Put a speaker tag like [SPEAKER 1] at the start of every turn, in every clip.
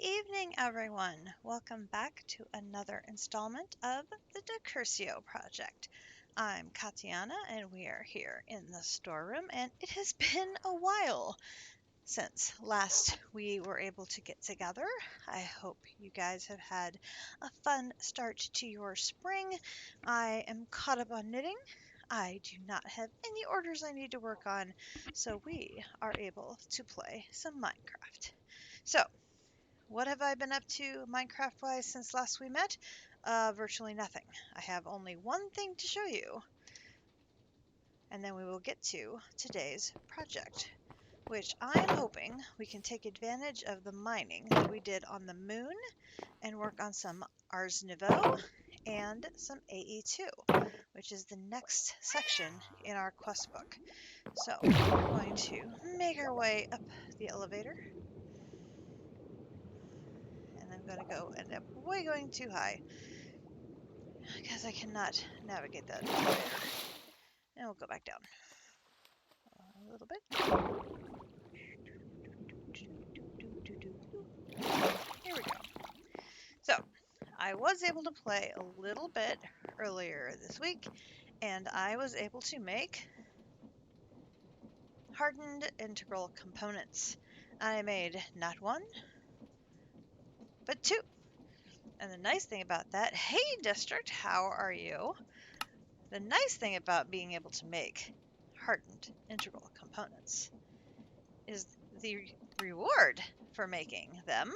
[SPEAKER 1] evening, everyone. Welcome back to another installment of the Decursio Project. I'm Katiana, and we are here in the storeroom, and it has been a while since last we were able to get together. I hope you guys have had a fun start to your spring. I am caught up on knitting. I do not have any orders I need to work on, so we are able to play some Minecraft. So, what have I been up to Minecraft-wise since last we met? Virtually nothing. I have only one thing to show you, and then we will get to today's project, which I'm hoping we can take advantage of the mining that we did on the moon and work on some Ars Nouveau and some AE2, which is the next section in our quest book. So we're going to make our way up the elevator. And I'm going to go end up way going too high because I cannot navigate that elevator. And we'll go back down a little bit. Here we go. So, I was able to play a little bit earlier this week, and I was able to make hardened integral components. I made not one, but two. And the nice thing about that, hey district, how are you? The nice thing about being able to make hardened integral components is the reward for making them.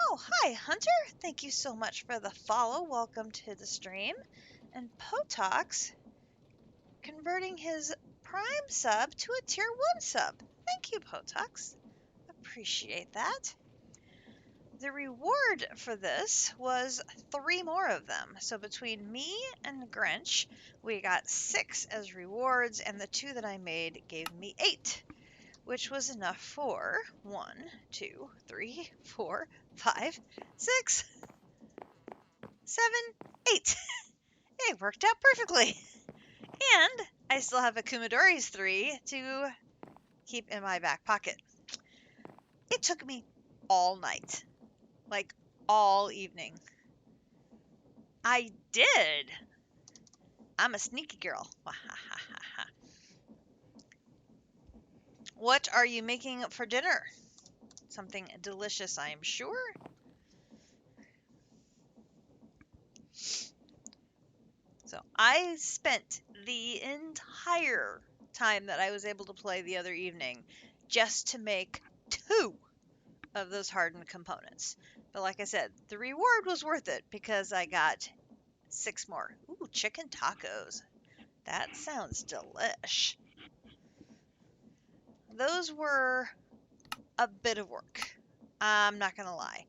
[SPEAKER 1] Oh, hi, Hunter. Thank you so much for the follow. Welcome to the stream. And Potox converting his Prime sub to a Tier 1 sub. Thank you, Potox. Appreciate that. The reward for this was 3 more of them. So between me and Grinch, we got 6 as rewards, and the 2 that I made gave me 8, which was enough for 1, 2, 3, 4, 5, 6, 7, 8. It worked out perfectly. And I still have a Kumadori's 3 to keep in my back pocket. It took me all night. Like, all evening. I did. I'm a sneaky girl. What are you making for dinner? Something delicious, I am sure. So I spent the entire time that I was able to play the other evening just to make 2 of those hardened components. But like I said, the reward was worth it because I got 6 more. Ooh, chicken tacos. That sounds delish. Those were a bit of work. I'm not going to lie.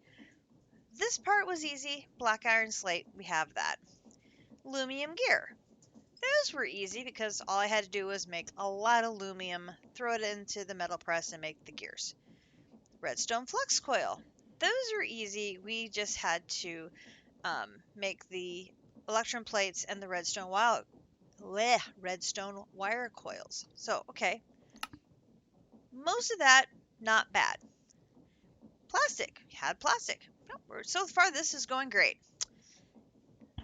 [SPEAKER 1] This part was easy. Black iron slate, we have that. Lumium gear. Those were easy because all I had to do was make a lot of lumium, throw it into the metal press, and make the gears. Redstone flux coil. Those are easy. We just had to make the electron plates and the redstone wire coils. So, okay. Most of that, not bad. Plastic. We had plastic. So far, this is going great.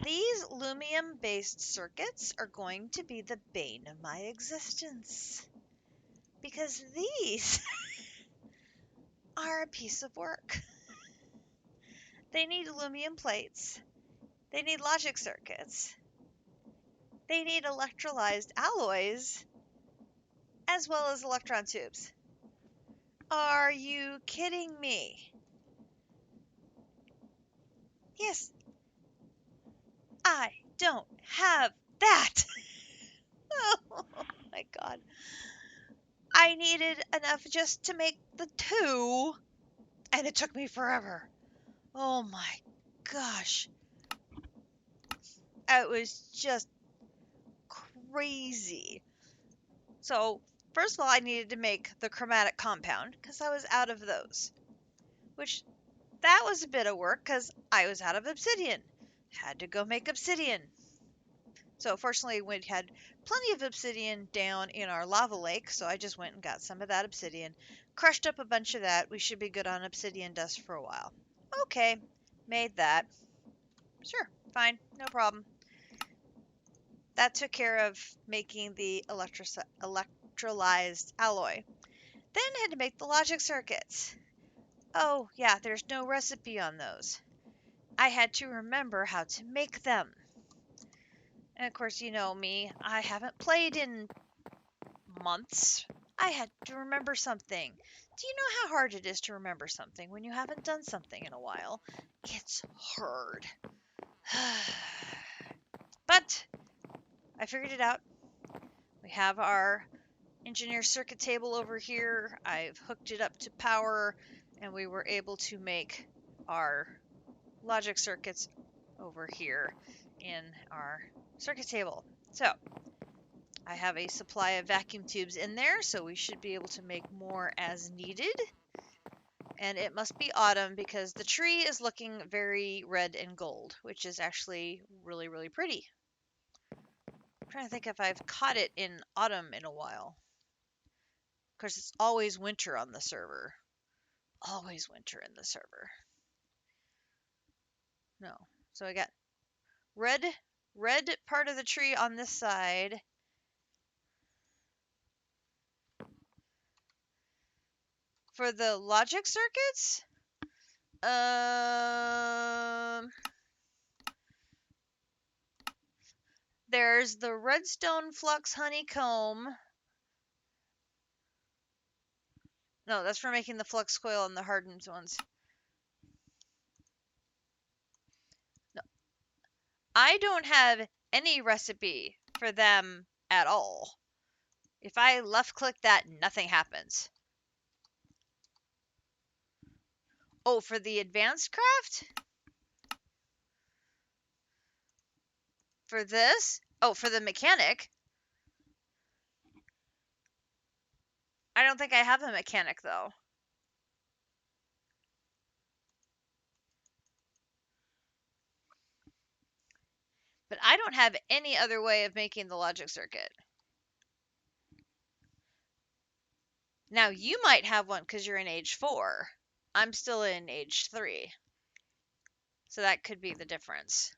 [SPEAKER 1] These lumium-based circuits are going to be the bane of my existence. Because these are a piece of work. They need aluminum plates. They need logic circuits. They need electrolyzed alloys, as well as electron tubes. Are you kidding me? Yes, I don't have that. Oh my god. I needed enough just to make the 2, and it took me forever. Oh my gosh. It was just crazy. So, first of all, I needed to make the chromatic compound because I was out of those. Which, that was a bit of work because I was out of obsidian. Had to go make obsidian. So fortunately, we had plenty of obsidian down in our lava lake, so I just went and got some of that obsidian, crushed up a bunch of that. We should be good on obsidian dust for a while. Okay, made that. Sure, fine, no problem. That took care of making the electrolyzed alloy. Then had to make the logic circuits. Oh, yeah, there's no recipe on those. I had to remember how to make them. And of course, you know me, I haven't played in months. I had to remember something. Do you know how hard it is to remember something when you haven't done something in a while? It's hard. But I figured it out. We have our engineer circuit table over here. I've hooked it up to power, and we were able to make our logic circuits over here in our circuit table. So I have a supply of vacuum tubes in there, so we should be able to make more as needed. And it must be autumn because the tree is looking very red and gold, which is actually really, really pretty. I'm trying to think if I've caught it in autumn in a while. Of course, it's always winter on the server. Always winter in the server. No. So I got red part of the tree on this side. For the logic circuits, there's the redstone flux honeycomb. No, that's for making the flux coil and the hardened ones. No, I don't have any recipe for them at all. If I left click that, nothing happens. Oh, for the advanced craft? For this? Oh, for the mechanic? I don't think I have a mechanic, though. But I don't have any other way of making the logic circuit. Now, you might have one because you're in age 4. I'm still in age 3. So that could be the difference.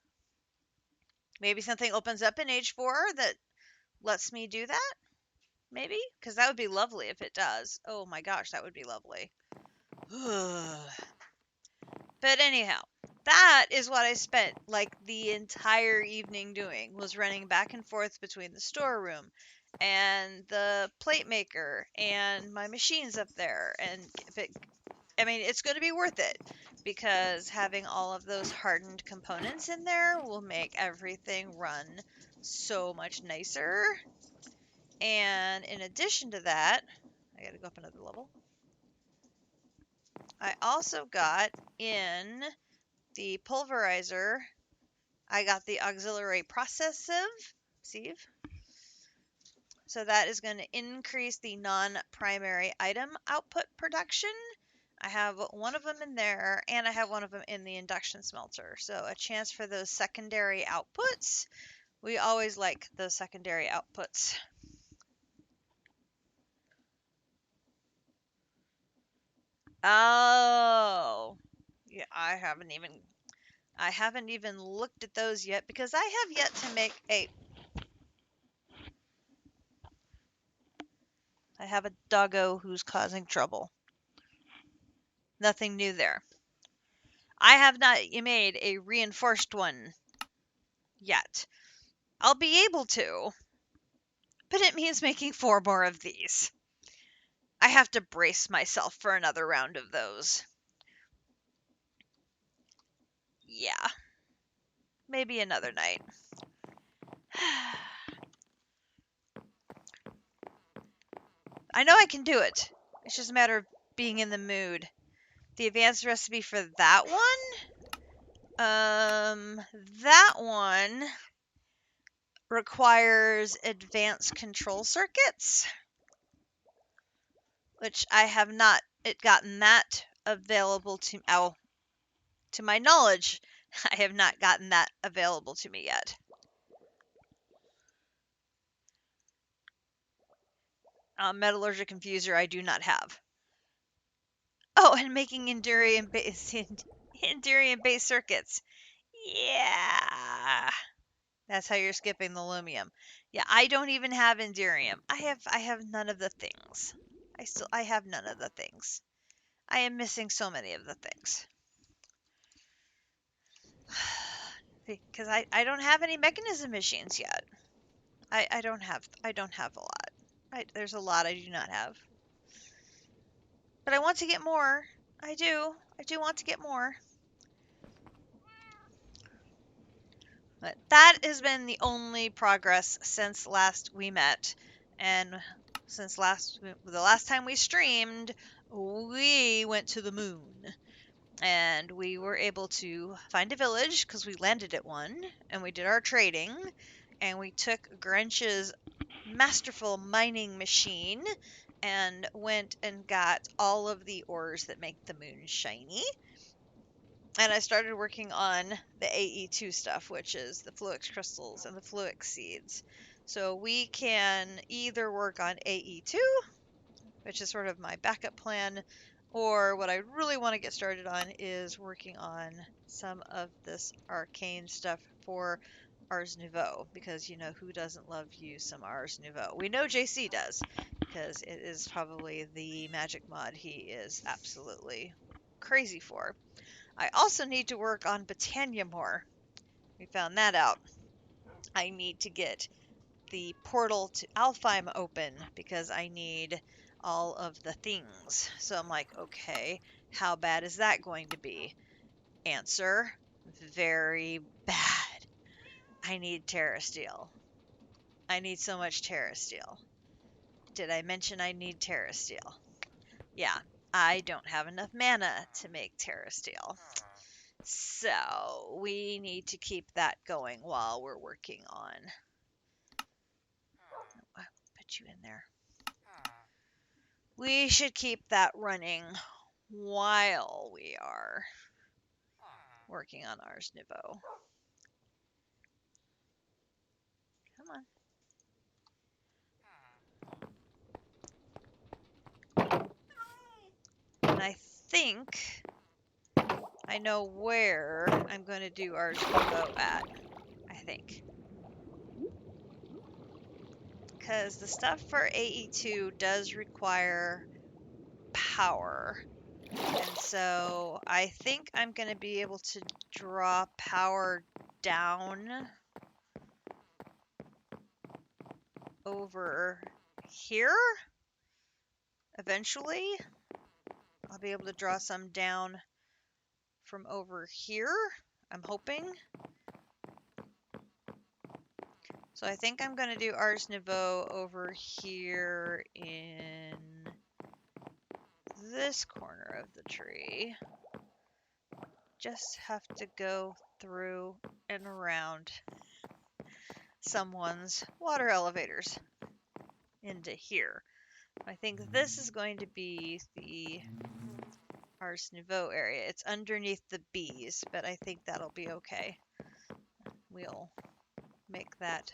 [SPEAKER 1] Maybe something opens up in age 4 that lets me do that? Maybe? Because that would be lovely if it does. Oh my gosh, that would be lovely. But anyhow, that is what I spent like the entire evening doing, was running back and forth between the storeroom and the plate maker and my machines up there. And I mean, it's going to be worth it because having all of those hardened components in there will make everything run so much nicer. And in addition to that, I got to go up another level. I also got in the pulverizer, I got the auxiliary processive sieve. So that is going to increase the non-primary item output production. I have one of them in there, and I have one of them in the induction smelter. So a chance for those secondary outputs. We always like those secondary outputs. Oh, yeah, I haven't even looked at those yet because I have yet to make a. I have a doggo who's causing trouble. Nothing new there. I have not made a reinforced one yet. I'll be able to, but it means making 4 more of these. I have to brace myself for another round of those. Yeah. Maybe another night. I know I can do it. It's just a matter of being in the mood. The advanced recipe for that one requires advanced control circuits, which I have not gotten that available to. Oh, to my knowledge, I have not gotten that available to me yet. Metallurgic infuser I do not have. Oh, and making Endurium based circuits. Yeah. That's how you're skipping the lumium. Yeah, I don't even have Endurium. I have none of the things. I have none of the things. I am missing so many of the things. Because I don't have any mechanism machines yet. I don't have a lot. There's a lot I do not have. But I want to get more. I do. I do want to get more. But that has been the only progress since last we met. And since the last time we streamed, we went to the moon. And we were able to find a village because we landed at one, and we did our trading, and we took Grinch's masterful mining machine and went and got all of the ores that make the moon shiny. And I started working on the AE2 stuff, which is the Fluix crystals and the Fluix seeds. So we can either work on AE2, which is sort of my backup plan, or what I really want to get started on is working on some of this arcane stuff for Ars Nouveau, because you know who doesn't love you some Ars Nouveau? We know JC does, because it is probably the magic mod he is absolutely crazy for. I also need to work on Botania more. We found that out. I need to get the portal to Alfheim open because I need all of the things. So I'm like, okay, how bad is that going to be? Answer, very bad. I need Terra Steel. I need so much Terra Steel. Did I mention I need Terra Steel? Yeah, I don't have enough mana to make Terra Steel. So we need to keep that going while we're working on. I'll put you in there. We should keep that running while we are working on Ars Nouveau. Come on. And I think I know where I'm going to do Ars Nouveau at. I think. Because the stuff for AE2 does require power. And so I think I'm going to be able to draw power down over here. Eventually, I'll be able to draw some down from over here, I'm hoping. So I think I'm going to do Ars Nouveau over here in this corner of the tree. Just have to go through and around someone's water elevators into here. I think this is going to be the Ars Nouveau area. It's underneath the bees, but I think that'll be okay. We'll make that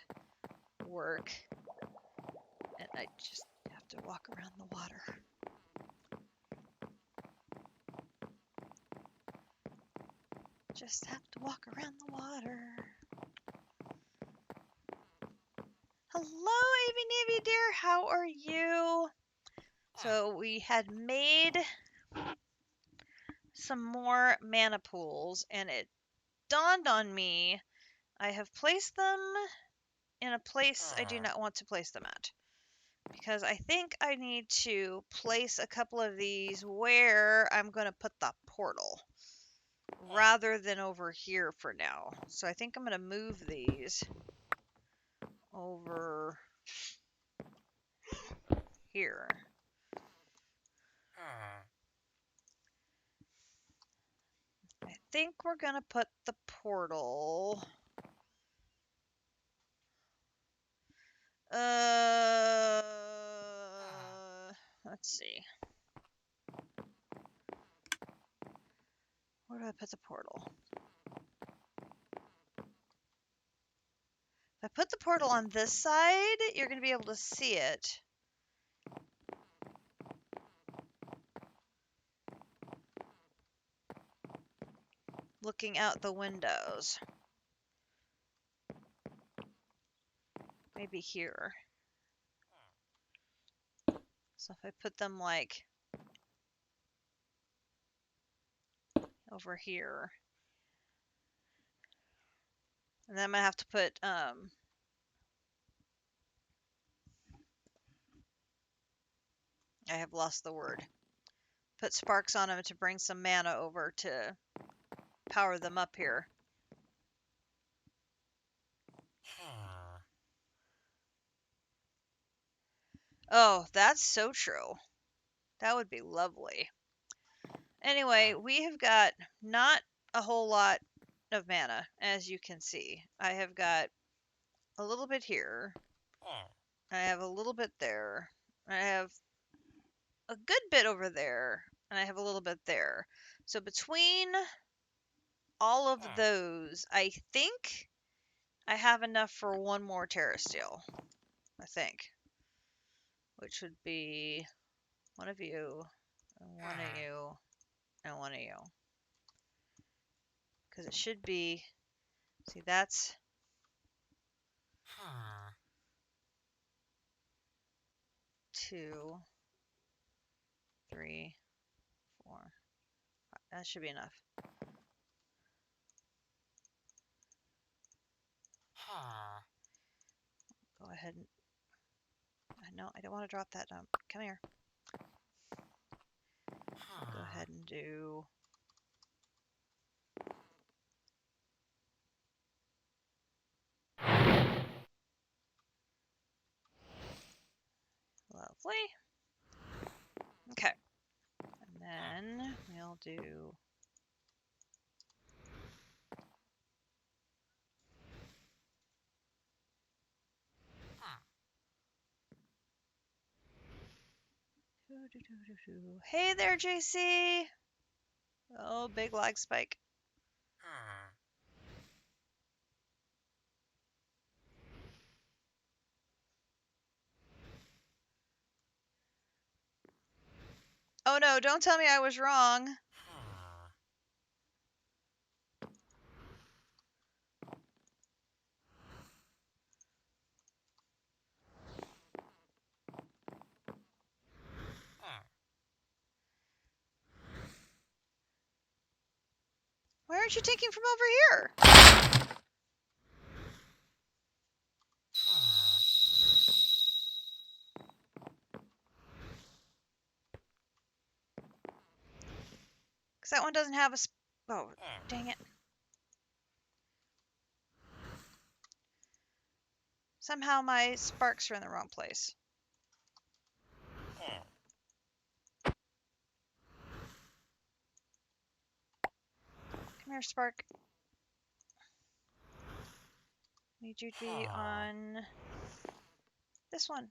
[SPEAKER 1] work. And I just have to walk around the water. Just have to walk around the water. Hello, Avy Navy dear. How are you? So we had made some more mana pools, and it dawned on me I have placed them in a place I do not want to place them at. Because I think I need to place a couple of these where I'm going to put the portal rather than over here for now. So I think I'm going to move these over here. I think we're going to put the portal... let's see. Where do I put the portal? If I put the portal on this side, you're going to be able to see it. looking out the windows. Maybe here. So if I put them like over here. And then I'm gonna have to put I have lost the word. Put sparks on them to bring some mana over to power them up here. Oh, that's so true. That would be lovely. Anyway, we have got not a whole lot of mana, as you can see. I have got a little bit here. I have a little bit there. I have a good bit over there. And I have a little bit there. So between all of those, I think I have enough for one more Terrasteel. I think. Which would be one of you, and one of you, and one of you. Because it should be, see, that's 2, 3, 4. That should be enough. Go ahead and, no, I don't want to drop that down. Come here. Go ahead and do lovely. Okay. And then we'll do hey there, JC. Oh, big lag spike. Oh no, don't tell me I was wrong. Why aren't you taking from over here? Because that one doesn't have a... Oh, dang it. Somehow my sparks are in the wrong place. Come here, Spark. Need you to be on this one.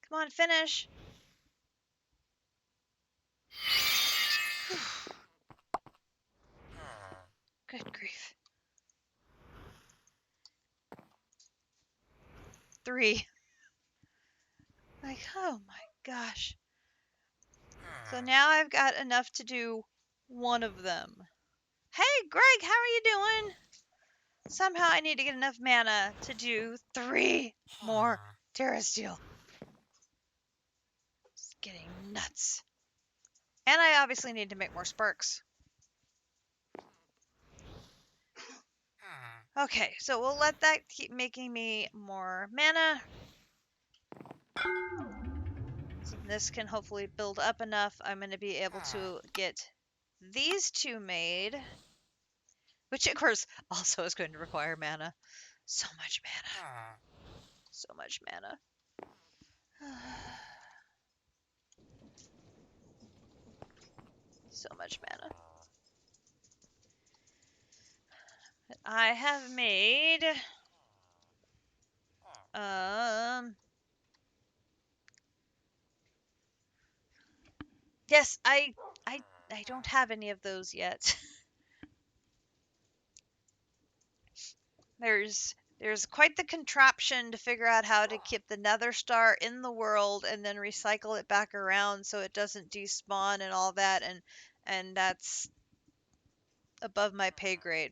[SPEAKER 1] Come on, finish. Good grief. 3. Like, oh my gosh. So now I've got enough to do one of them. Hey, Greg, how are you doing? Somehow I need to get enough mana to do 3 more Terrasteel. It's getting nuts. And I obviously need to make more sparks. Okay, so we'll let that keep making me more mana. So this can hopefully build up enough. I'm going to be able to get these 2 made. Which, of course, also is going to require mana. So much mana. So much mana. So much mana. I have made... Yes, I I don't have any of those yet. There's quite the contraption to figure out how to keep the nether star in the world and then recycle it back around so it doesn't despawn and all that, and that's above my pay grade.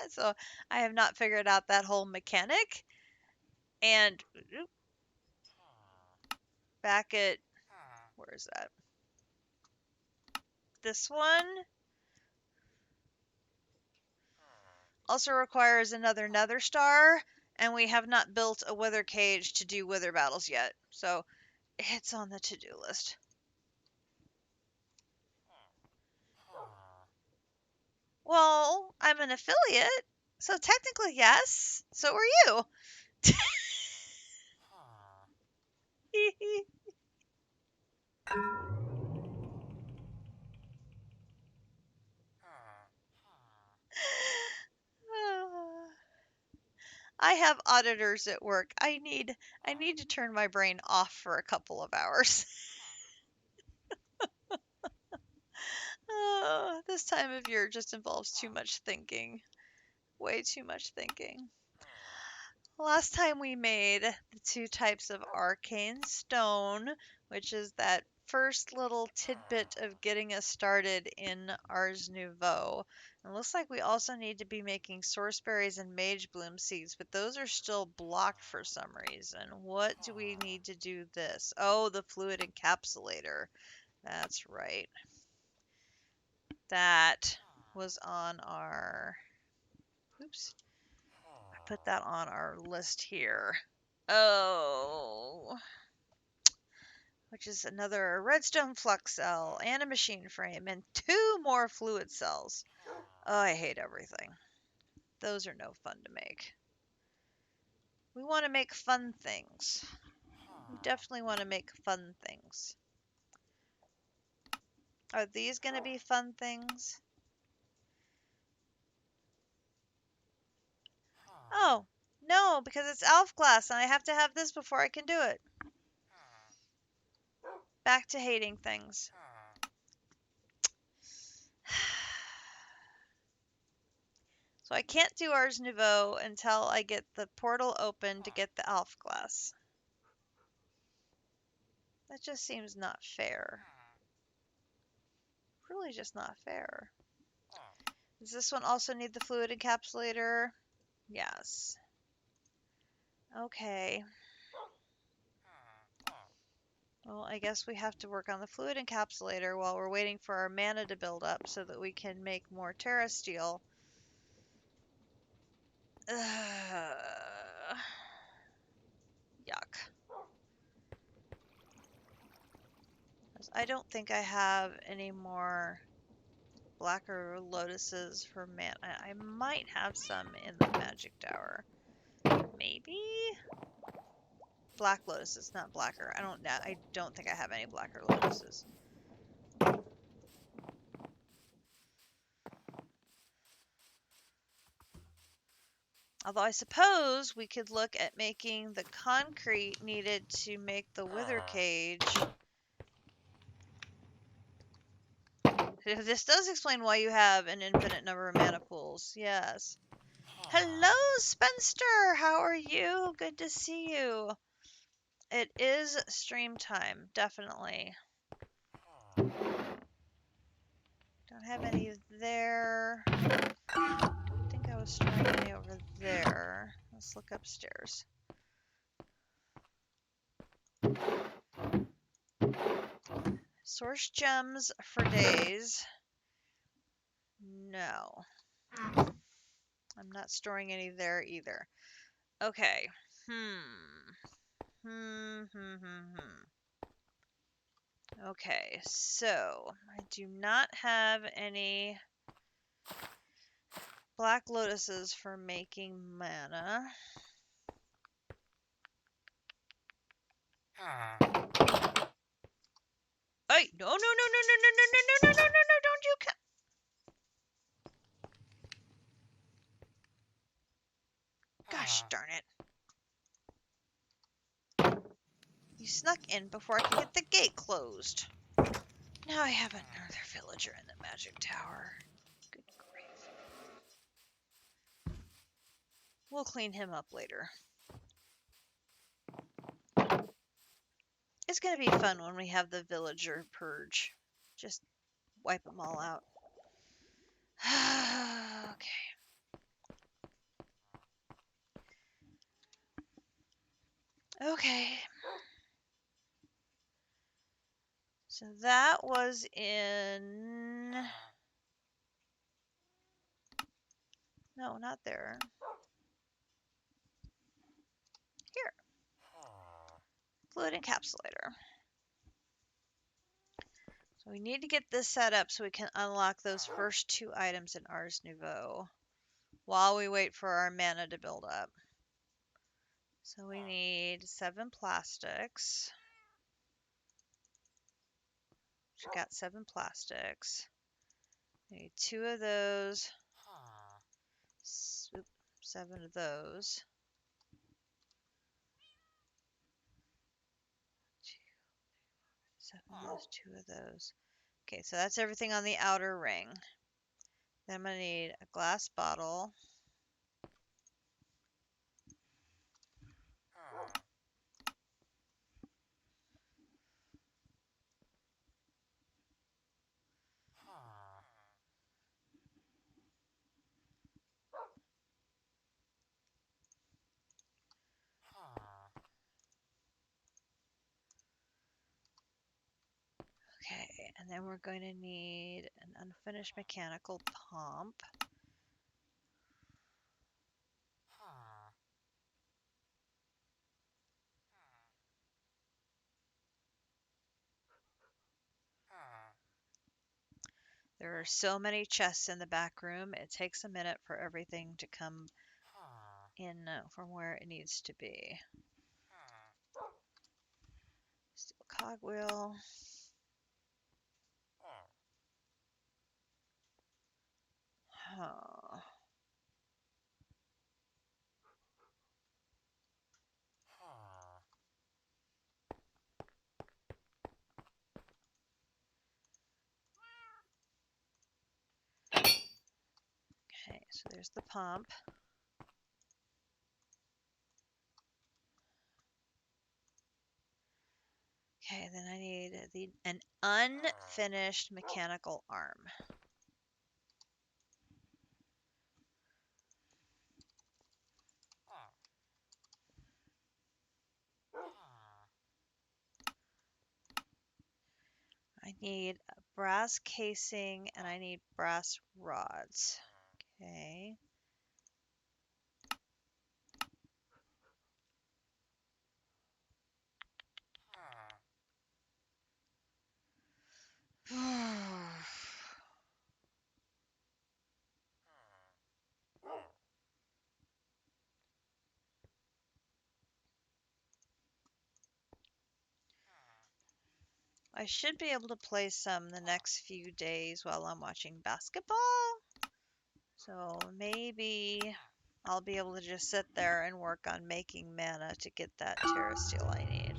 [SPEAKER 1] So I have not figured out that whole mechanic. And back at, where is that? This one also requires another nether star, and we have not built a wither cage to do wither battles yet. So it's on the to-do list. Well, I'm an affiliate, so technically yes. So are you. I have auditors at work. I need to turn my brain off for a couple of hours. This time of year just involves too much thinking. Way too much thinking. Last time we made the two types of arcane stone, which is that first little tidbit of getting us started in Ars Nouveau. It looks like we also need to be making source berries and mage bloom seeds, but those are still blocked for some reason. What do we need to do this? Oh, the fluid encapsulator. That's right. That was on our... Oops. I put that on our list here. Oh, which is another redstone flux cell and a machine frame and 2 more fluid cells. Oh, I hate everything. Those are no fun to make. We want to make fun things. We definitely want to make fun things. Are these going to be fun things? Oh, no, because it's elf class and I have to have this before I can do it. Back to hating things. So I can't do Ars Nouveau until I get the portal open to get the elf class. That just seems not fair. Really just not fair. Does this one also need the fluid encapsulator? Yes. Okay. Well, I guess we have to work on the fluid encapsulator while we're waiting for our mana to build up so that we can make more terra steel. Yuck. I don't think I have any more blacker lotuses for mana. I might have some in the magic tower. Maybe? Black lotuses, not blacker. I don't think I have any blacker lotuses. Although I suppose we could look at making the concrete needed to make the wither cage. This does explain why you have an infinite number of mana pools. Yes. Hello, Spencer. How are you? Good to see you. It is stream time, definitely. Don't have any there. I think I was storing any over there. Let's look upstairs. Source gems for days. No. I'm not storing any there either. Okay. Okay, so I do not have any black lotuses for making mana. Hey, no, no, no, no, no, no, no, no, no, no, no, no, don't you come. Gosh darn it. You snuck in before I could get the gate closed. Now I have another villager in the magic tower. Good grief. We'll clean him up later. It's going to be fun when we have the villager purge. Just wipe them all out. Okay. Okay. So that was in... No, not there. Here. Fluid encapsulator. So we need to get this set up so we can unlock those first 2 items in Ars Nouveau while we wait for our mana to build up. So we need 7 plastics. We've got 7 plastics. We need 2 of those. 7 of those. 7 of those, 2 of those. Okay, so that's everything on the outer ring. Then I'm going to need a glass bottle. Okay, and then we're going to need an unfinished mechanical pump. There are so many chests in the back room, it takes a minute for everything to come in from where it needs to be. Steel cogwheel. Huh. Okay, so there's the pump. Okay, then I need an unfinished mechanical arm. I need a brass casing and I need brass rods. Okay. I should be able to play some the next few days while I'm watching basketball. So maybe I'll be able to just sit there and work on making mana to get that Terra Steel I need.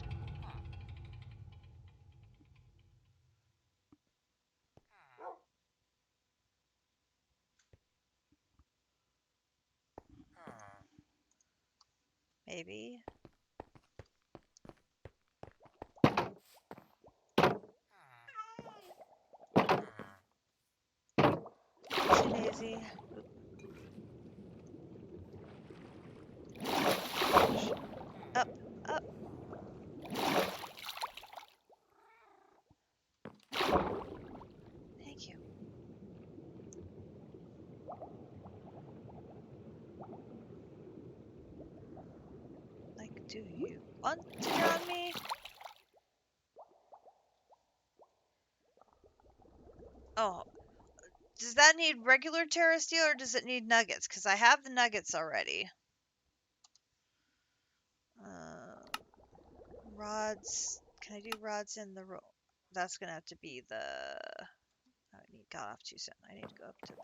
[SPEAKER 1] Maybe. Oopsie daisy. Up, up. Thank you. Like, do you want to drown me? Oh, does that need regular Terra Steel or does it need nuggets? Because I have the nuggets already. Rods. Can I do rods in the roll? That's gonna have to be the. I need got off too soon. I need to go up to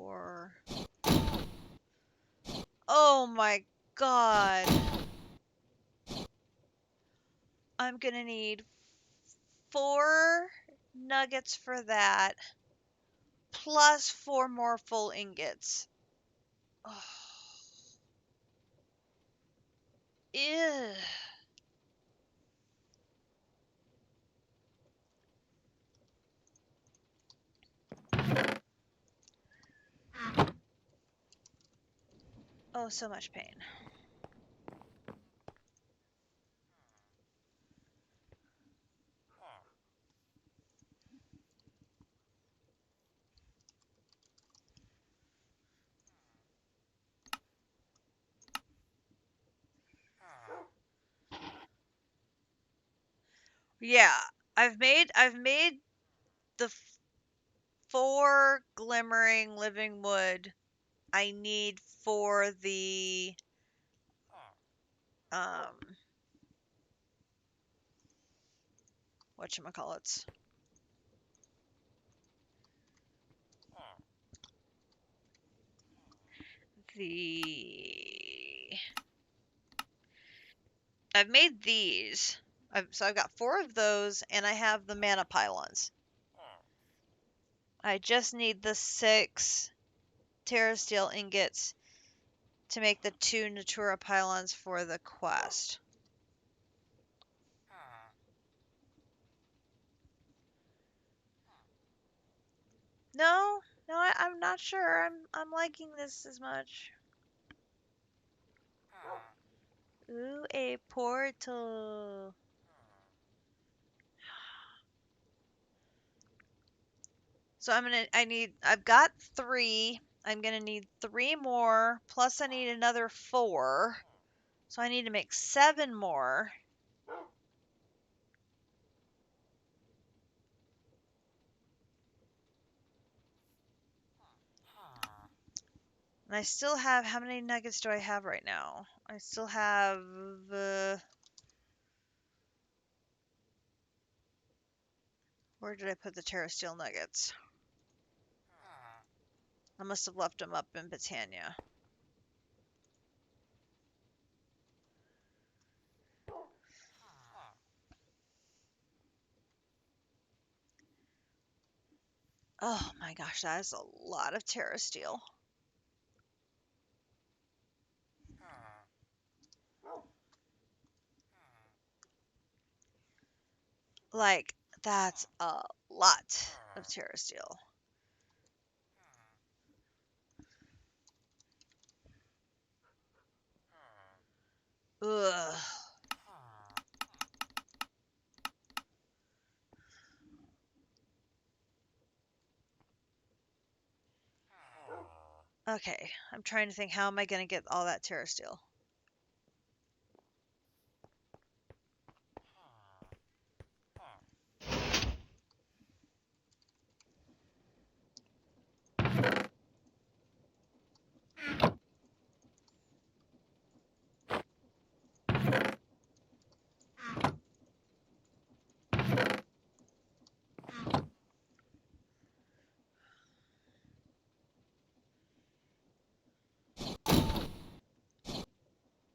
[SPEAKER 1] 4. Oh my god. I'm gonna need 4 nuggets for that, plus 4 more full ingots. Oh. Ew. Oh, so much pain. Yeah, I've made the 4 glimmering living wood I need for the um whatchamacallits. The I've made these. So I've got 4 of those, and I have the mana pylons. I just need the 6 Terra Steel ingots to make the 2 Natura pylons for the quest. No, no, I'm not sure. I'm liking this as much. Ooh, a portal. So I've got 3. I'm gonna need 3 more, plus I need another 4. So I need to make 7 more. And I still have, how many nuggets do I have right now? I still have, where did I put the Terra Steel nuggets? I must have left them up in Britannia. Oh my gosh, that is a lot of Terra Steel. Like, that's a lot of Terra Steel. Ugh. Okay, I'm trying to think, how am I going to get all that Terra Steel?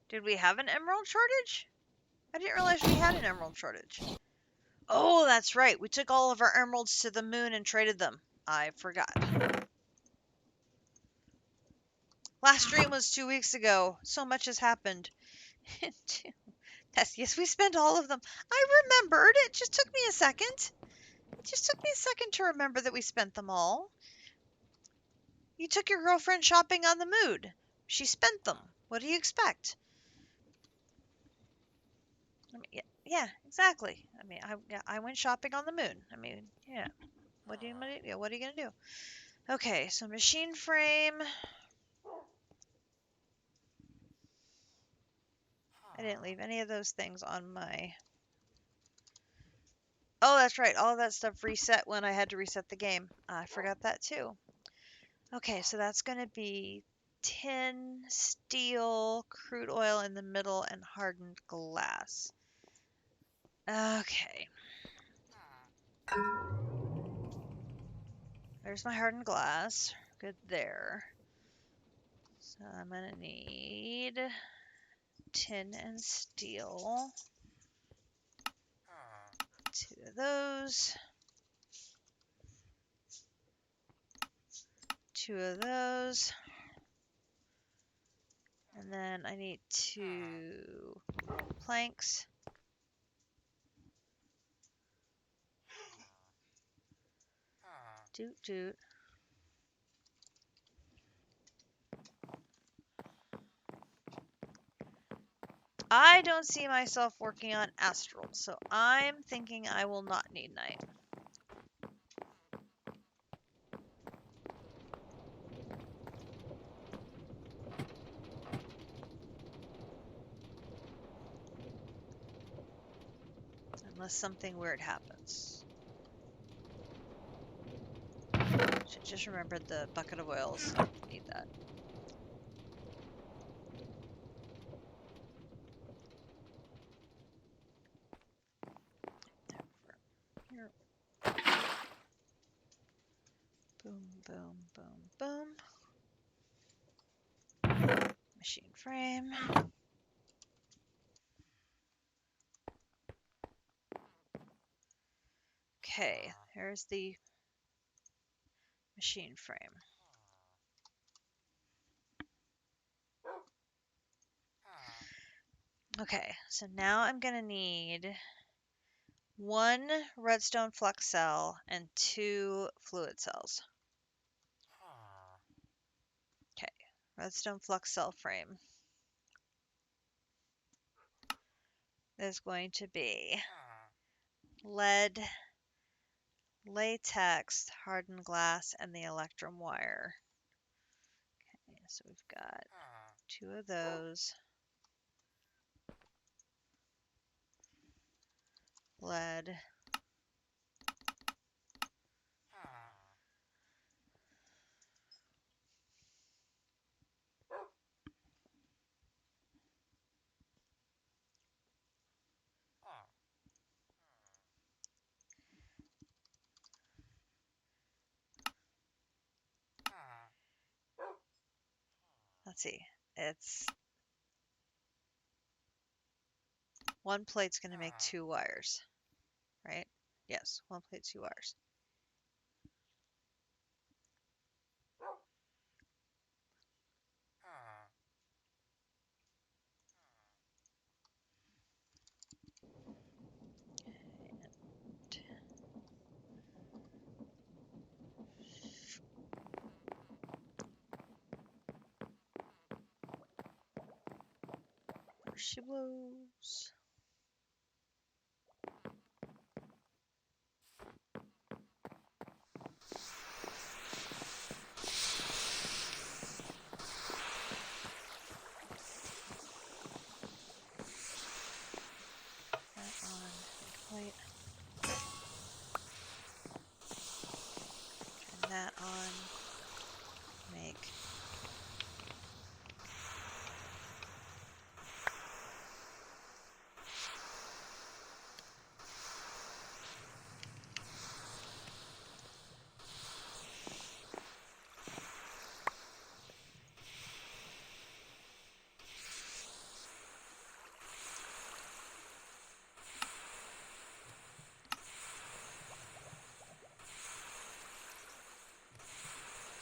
[SPEAKER 1] Did we have an emerald shortage? I didn't realize we had an emerald shortage. Oh, that's right. We took all of our emeralds to the moon and traded them. I forgot. Last stream was 2 weeks ago. So much has happened. Yes, we spent all of them. I remembered. It just took me a second. It just took me a second to remember that we spent them all. You took your girlfriend shopping on the moon. She spent them. What do you expect? I mean, yeah, exactly. I mean, I went shopping on the moon. I mean, yeah. What are you gonna do? Okay, so machine frame. I didn't leave any of those things on my. Oh, that's right. All of that stuff reset when I had to reset the game. I forgot that too. Okay, so that's gonna be tin, steel, crude oil in the middle, and hardened glass. Okay. There's my hardened glass. good there. So I'm gonna need tin and steel. 2 of those. 2 of those. And then I need 2 planks. Doot doot. I don't see myself working on astral, so I'm thinking I will not need night. Unless something weird happens. Should just remembered the bucket of oils. Need that. Here. Boom, boom, boom, boom. Machine frame. Okay, here's the machine frame. Okay, so now I'm gonna need 1 redstone flux cell and 2 fluid cells. Okay, redstone flux cell frame is going to be lead, latex, hardened glass, and the electrum wire. Okay, so we've got 2 of those. Lead. Let's see. It's 1 plate's going to make 2 wires, right? Yes, 1 plate, 2 wires. There she blows. That on plate. Turn that on. Make.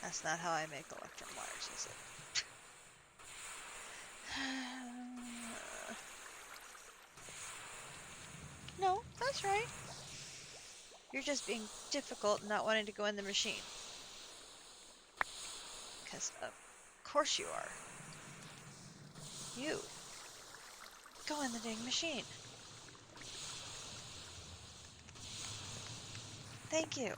[SPEAKER 1] That's not how I make electrum wires, is it? No, that's right. You're just being difficult and not wanting to go in the machine. Because of course you are. You. Go in the dang machine. Thank you.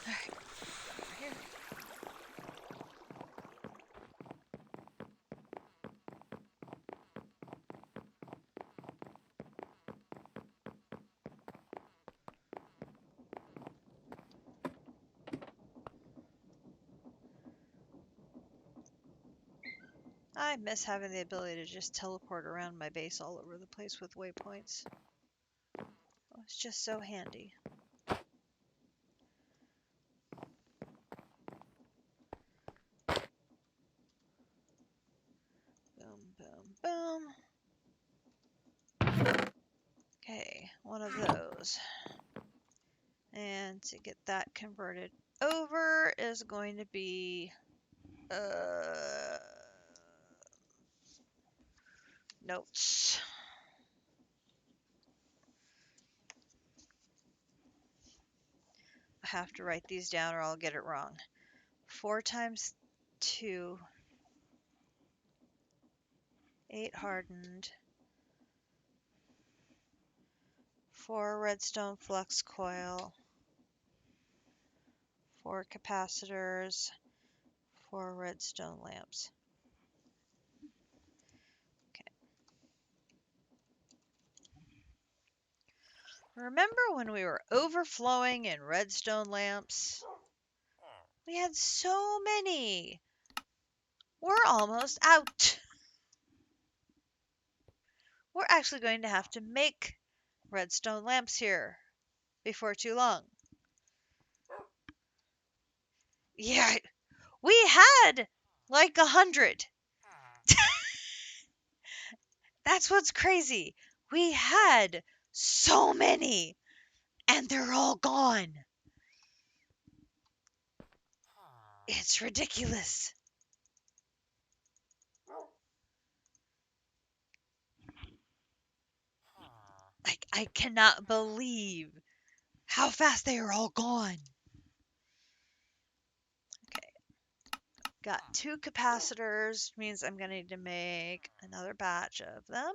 [SPEAKER 1] Alright. Over here. I miss having the ability to just teleport around my base all over the place with waypoints. It's just so handy. Boom, boom, boom. Okay, one of those. And to get that converted over is going to be notes. I have to write these down or I'll get it wrong. 4 times 2, 8 hardened, 4 redstone flux coil, 4 capacitors, 4 redstone lamps. Okay. Remember when we were overflowing in redstone lamps? We had so many. We're almost out. We're actually going to have to make redstone lamps here before too long. Yeah, we had like 100. That's what's crazy. We had so many, and they're all gone. It's ridiculous. Like, I cannot believe how fast they are all gone. Okay. Got 2 capacitors, means I'm going to need to make another batch of them.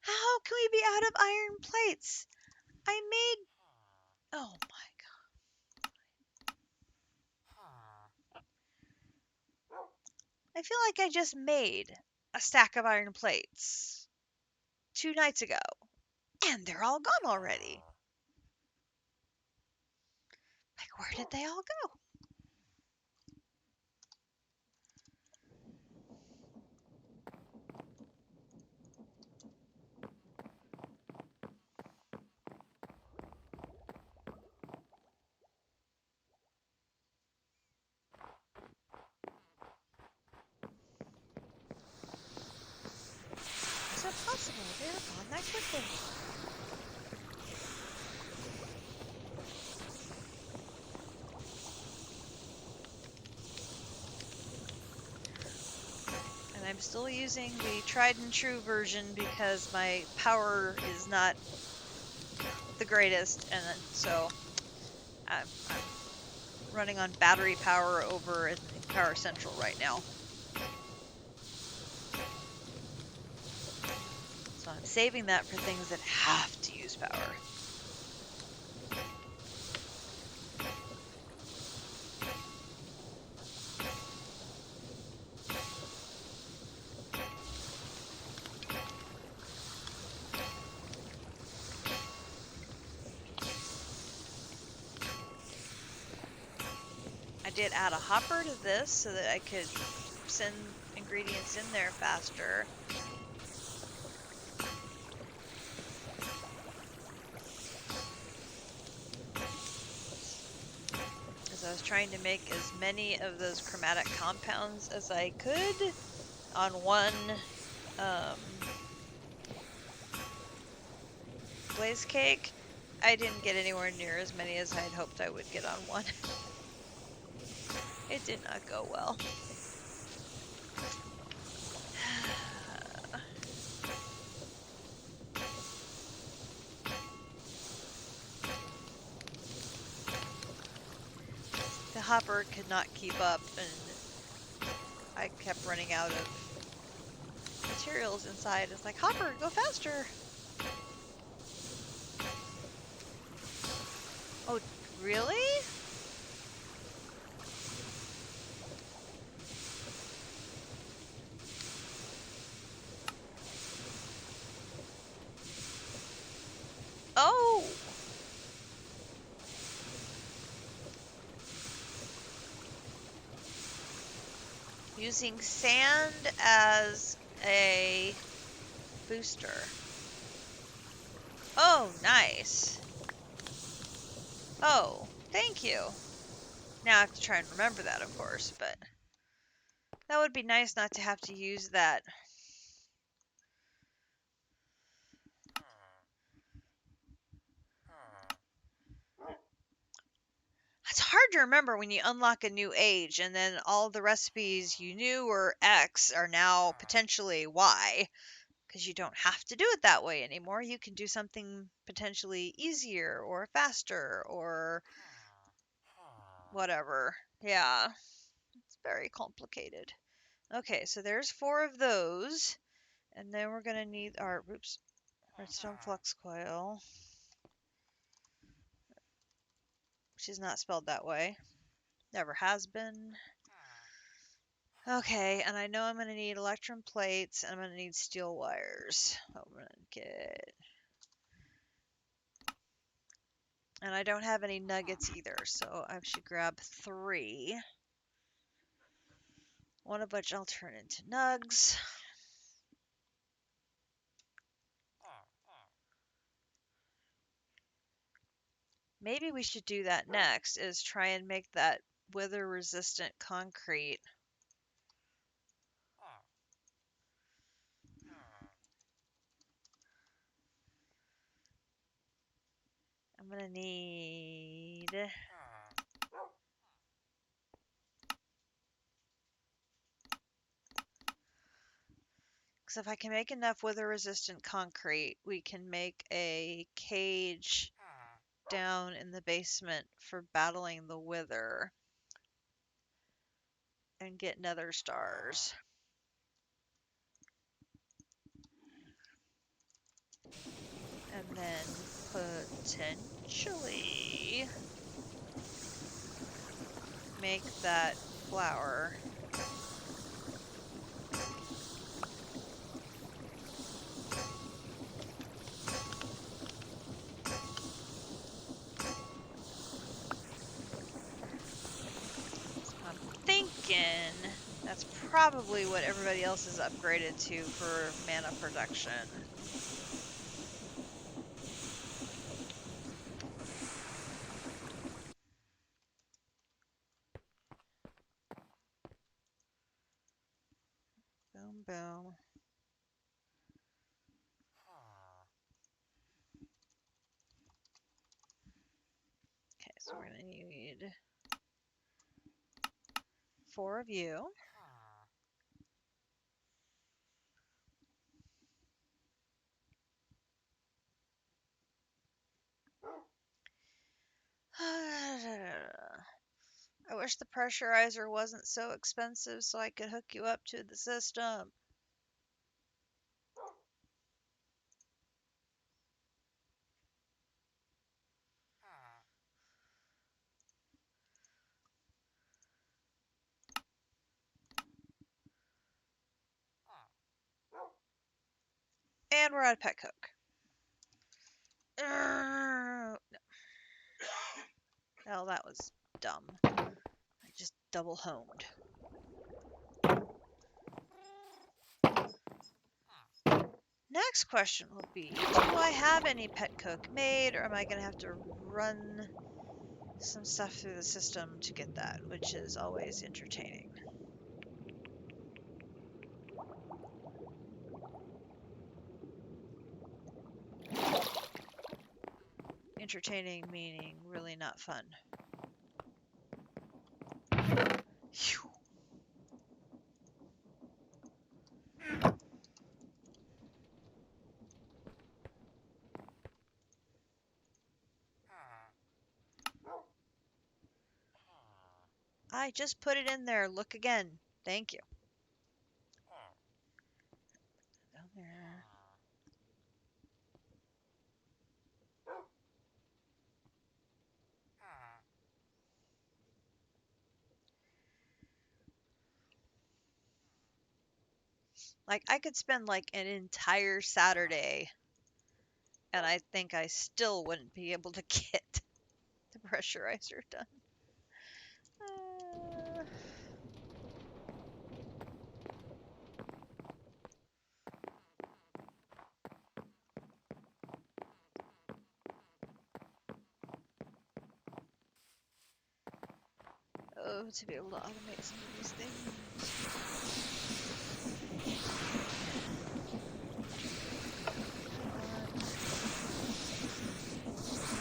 [SPEAKER 1] How can we be out of iron plates? I made... Oh my god. I feel like I just made a stack of iron plates 2 nights ago. And they're all gone already. Like, where did they all go? Is it possible they're gone that quickly? And I'm still using the tried and true version because my power is not the greatest, and so I'm running on battery power over in Power Central right now. So I'm saving that for things that have to use power. I did add a hopper to this so that I could send ingredients in there faster. As I was trying to make as many of those chromatic compounds as I could on one blaze cake. I didn't get anywhere near as many as I had hoped I would get on one. It did not go well. The hopper could not keep up, and I kept running out of materials inside. It's like, hopper, go faster! Oh, really? Oh! using sand as a booster. Oh, nice. Oh, thank you. Now I have to try and remember that, of course, but that would be nice not to have to use that. It's hard to remember when you unlock a new age and then all the recipes you knew were X are now potentially Y, because you don't have to do it that way anymore. You can do something potentially easier or faster or whatever. Yeah, it's very complicated. Okay, so there's 4 of those. And then we're going to need our, oops, redstone flux coil, which is not spelled that way. Never has been. Okay, and I know I'm going to need electrum plates, and I'm going to need steel wires. I'm going to get... And I don't have any nuggets either, so I should grab 3. One of which I'll turn into nugs. Maybe we should do that next, is try and make that wither-resistant concrete. I'm going to need... Because if I can make enough wither-resistant concrete, we can make a cage down in the basement for battling the wither and get nether stars. And then potentially make that flower. I'm thinking that's probably what everybody else is upgraded to for mana production. Boom, boom. Okay, so we're going to need 4 of you. I wish the pressurizer wasn't so expensive so I could hook you up to the system. And we're out of pet coke. No. Well, that was dumb. I just double homed. Next question will be, do I have any pet coke made, or am I going to have to run some stuff through the system to get that, which is always entertaining. Entertaining meaning really not fun. Phew. I just put it in there. Look again. Thank you. Down there. Like, I could spend like an entire Saturday and I think I still wouldn't be able to get the pressurizer done. love to be able to automate some of these things.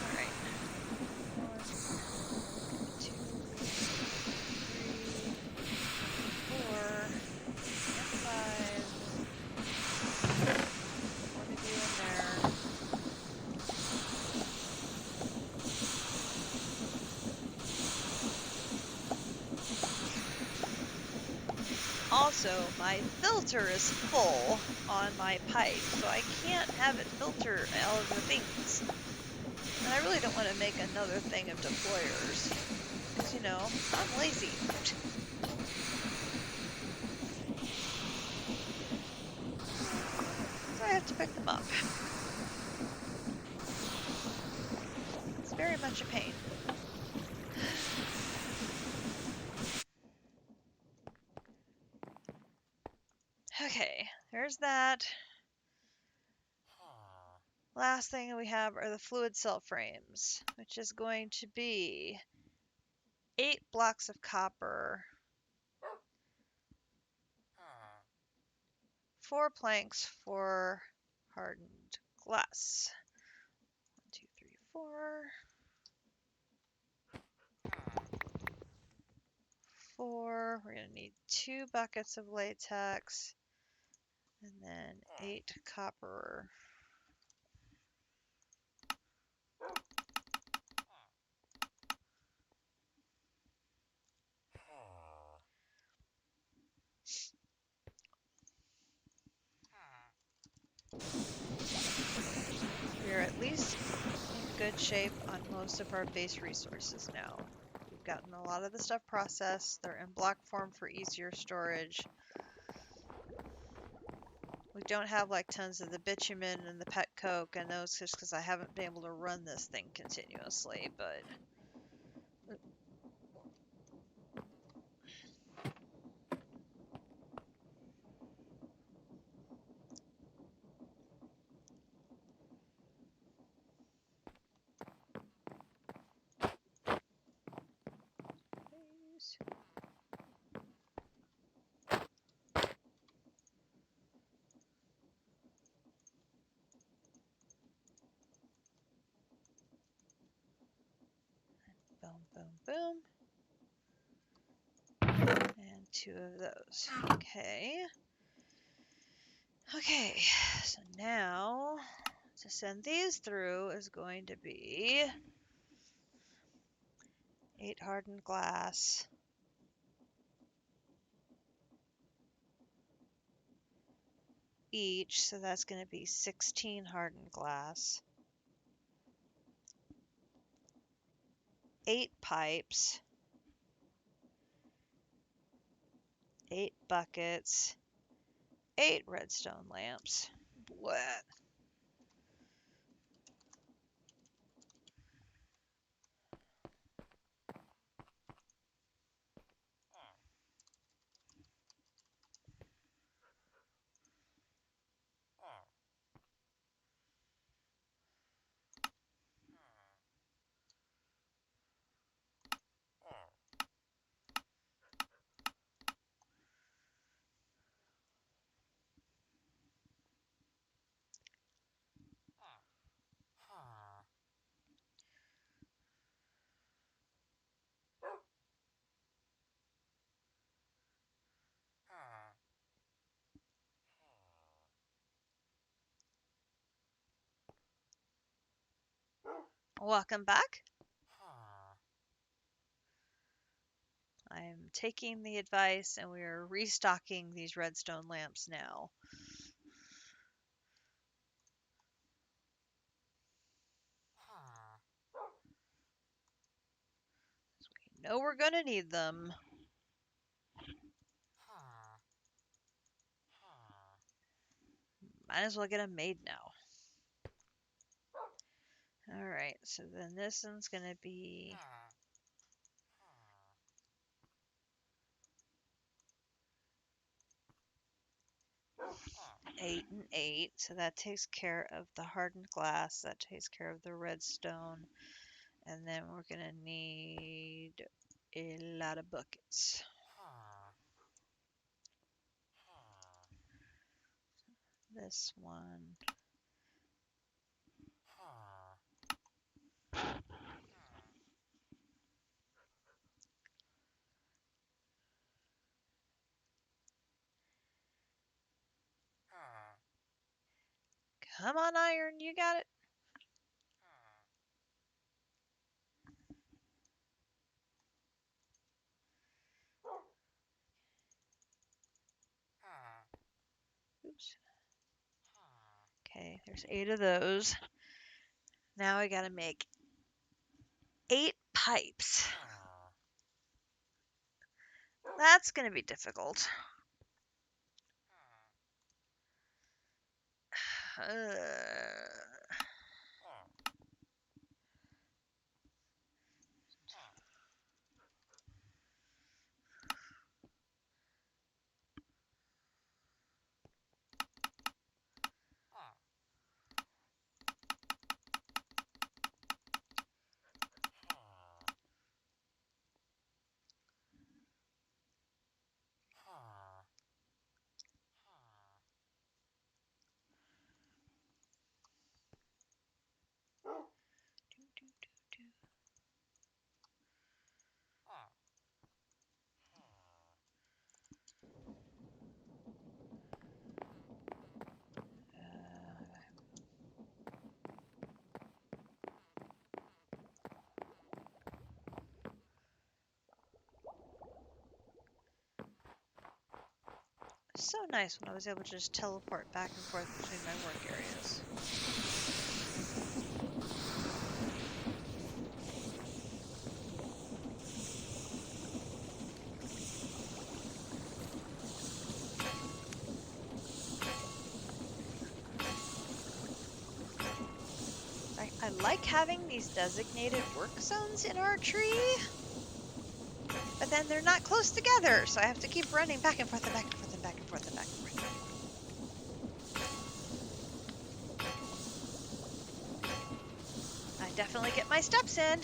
[SPEAKER 1] Alright. 1, 2, 3, 4, and 5. One of you in there. Also, my filter is full on my pipe, so I can't have it filter all of the things. And I really don't want to make another thing of deployers, because, you know, I'm lazy. So I have to pick them up. It's very much a pain. Okay, there's that. Last thing we have are the fluid cell frames, which is going to be 8 blocks of copper, 4 planks for hardened glass. 1, 2, 3, 4. 4. We're going to need 2 buckets of latex, and then 8 copper. We're at least in good shape on most of our base resources now. We've gotten a lot of the stuff processed. They're in block form for easier storage. We don't have like tons of the bitumen and the pet coke and those just because I haven't been able to run this thing continuously, but boom, boom, boom. And 2 of those. Okay. Okay, so now to send these through is going to be 8 hardened glass, each, so that's going to be 16 hardened glass, 8 pipes, 8 buckets, 8 redstone lamps. What? Welcome back. I'm taking the advice and we are restocking these redstone lamps now. We know we're going to need them. Might as well get them made now. Alright, so then this one's going to be 8 and 8, so that takes care of the hardened glass, that takes care of the redstone, and then we're going to need a lot of buckets. This one. Come on, iron, you got it. Oops. Okay, there's 8 of those. Now I gotta make 8 pipes. That's gonna be difficult. So nice when I was able to just teleport back and forth between my work areas. I like having these designated work zones in our tree, but then they're not close together, so I have to keep running back and forth and back and forth and back and forth and back and forth. I definitely get my steps in.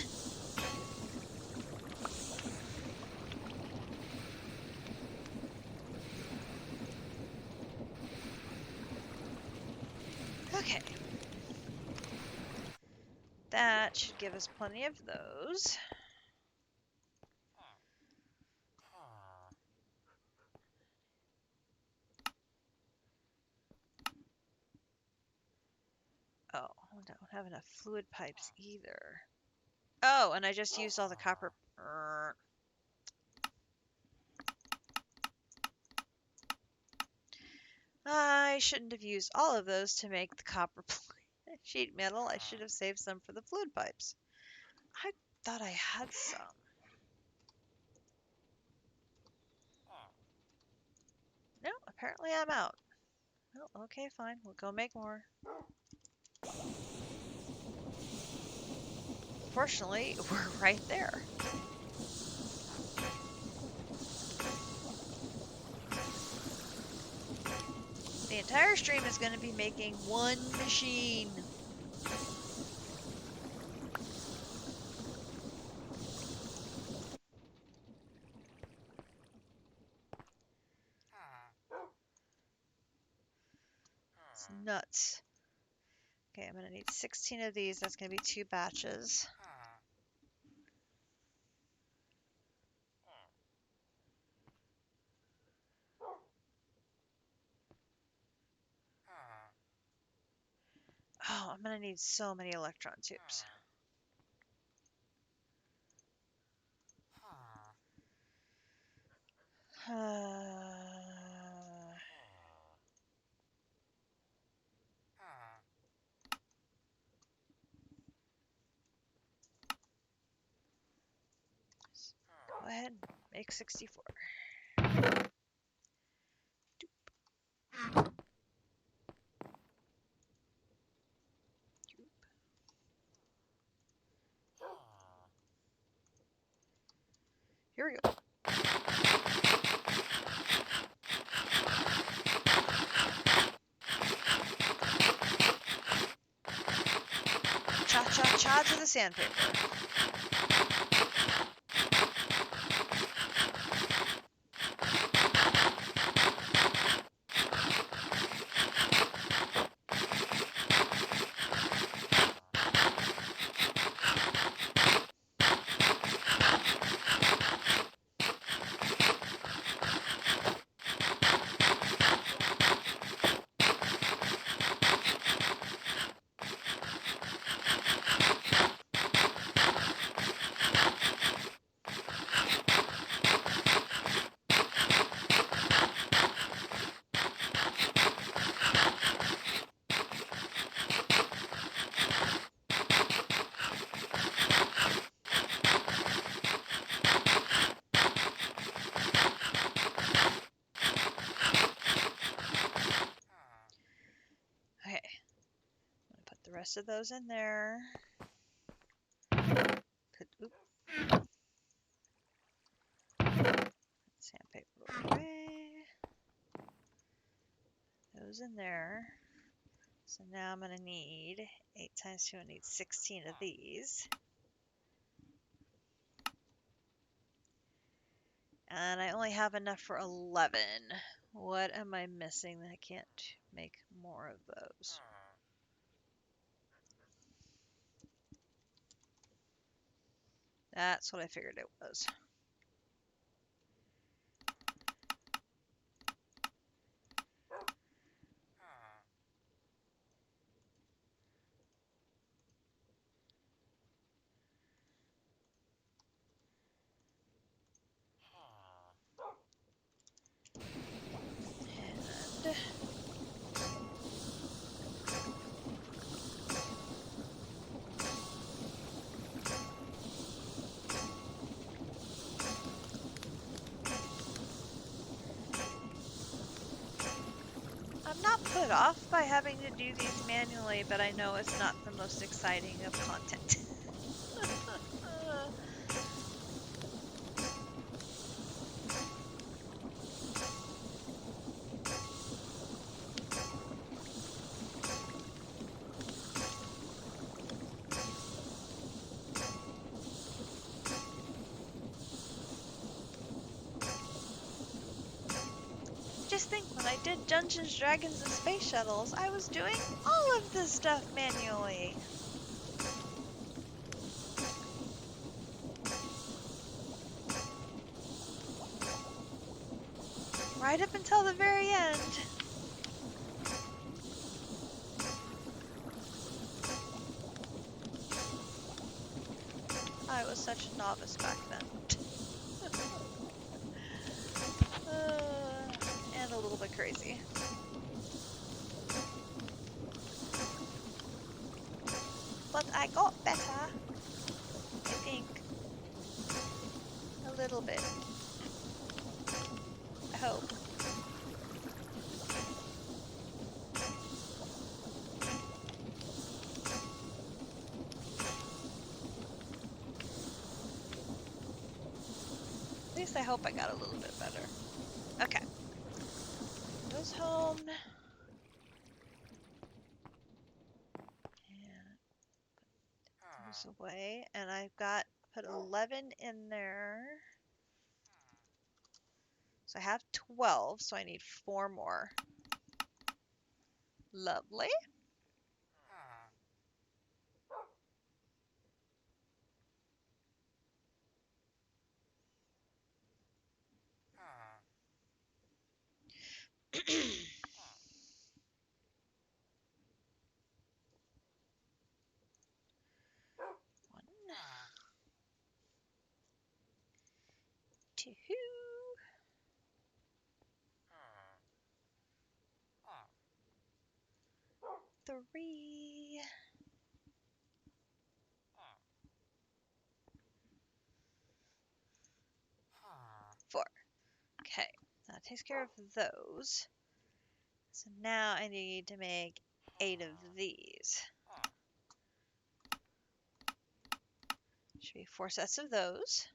[SPEAKER 1] Okay. That should give us plenty of those. Oh, I don't have enough fluid pipes either. Oh, and I just used all the copper. I shouldn't have used all of those to make the copper sheet metal. I should have saved some for the fluid pipes. I thought I had some. No, apparently I'm out. Well, okay, fine. We'll go make more. Fortunately, we're right there. The entire stream is going to be making one machine. It's nuts. Okay, I'm going to need 16 of these. That's going to be 2 batches. Oh, I'm going to need so many electron tubes. Go ahead and make 64. Here we go. Cha-cha-cha to the sandpaper. rest of those in there. Put sandpaper away. Those in there. So now I'm going to need 8 times 2, I need 16 of these. And I only have enough for 11. What am I missing that I can't make more of those? That's what I figured it was. And I'm not put off by having to do these manually, but I know it's not the most exciting of content. Just think, when I did Dungeons, Dragons, and Space Shuttles, I was doing all of this stuff manually. Right up until the very end. I was such a novice back then. And a little bit crazy. But I got better, I think. A little bit. I hope. At least I hope I got a little bit better. Okay. Goes home. And put those away. And I've got, put 11 in there. So I have 12, so I need 4 more. Lovely. One, 2, 3, 4. Okay, that takes care of those. So now I need to make 8 of these. Should be 4 sets of those.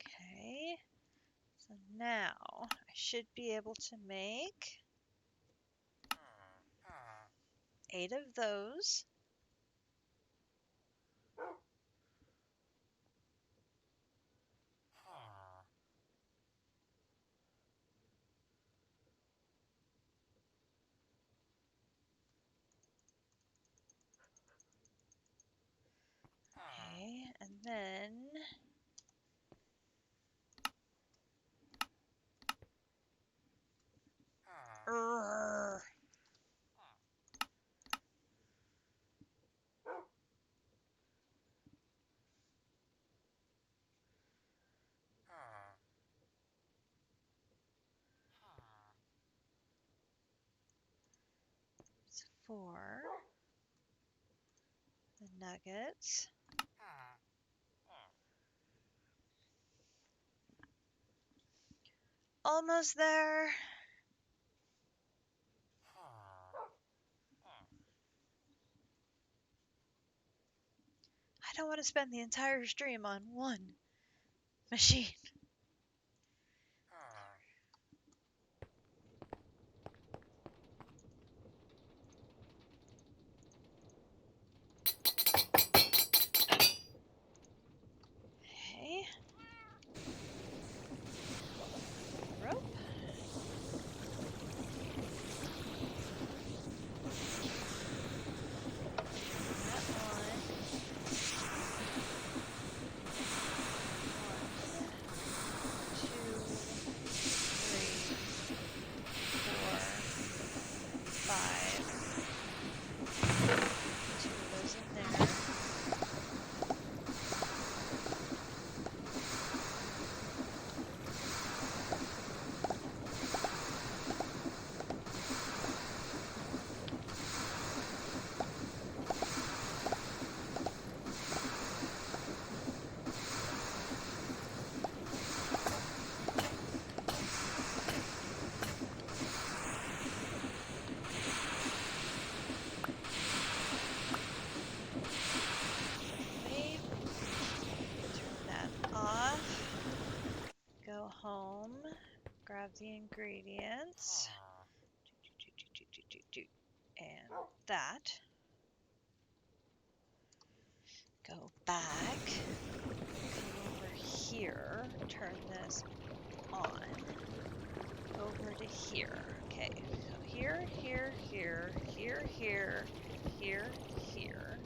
[SPEAKER 1] Okay, so now I should be able to make 8 of those. Okay, and then for the nuggets. Almost there. I don't want to spend the entire stream on one machine. Okay. Rope. That one. One, two, three, four, five. Two of those in there. Wait. Turn that off. Go home. Grab the ingredients. And that. Go back. Come over here. Turn this on. Over to here. Okay. So here, here, here, here, here, here, here.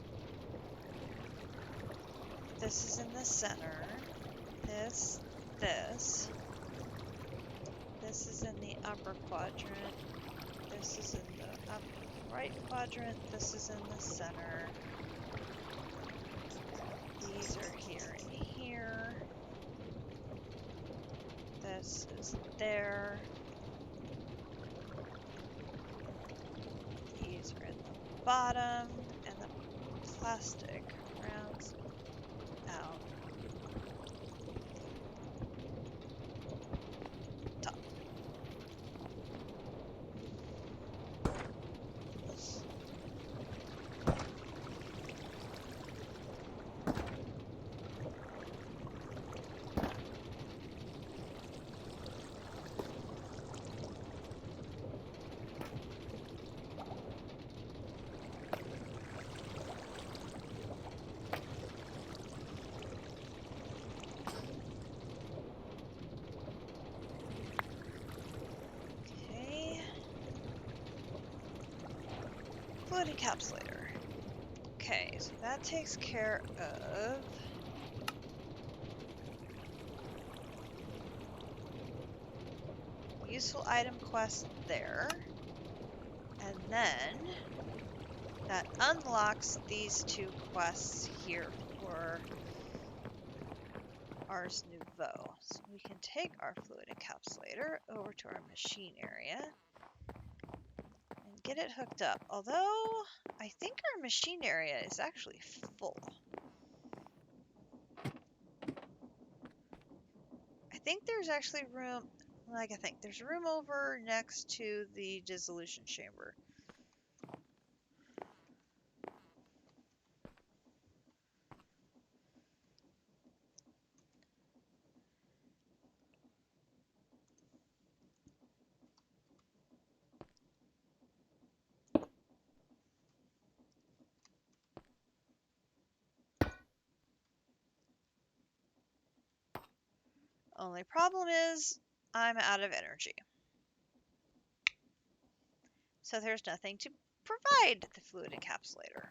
[SPEAKER 1] This is in the center. This. This is in the upper quadrant. This is in the upper right quadrant. This is in the center. These are here and here. This is there. These are in the bottom, and the plastic rounds out. Top. Fluid encapsulator. Okay, so that takes care of useful item quest there. And then that unlocks these two quests here for Ars Nouveau. So we can take our fluid encapsulator over to our machine area and get it hooked up. Although, I think our machine area is actually full. I think there's actually room, there's room over next to the dissolution chamber. Only problem is I'm out of energy. So there's nothing to provide the fluid encapsulator.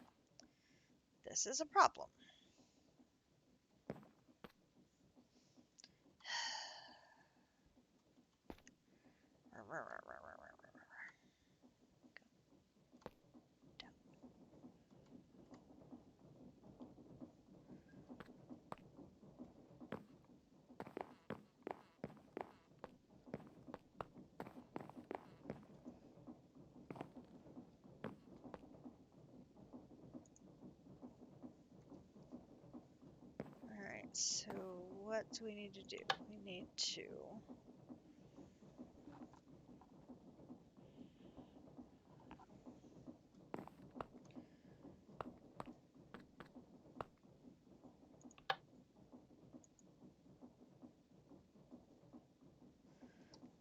[SPEAKER 1] This is a problem. so what do we need to do? We need to...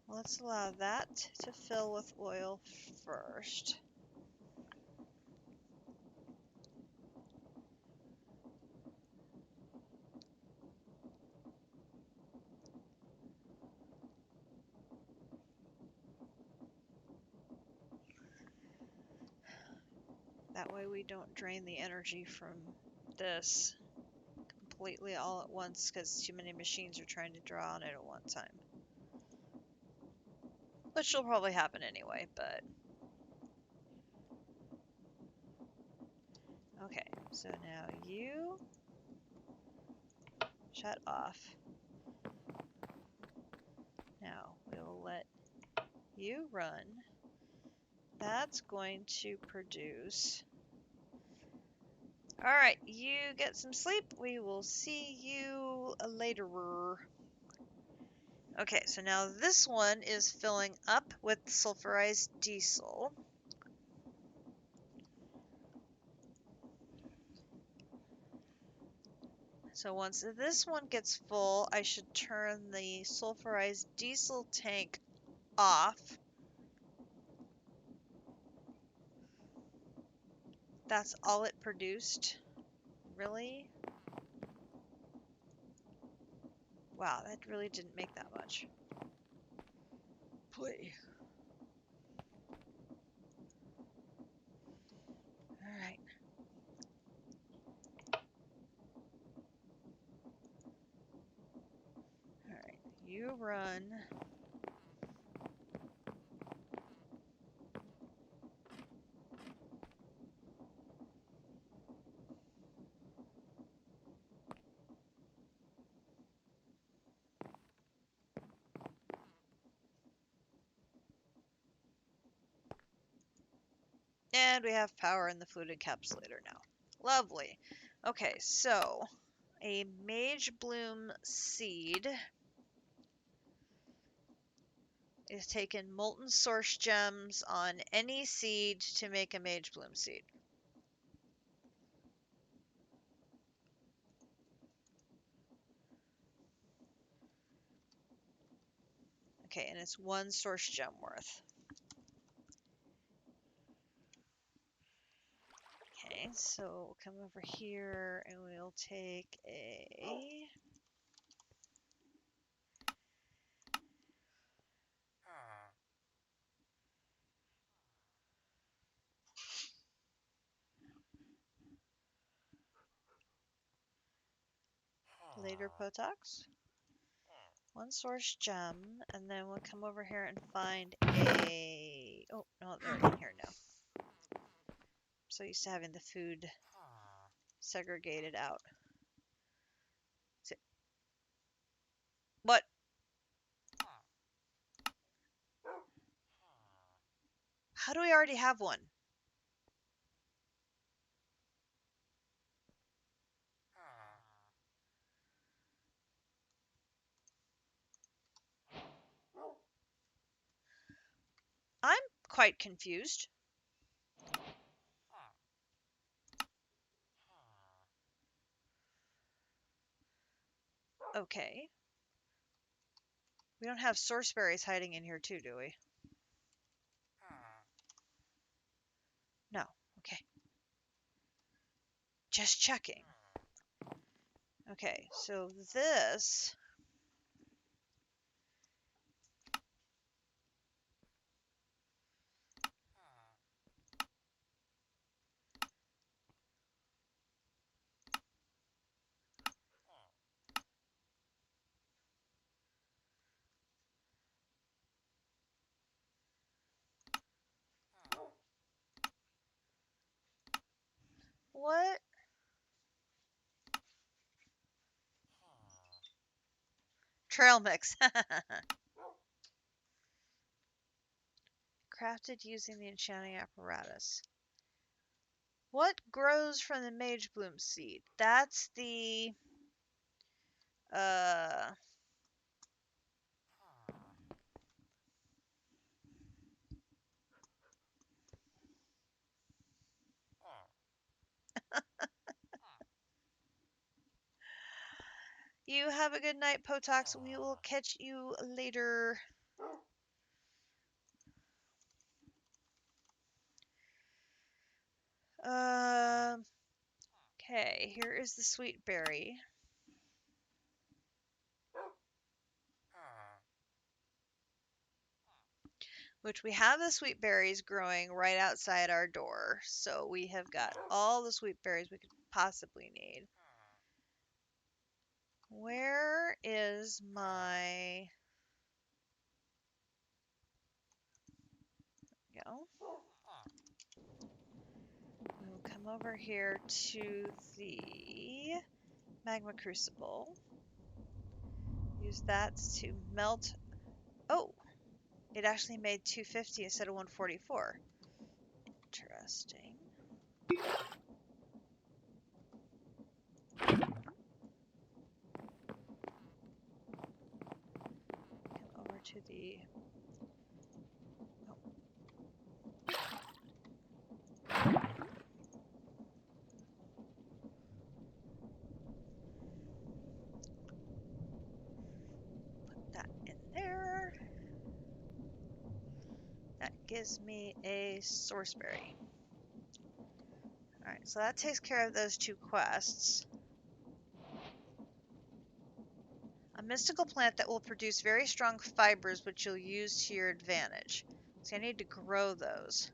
[SPEAKER 1] Let's allow that to fill with oil first. That way we don't drain the energy from this completely all at once because too many machines are trying to draw on it at one time. Which will probably happen anyway, but... Okay, so now you shut off. Now we'll let you run. That's going to produce... Alright, you get some sleep. We will see you later. Okay, so now this one is filling up with sulfurized diesel. So once this one gets full, I should turn the sulfurized diesel tank off. That's all it produced? Really? Wow, that really didn't make that much. Boy. Alright. Alright, you run. And we have power in the fluid encapsulator now. Lovely. Okay, so a Mage Bloom seed is taking molten source gems on any seed to make a Mage Bloom seed. Okay, and it's 1 source gem worth. Okay, so we'll come over here and we'll take a... later Potox. 1 source gem, and then we'll come over here and find a... Oh, no, they're in here now. I'm so used to having the food segregated out. What? How do we already have one? I'm quite confused. Okay. We don't have source berries hiding in here too, do we? No. Okay. Just checking. Okay, so this... What? Trail mix. Crafted using the enchanting apparatus. What grows from the Mage Bloom seed? That's the... Uh, you have a good night, Potox. We will catch you later. Okay, here is the sweet berry. Which we have the sweet berries growing right outside our door. So we have got all the sweet berries we could possibly need. Where is my... Go. We'll come over here to the magma crucible. Use that to melt. Oh, it actually made 250 instead of 144. Interesting. Come over to the... Put that in there. That gives me a source berry. Alright, so that takes care of those two quests. A mystical plant that will produce very strong fibers which you'll use to your advantage. So I need to grow those.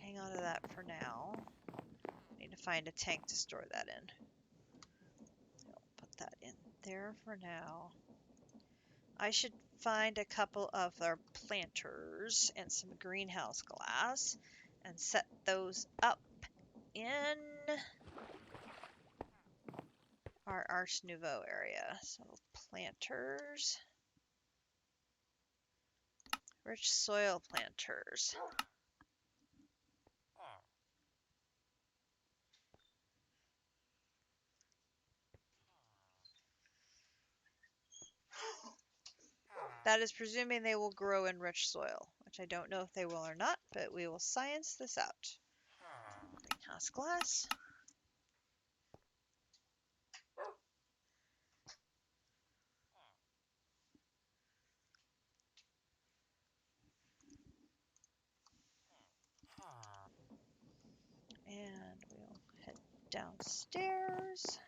[SPEAKER 1] Hang on to that for now. Need to find a tank to store that in. I'll put that in there for now. I should find a couple of our planters and some greenhouse glass and set those up in our Ars Nouveau area. So planters, rich soil planters. That is presuming they will grow in rich soil, which I don't know if they will or not, but we will science this out. Greenhouse glass. And we'll head downstairs.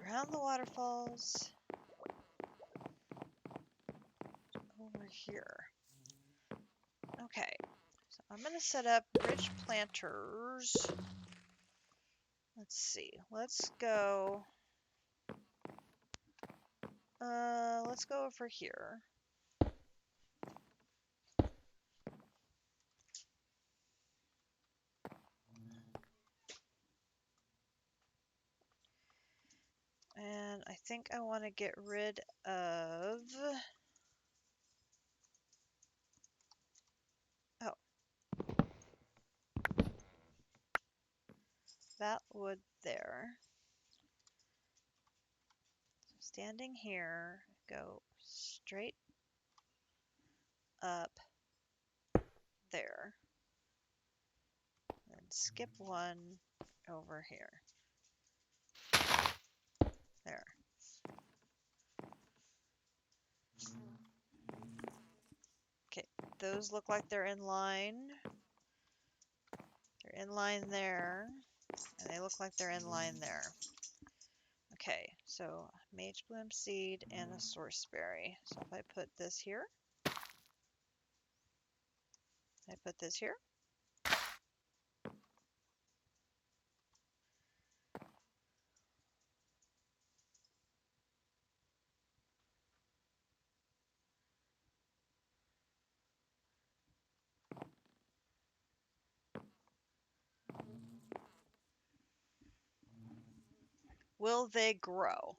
[SPEAKER 1] Around the waterfalls. Over here. Okay, so I'm going to set up rich planters. Let's see. Let's go over here. And I think I want to get rid of... Oh. That wood there. So standing here, go straight up there. Then skip one over here. There. Okay, those look like they're in line. They're in line there. And they look like they're in line there. Okay, so mage bloom seed and a source berry. So if I put this here, I put this here. Will they grow?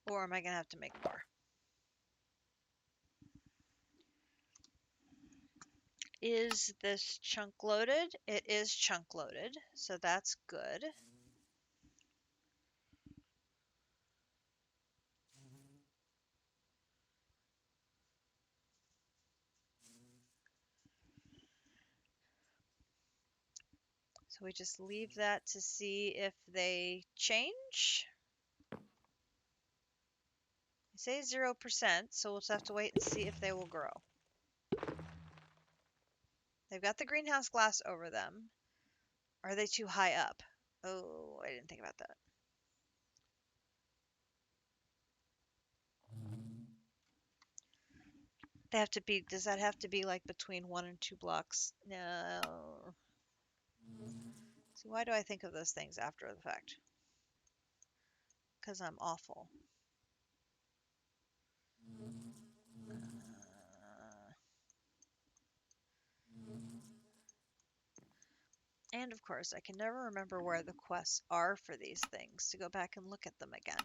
[SPEAKER 1] Or am I going to have to make more? Is this chunk loaded? It is chunk loaded, so that's good. So we just leave that to see if they change. I say 0%, so we'll just have to wait and see if they will grow. They've got the greenhouse glass over them. Are they too high up? Oh, I didn't think about that. They have to be, does that have to be like between 1 and 2 blocks? No. See, why do I think of those things after the fact? Because I'm awful. And of course, I can never remember where the quests are for these things to go back and look at them again.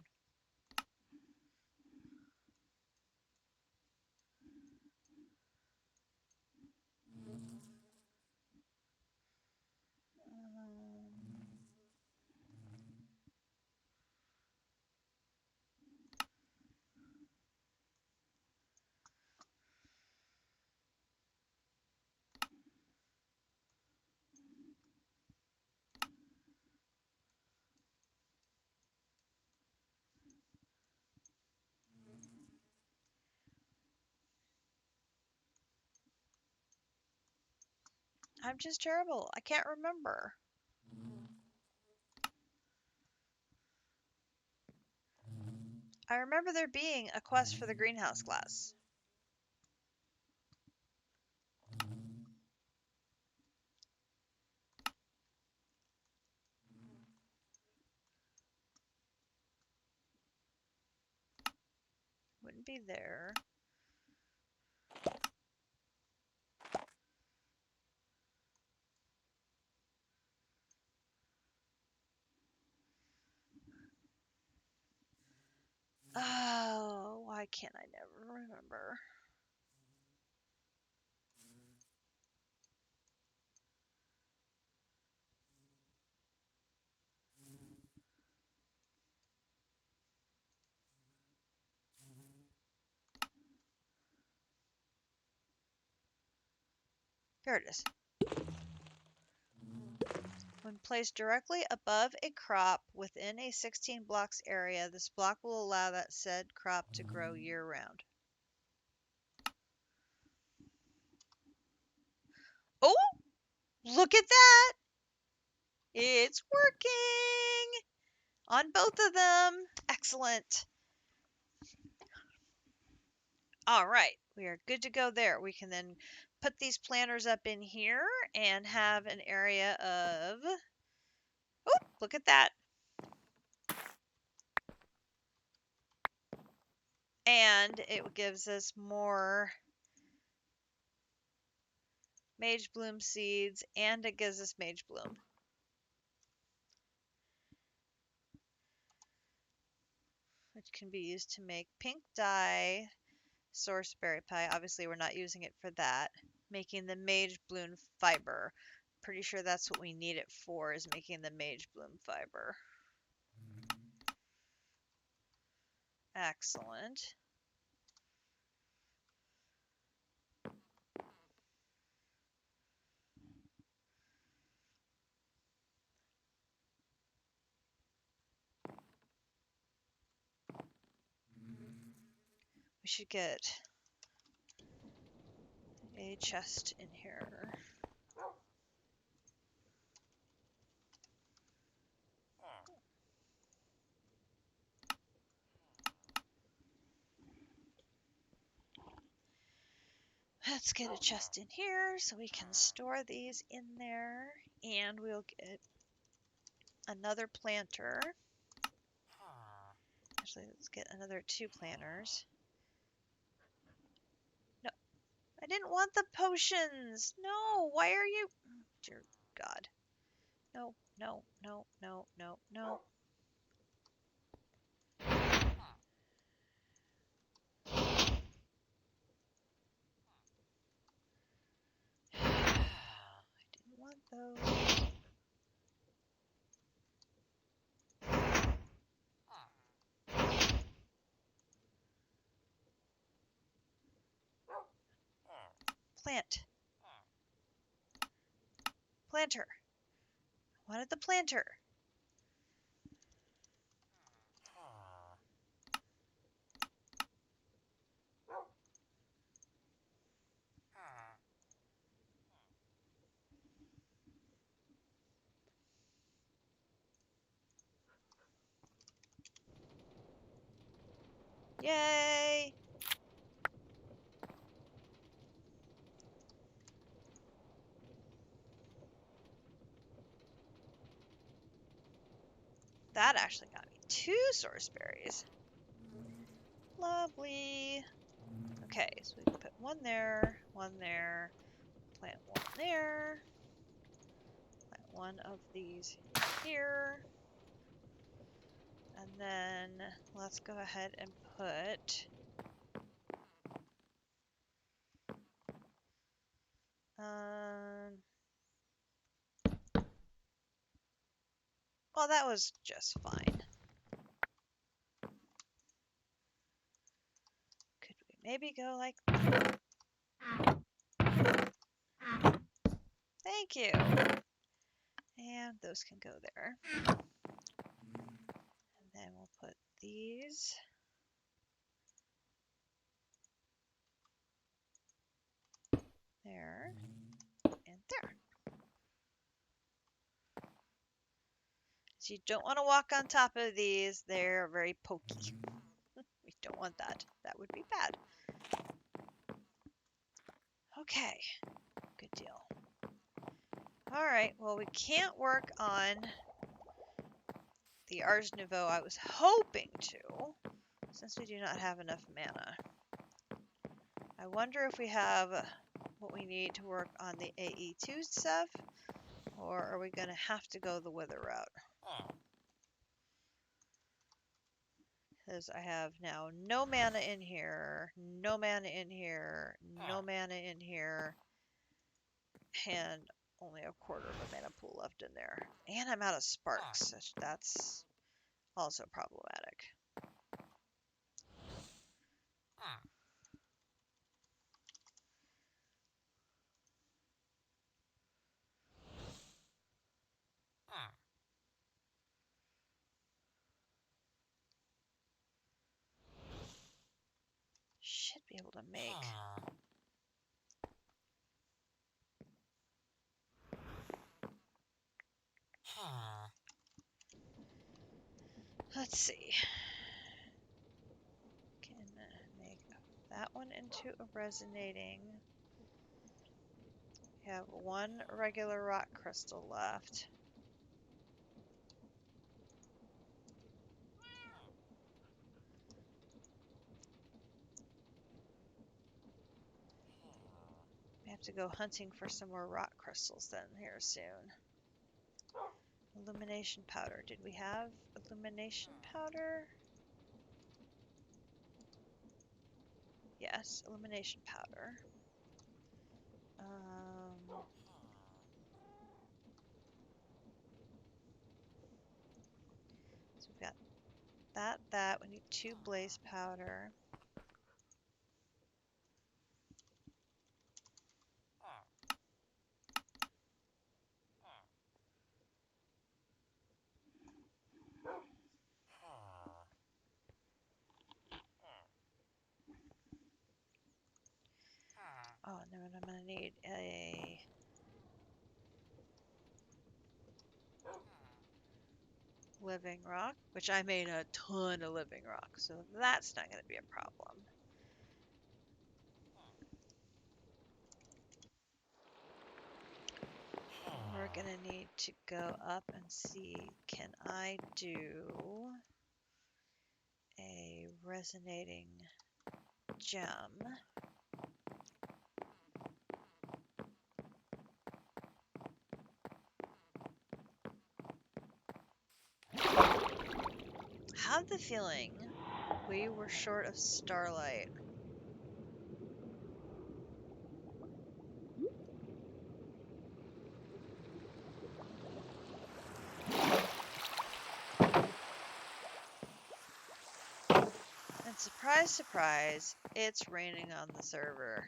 [SPEAKER 1] I'm just terrible. I can't remember. I remember there being a quest for the greenhouse glass. Wouldn't be there. Oh, why can't I never remember? Here it is. When placed directly above a crop within a 16 blocks area, this block will allow that said crop to grow year-round. Oh, look at that! It's working on both of them. Excellent. All right, we are good to go there. We can then put these planters up in here and have an area of... Oh, look at that. And it gives us more Mage Bloom seeds, and it gives us Mage Bloom. Which can be used to make pink dye, source berry pie. Obviously, we're not using it for that. Making the Mage Bloom fiber. Pretty sure that's what we need it for, is making the Mage Bloom fiber. Excellent. We should get a chest in here. Let's get a chest in here so we can store these in there. And we'll get another planter. Actually, let's get another 2 planters. No, didn't want the potions. No, why are you... Dear God. No, no, no, no, no, no. I didn't want those. Plant. Planter. I wanted the planter. Yay! That actually got me 2 source berries. Lovely. Okay, so we can put 1 there, 1 there, plant 1 there, plant 1 of these here, and then let's go ahead and put well, that was just fine. Could we maybe go like... Thank you. And those can go there. And then we'll put these there and there. So you don't want to walk on top of these. They're very pokey. We don't want that. That would be bad. Okay. Good deal. Alright, well, we can't work on the Ars Nouveau I was hoping to, since we do not have enough mana. I wonder if we have what we need to work on the AE2 stuff, or are we going to have to go the Wither route? Because I have now no mana in here, no mana in here, no mana in here, and only a quarter of a mana pool left in there. And I'm out of sparks. That's also problematic. Should be able to make... Let's see. Can make that one into a resonating. We have 1 regular rock crystal left. We have to go hunting for some more rock crystals then here soon. Illumination powder. Did we have illumination powder? Yes, illumination powder. So we've got that. We need 2 blaze powder. Oh, and then I'm going to need a... living rock, which I made a ton of living rock, so that's not going to be a problem. We're going to need to go up and see, can I do a resonating gem have the feeling we were short of starlight. And surprise, surprise, it's raining on the server.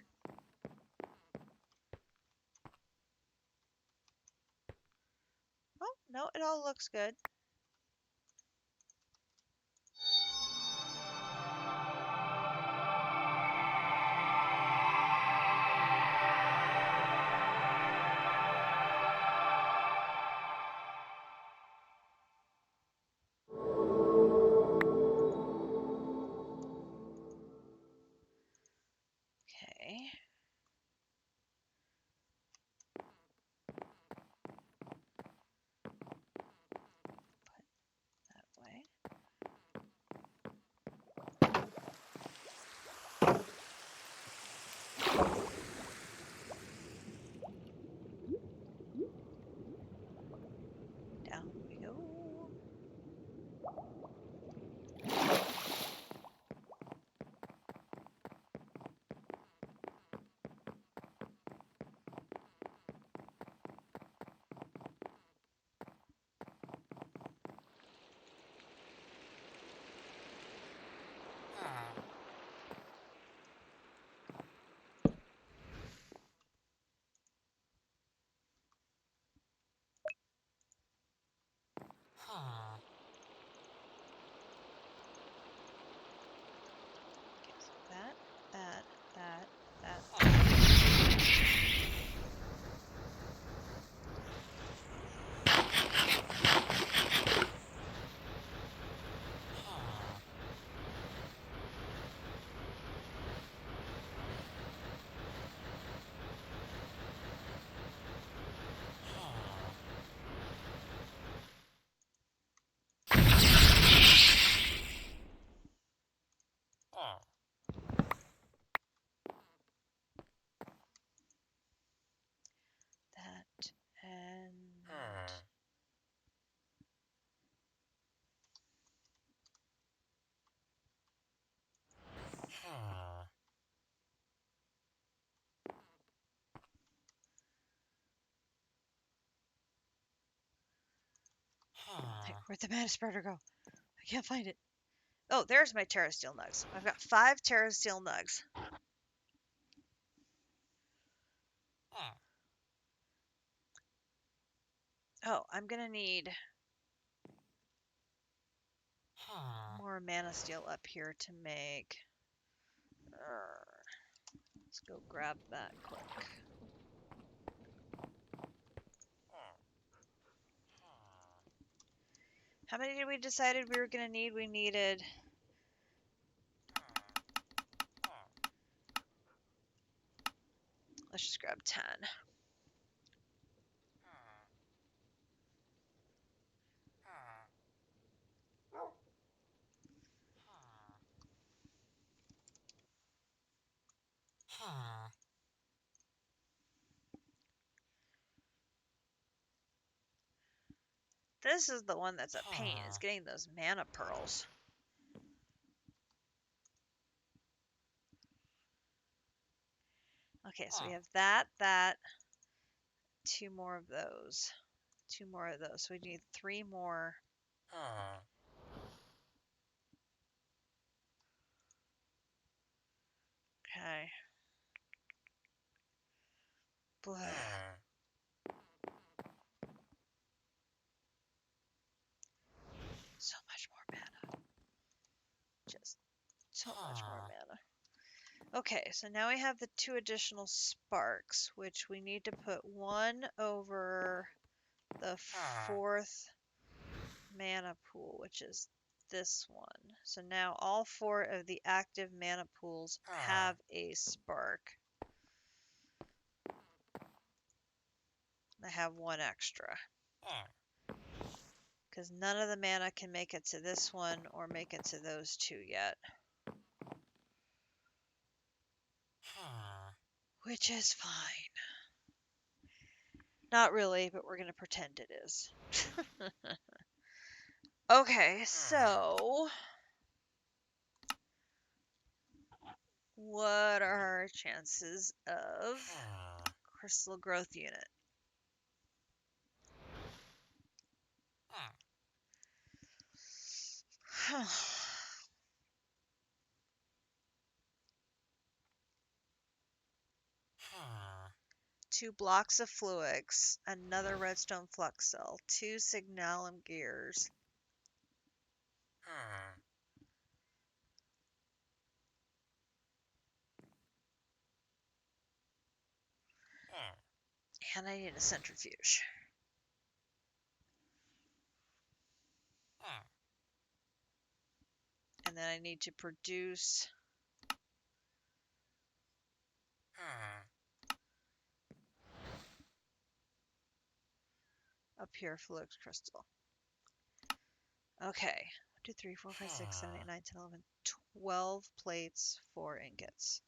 [SPEAKER 1] Oh, no, it all looks good. Okay. Put that away. Down we go. Okay, so that. That and hey, where'd the mana spreader go? I can't find it. Oh, there's my Terra Steel Nugs. I've got 5 Terra Steel Nugs. Oh, I'm gonna need more mana steel up here to make. Let's go grab that quick. How many did we decided we were gonna need? We needed. Let's just grab 10. This is the one that's a pain, is getting those mana pearls. Okay, so we have that, 2 more of those. 2 more of those. So we need 3 more. Okay. Blah. So much more mana. Just so much more mana. Okay, so now we have the 2 additional sparks, which we need to put 1 over the 4th mana pool, which is this one. So now all 4 of the active mana pools have a spark. I have 1 extra. Because none of the mana can make it to this one or make it to those 2 yet. Which is fine. Not really, but we're going to pretend it is. Okay, so what are our chances of crystal growth unit? Two blocks of fluix, another redstone flux cell, two signalum gears. And I need a centrifuge. And then I need to produce a pure fluix crystal. Okay. 1, 2, 3, 4, 5, 6, 7, 8, 9, 10, 11, 12 plates, 4 ingots.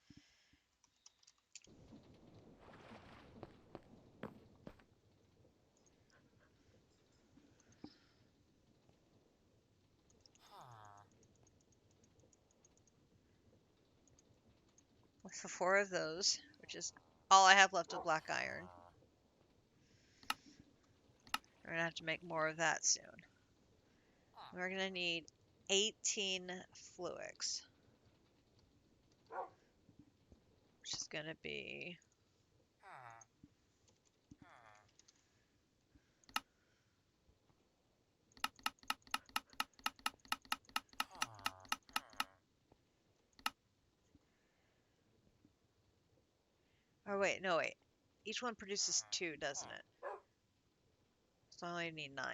[SPEAKER 1] With 4 of those, which is all I have left of black iron. We're going to have to make more of that soon. We're going to need 18 fluix, which is going to be oh wait, no wait. Each one produces 2, doesn't it? So I only need 9.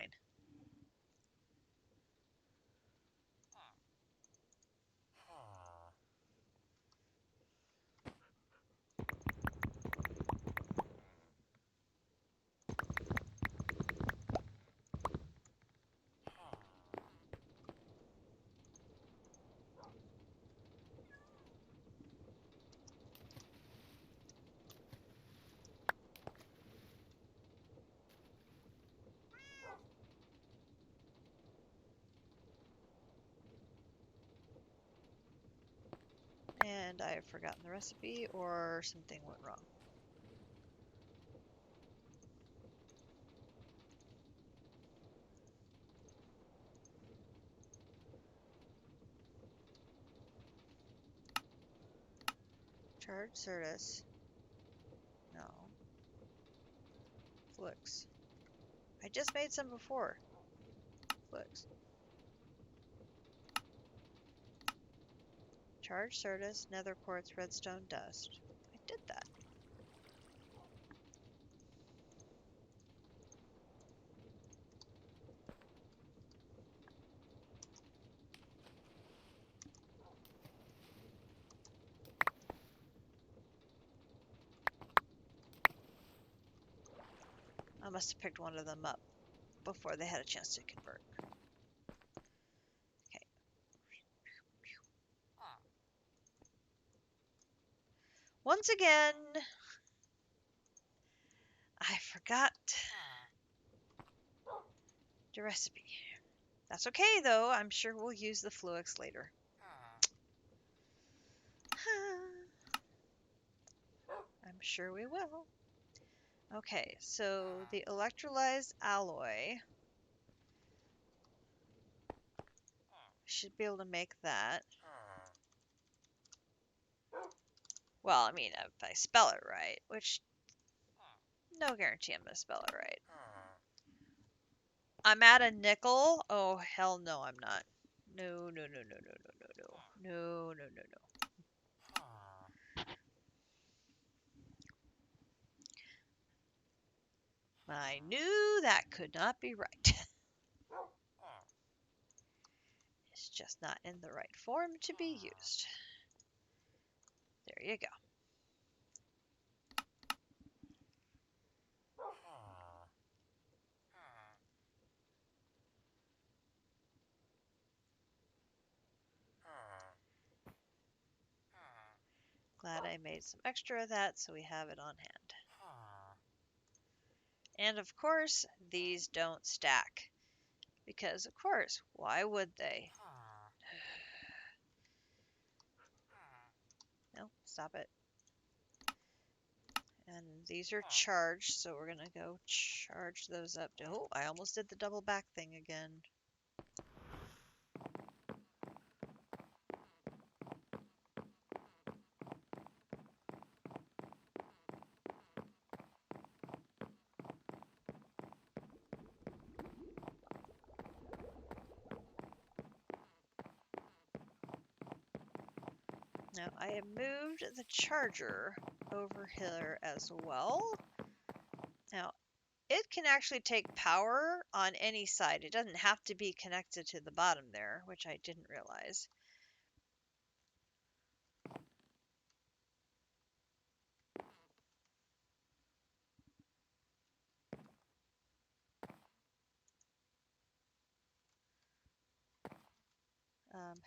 [SPEAKER 1] And I have forgotten the recipe, or something went wrong. Charge Certus. No. Flux. I just made some before. Flux. Charge Certus, nether quartz, redstone dust. I did that. I must have picked one of them up before they had a chance to convert. Okay. Once again, I forgot the recipe. That's okay though, I'm sure we'll use the fluix later. I'm sure we will. Okay, so the electrolyzed alloy, should be able to make that. Well, I mean, if I spell it right, which no guarantee I'm going to spell it right. I'm at a nickel. Oh, hell no, I'm not. No, no, no, no, no, no, no, no. No, no, no, no. I knew that could not be right. It's just not in the right form to be used. There you go. Glad I made some extra of that so we have it on hand. And of course, these don't stack Because, of course, why would they? No, stop it. And these are charged, so we're going to go charge those up. Oh, I almost did the double back thing again. Now, I have moved the charger over here as well. Now, it can actually take power on any side. It doesn't have to be connected to the bottom there, which I didn't realize.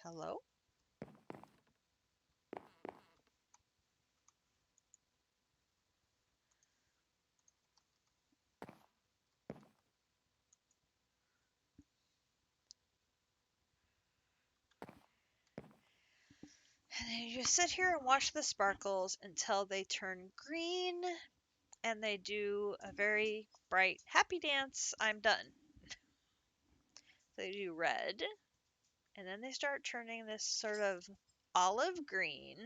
[SPEAKER 1] Hello? And then you just sit here and watch the sparkles until they turn green and they do a very bright happy dance. I'm done. They do red, and then they start turning this sort of olive green,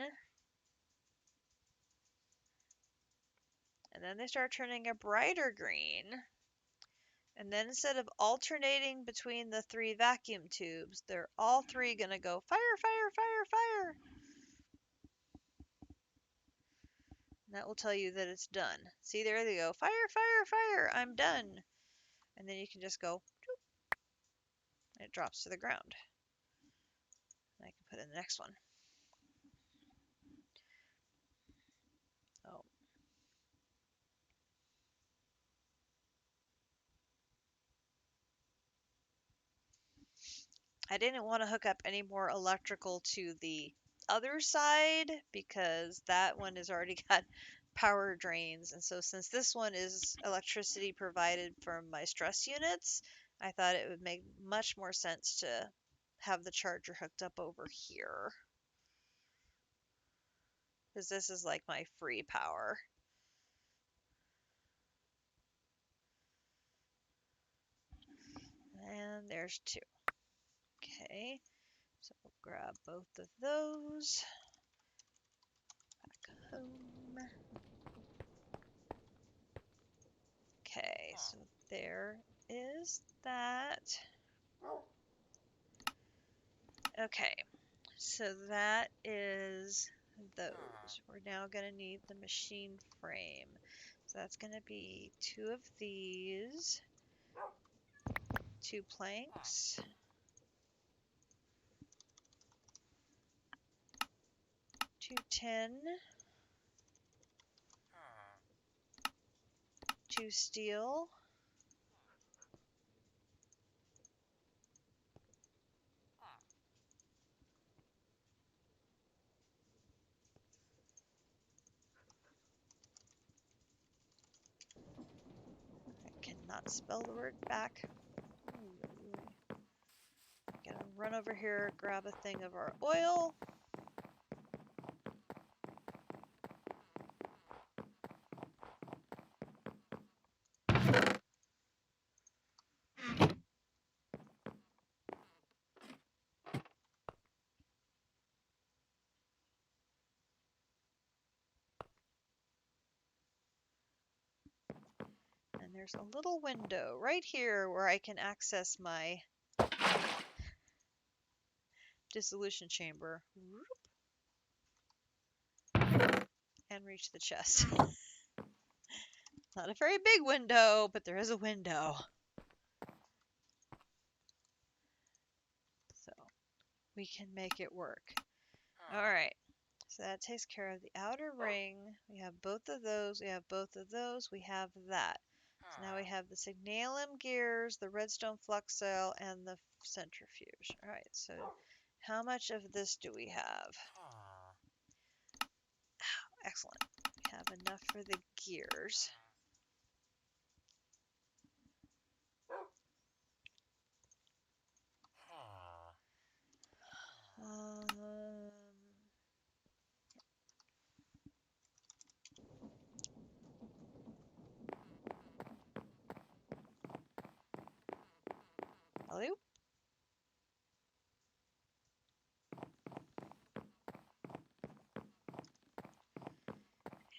[SPEAKER 1] and then they start turning a brighter green, and then instead of alternating between the 3 vacuum tubes, they're all 3 gonna go fire, fire, fire, fire. And that will tell you that it's done. See, there they go. Fire, fire, fire. I'm done. And then you can just go, and it drops to the ground. And I can put in the next one. Oh. I didn't want to hook up any more electrical to the other side because that one has already got power drains. And so since this one is electricity provided from my stress units, I thought it would make much more sense to have the charger hooked up over here. Because this is like my free power. And there's 2. Okay, so we'll grab both of those. Back home. Okay, so there is that. Okay, so that is those. We're now going to need the machine frame. So that's going to be 2 of these, 2 planks, 2 tin, 2 steel, I cannot spell the word back. Gotta run over here, grab a thing of our oil. And there's a little window right here where I can access my dissolution chamber and reach the chest. Not a very big window, but there is a window. So we can make it work. Alright, so that takes care of the outer ring. We have both of those, we have both of those, we have that. So now we have the signalum gears, the redstone flux cell, and the centrifuge. Alright, so how much of this do we have? Excellent. We have enough for the gears. Um, hello?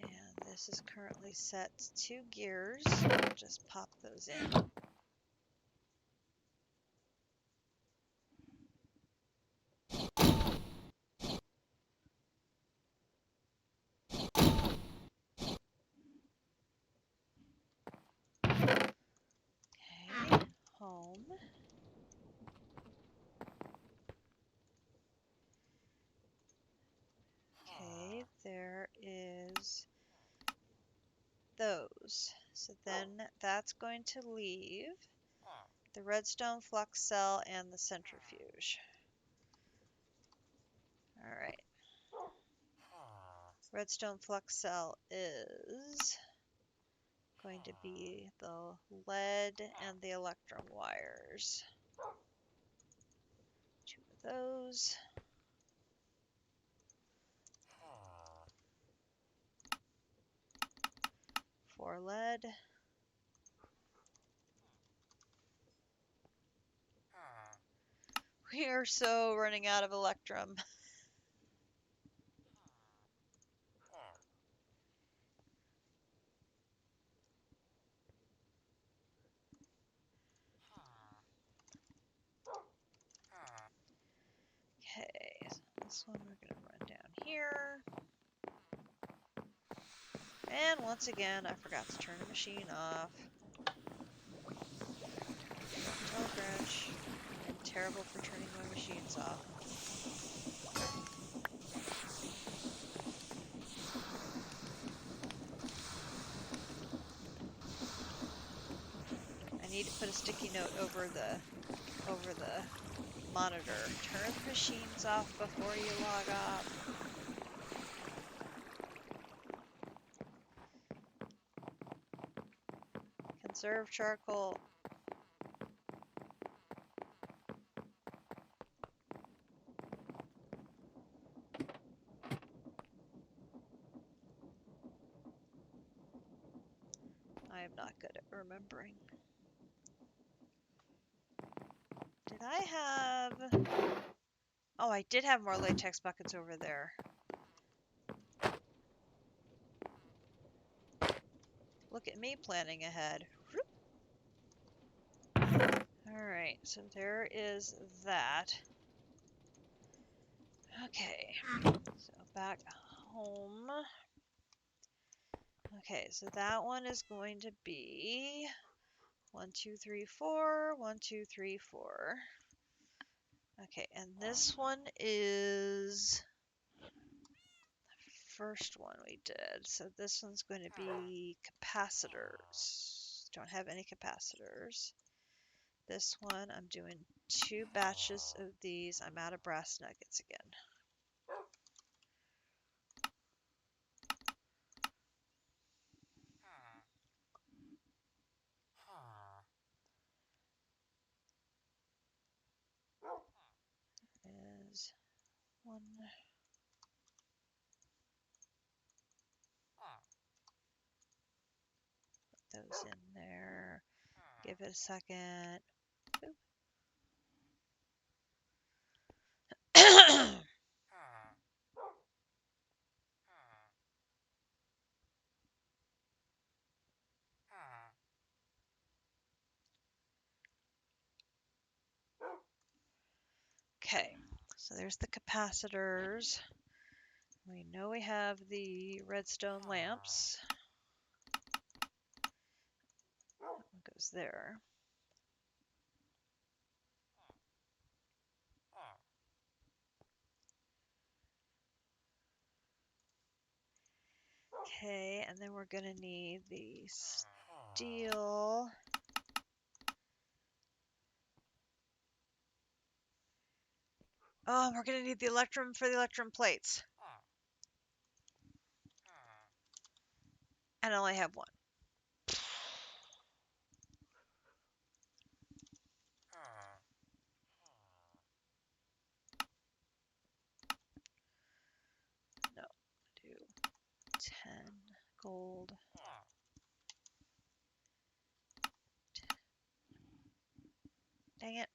[SPEAKER 1] And this is currently set to 2 gears. I'll just pop those in. Okay, home. Okay, there is those. So then that's going to leave the redstone flux cell and the centrifuge. All right. Redstone flux cell is going to be the lead and the electrum wires. 2 of those. 4 lead. We are so running out of electrum. Okay, so this one we're going to run down here. And once again, I forgot to turn the machine off. Tell Grinch, I'm terrible for turning my machines off. I need to put a sticky note over the monitor. Turn the machines off before you log off. Conserve charcoal. I am not good at remembering. Did I have... Oh, I did have more latex buckets over there. Look at me planning ahead. Alright, so there is that. Okay, so back home. Okay, so that one is going to be 1, 2, 3, 4, 1, 2, 3, 4. Okay, and this one is the first one we did. So this one's going to be capacitors. Don't have any capacitors. This one, I'm doing 2 batches of these. I'm out of brass nuggets again. Is 1. Put those in there. Give it a second. Okay, so there's the capacitors. We know we have the redstone lamps. That one goes there. Okay, and then we're going to need the steel. Oh, we're going to need the electrum for the electrum plates. And I only have 1. gold. Dang it.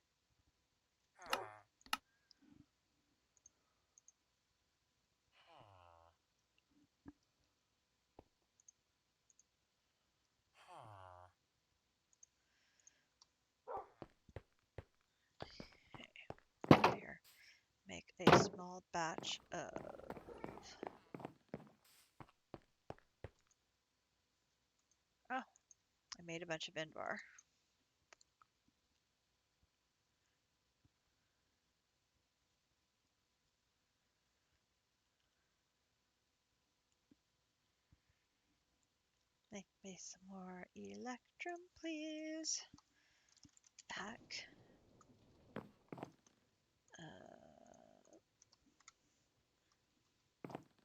[SPEAKER 1] Here, make a small batch of. Oh, I made a bunch of Invar. Make me some more electrum, please. Pack.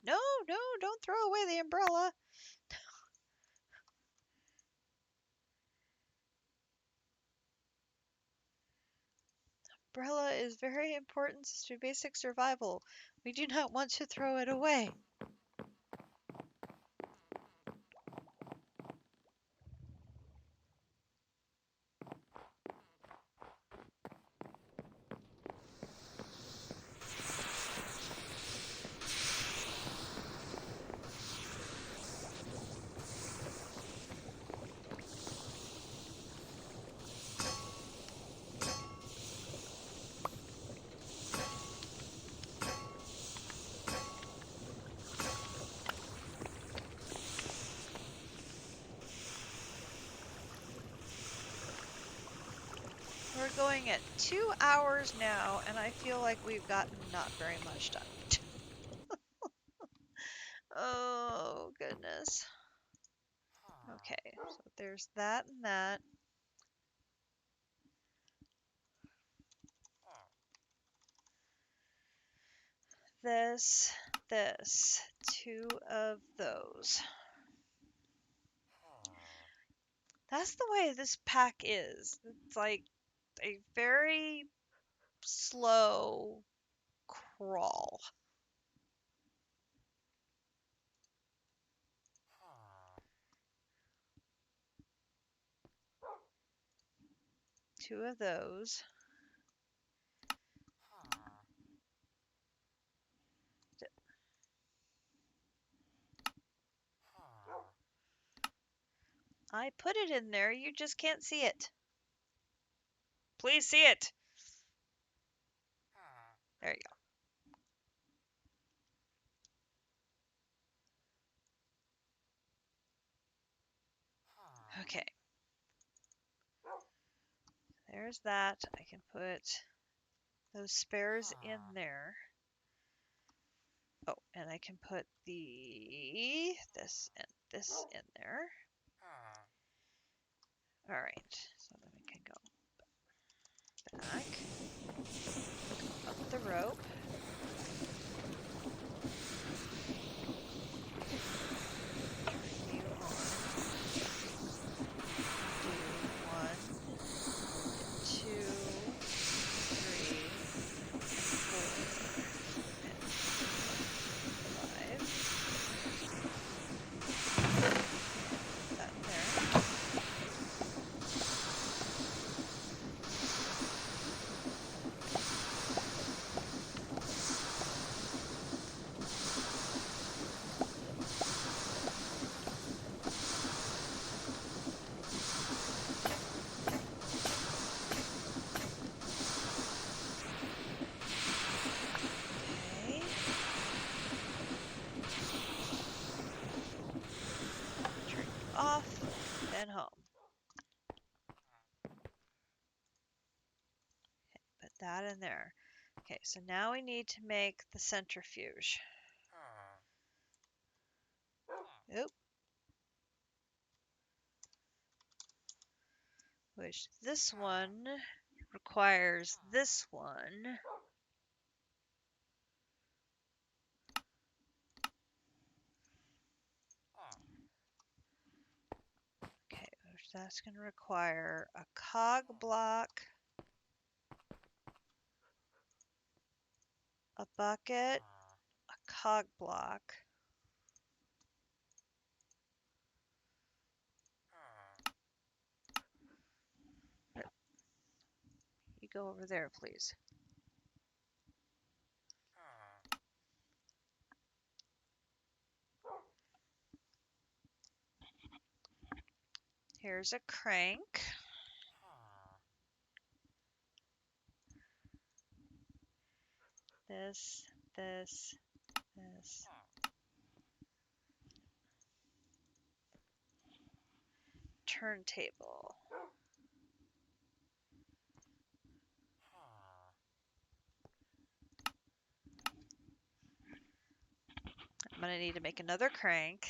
[SPEAKER 1] No, no, don't throw away the umbrella. Umbrella is very important to basic survival. We do not want to throw it away. We're going at 2 hours now, and I feel like we've gotten not very much done. Oh, goodness. Okay, so there's that and that. This, 2 of those. That's the way this pack is. It's like a very slow crawl. Two of those. I put it in there, you just can't see it. Please see it. There you go. Okay. There's that. I can put those spares in there. Oh, and I can put this and this in there. All right, so then we can go back, up the rope. Turn you on. Do 1, 2, 3, 4, and 5. That there. Okay. Turn you off, then home. Okay, put that in there. Okay, so now we need to make the centrifuge. Oop. Which this one requires this one. Okay, which that's going to require a cog block, a bucket, a cog block, go over there, please. Here's a crank. This, this, this. Turntable. I'm going to need to make another crank.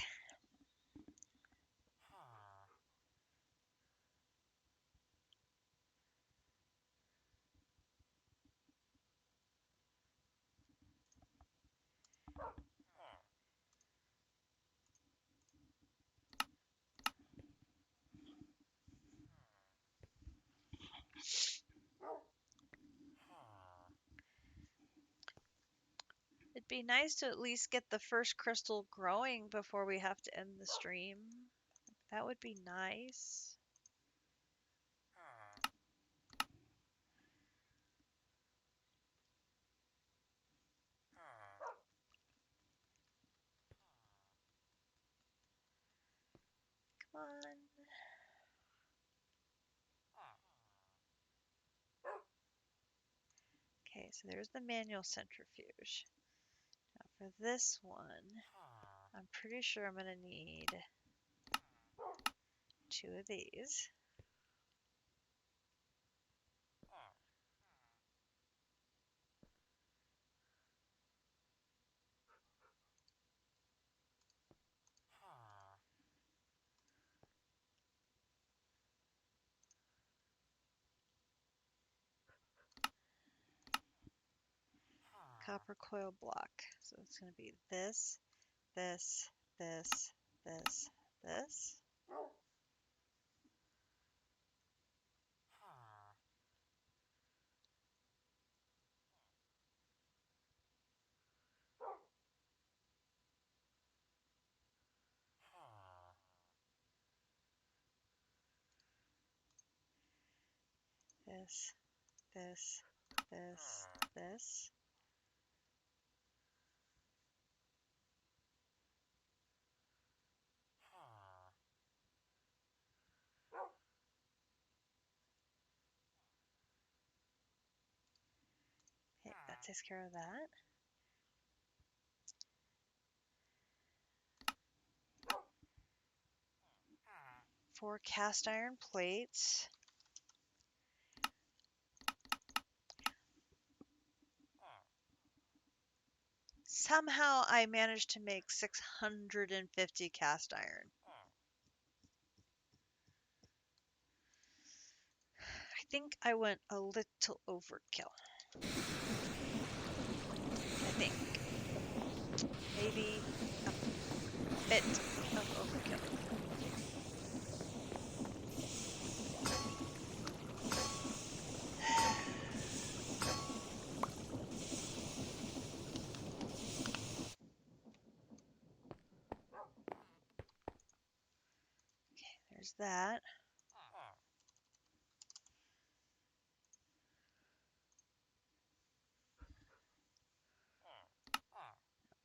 [SPEAKER 1] It'd be nice to at least get the first crystal growing before we have to end the stream. That would be nice. Come on. Okay, so there's the manual centrifuge. Now for this one, I'm pretty sure I'm going to need 2 of these. Copper coil block. So it's going to be this, this, this, this, this. This, this, this. Okay, that takes care of that. Four cast iron plates. Somehow I managed to make 650 cast iron. I think I went a little overkill. I think. Maybe a bit of overkill. Okay, there's that.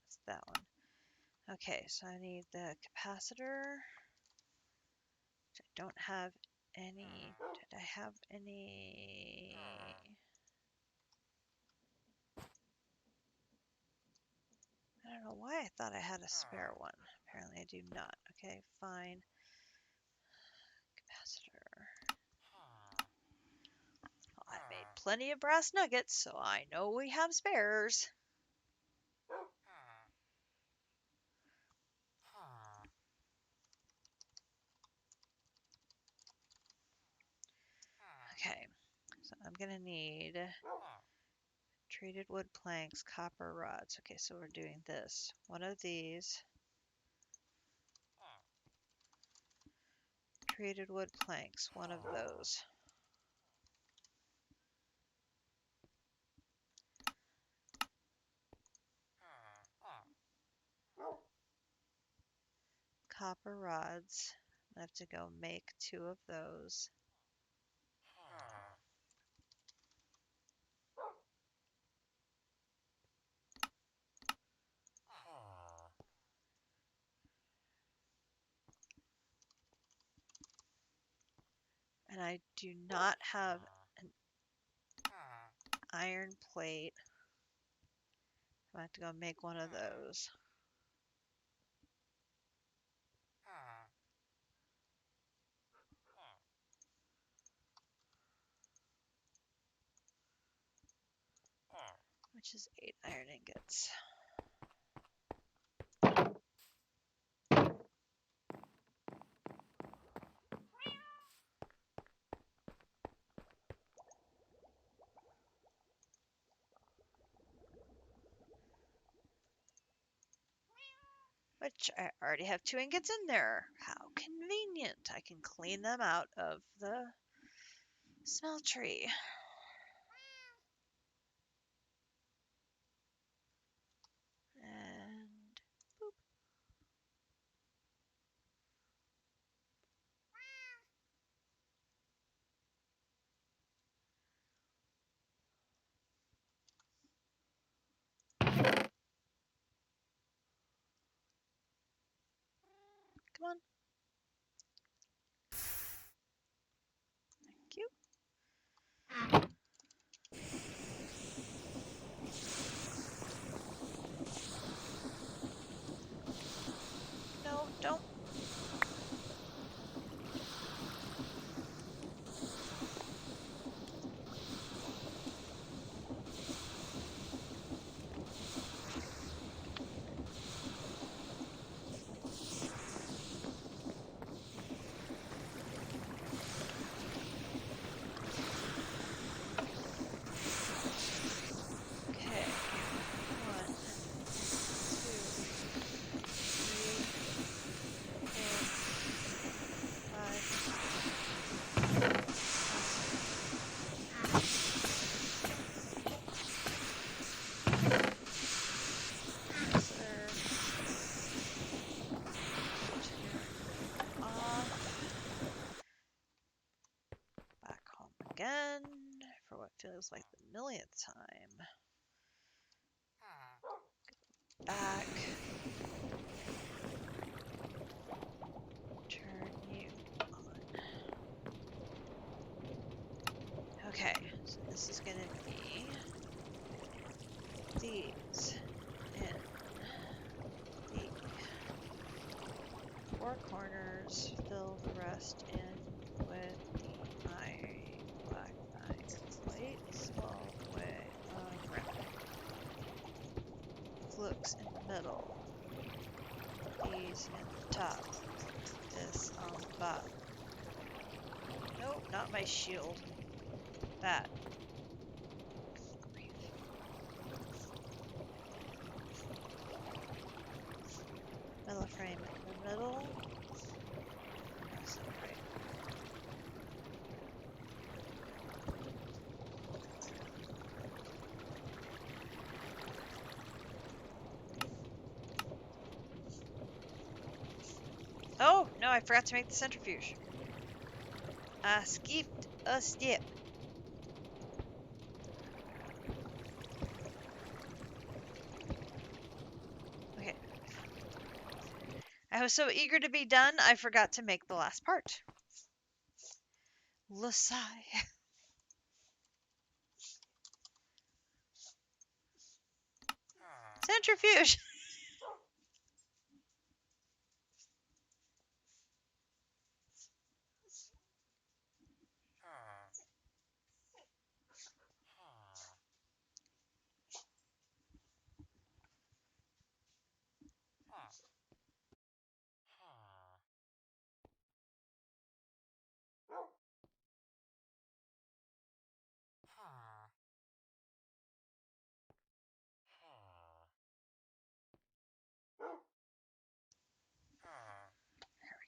[SPEAKER 1] That's that one. Okay, so I need the capacitor. Which I don't have any. Did I have any? I don't know why I thought I had a spare one. Apparently I do not. Okay, fine. Capacitor. Well, I made plenty of brass nuggets, so I know we have spares. Okay, so I'm gonna need treated wood planks, copper rods. Okay, so we're doing this. One of these. Treated wood planks, one of those. Copper rods. I have to go make 2 of those. And I do not have an iron plate. I have to go make one of those. Which is 8 iron ingots. Which I already have 2 ingots in there. How convenient. I can clean them out of the smeltery. And boop. Come on. Thank you. No, don't. Okay. 1, 2, 3, 4, 5. Back home again for what feels like the millionth time. Back. Turn you on. Okay, so this is going to be these in the 4 corners, fill the rest in with the black iron plates all the way around. Flukes in the middle, these in the top, this on the bottom. Nope, not my shield. That. Metal frame in the middle. Right. Oh, no, I forgot to make the centrifuge. I skipped a step. Okay. I was so eager to be done, I forgot to make the last part. Lasai. Centrifuge.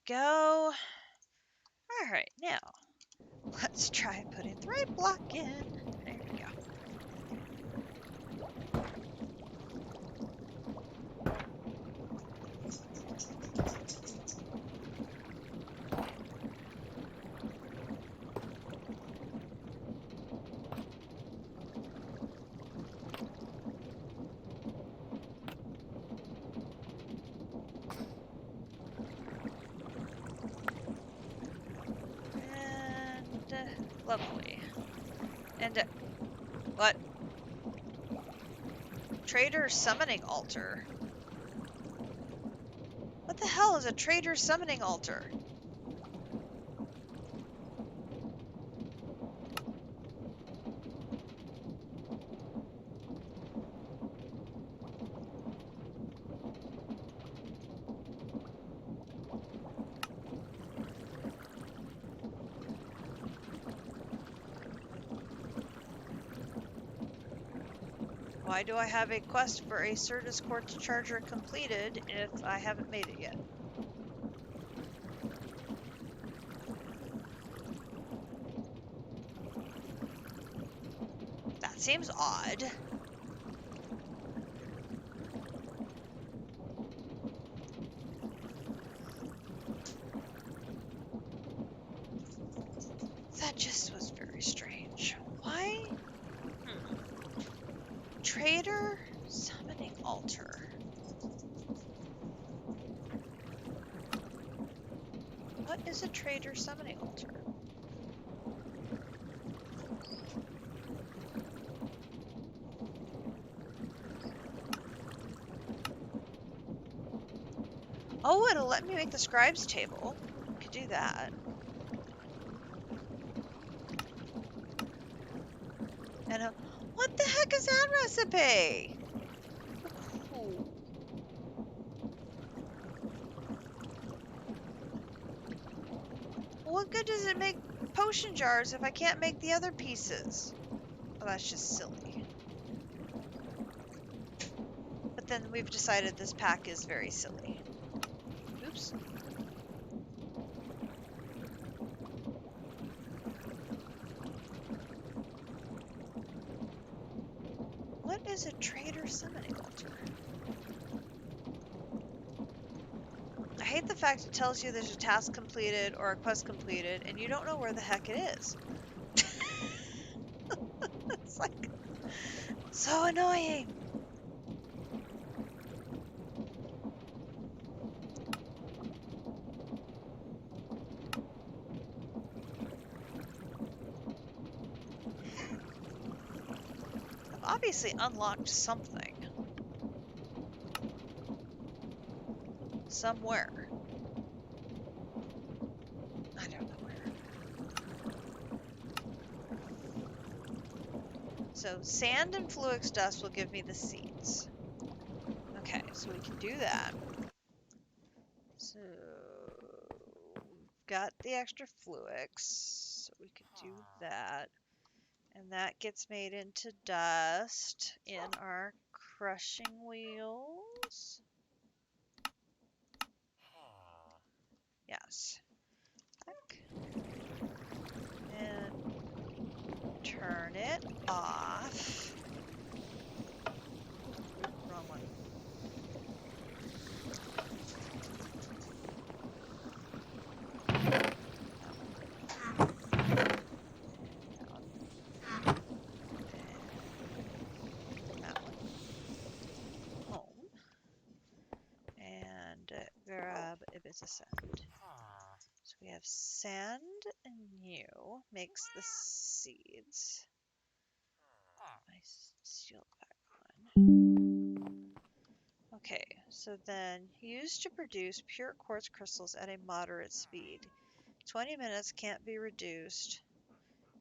[SPEAKER 1] Go. All right, now let's try putting the right block in. There we go. And Lovely. And what? Trader summoning altar. What the hell is a trader summoning altar? Why do I have a quest for a Certus Quartz charger completed if I haven't made it yet? That seems odd. That just was very strange. Why? Trader summoning altar. What is a trader summoning altar? Oh, it'll let me make the scribe's table. Could do that. And what the heck is that recipe? Ooh. What good does it make potion jars if I can't make the other pieces? Well, that's just silly. But then we've decided this pack is very silly. Oops. What is a trader summoning altar? I hate the fact it tells you there's a task completed or a quest completed and you don't know where the heck it is. It's like so annoying. I've obviously unlocked something. Somewhere. I don't know where. So sand and fluix dust will give me the seeds. Okay, so we can do that. So got the extra fluix, so we could do that. And that gets made into dust in our crushing wheels. Yes. And turn it off. Wrong one. That one. Home. And grab a bit of sand. So we have sand and new makes the seeds. I seal back on. Okay, so then used to produce pure quartz crystals at a moderate speed. 20 minutes can't be reduced.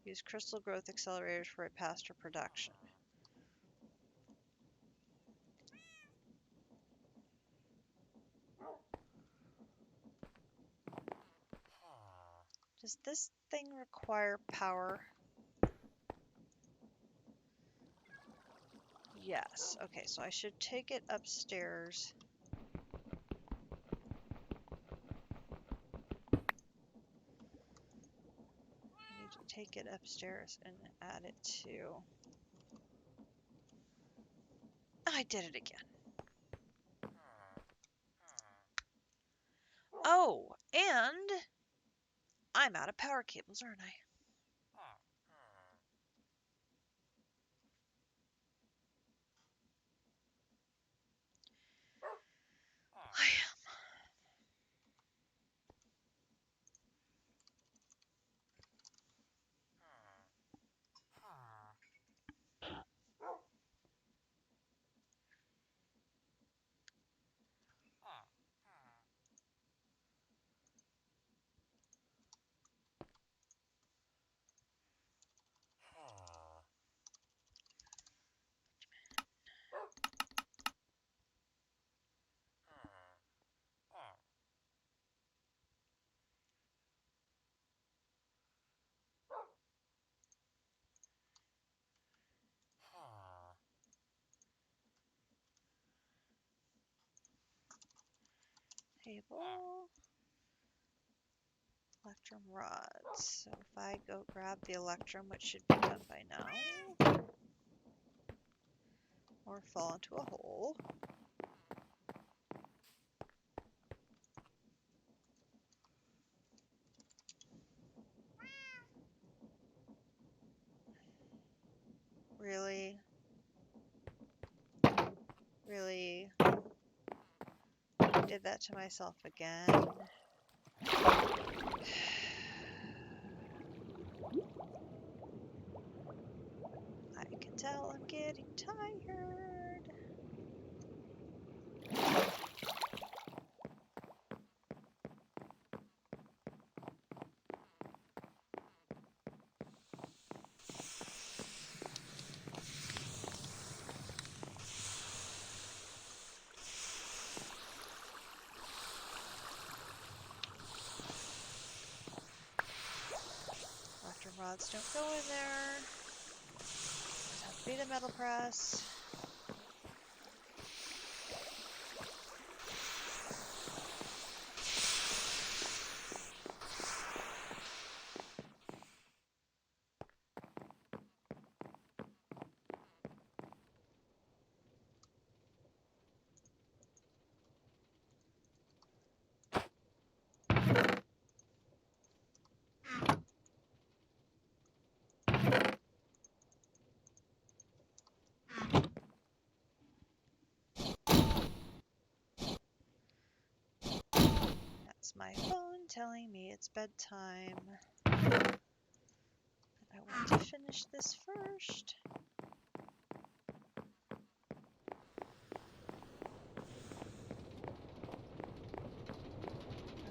[SPEAKER 1] Use crystal growth accelerators for a faster production. Does this thing require power? Yes. Okay, so I should take it upstairs. I need to take it upstairs and add it to... I did it again. Oh, and I'm out of power cables, aren't I? I am. Table. Electrum rods. So if I go grab the electrum, which should be done by now, or fall into a hole. Really? Really? Did that to myself again. I can tell I'm getting tired. Electrum rods don't go in there. Just have to be the metal press. That's my phone telling me it's bedtime. But I want to finish this first.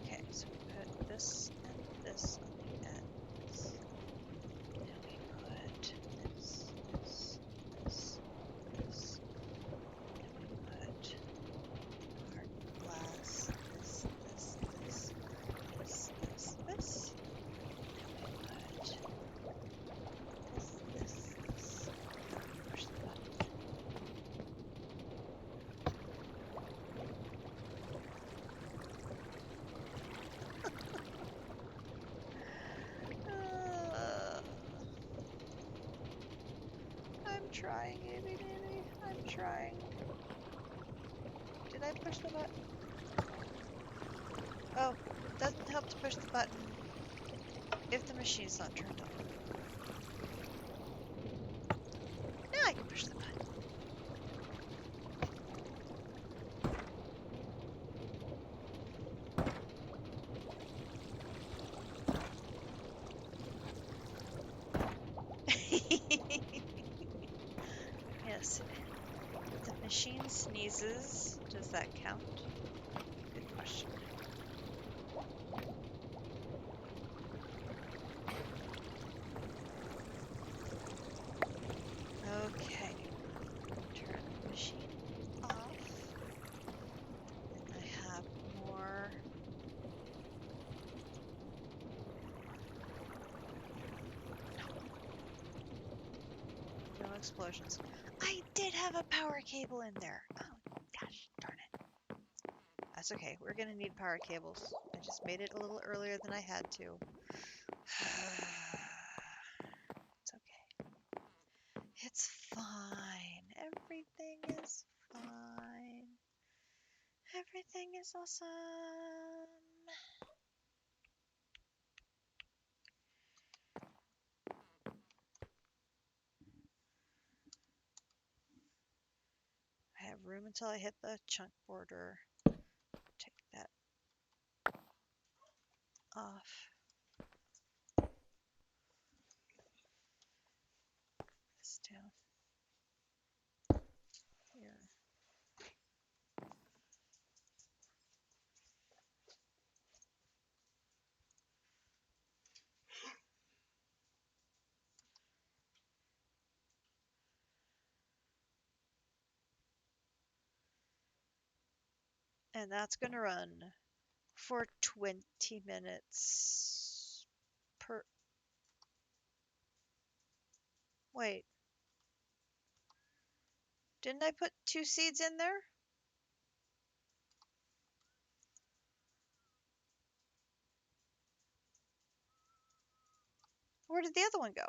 [SPEAKER 1] Okay, so we put this and this on the ends. Now we put this, this, this, this. Now we put hardened glass, this, this, this, this, this, this. Now we put this, this, this. Push the button. I'm trying, Amy, baby. I'm trying. Did I push the button? Oh, doesn't help to push the button if the machine's not turned on. Now I can push the button. Yes. If the machine sneezes, does that count? Good question. Okay. Turn the machine off. And I have more. No explosions. I did have a power cable in there. Oh, gosh, darn it. That's okay. We're going to need power cables. I just made it a little earlier than I had to. It's okay. It's fine. Everything is fine. Everything is awesome. I have room until I hit the chunk border. Take that off. This down here. And that's going to run for 20 minutes per. Wait. Didn't I put 2 seeds in there? Where did the other one go?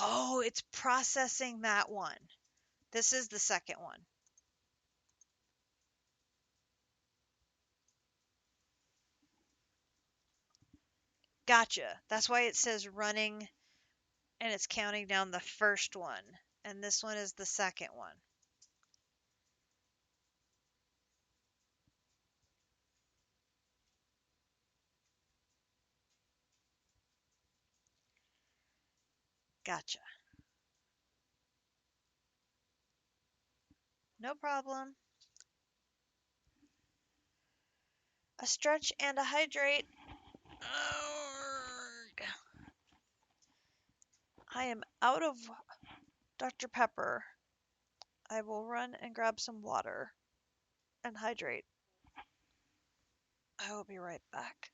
[SPEAKER 1] Oh, it's processing that one. This is the second one. Gotcha. That's why it says running and it's counting down the first one. And this one is the second one. Gotcha. No problem. A stretch and a hydrate. Arrgh. I am out of Dr. Pepper. I will run and grab some water and hydrate. I will be right back.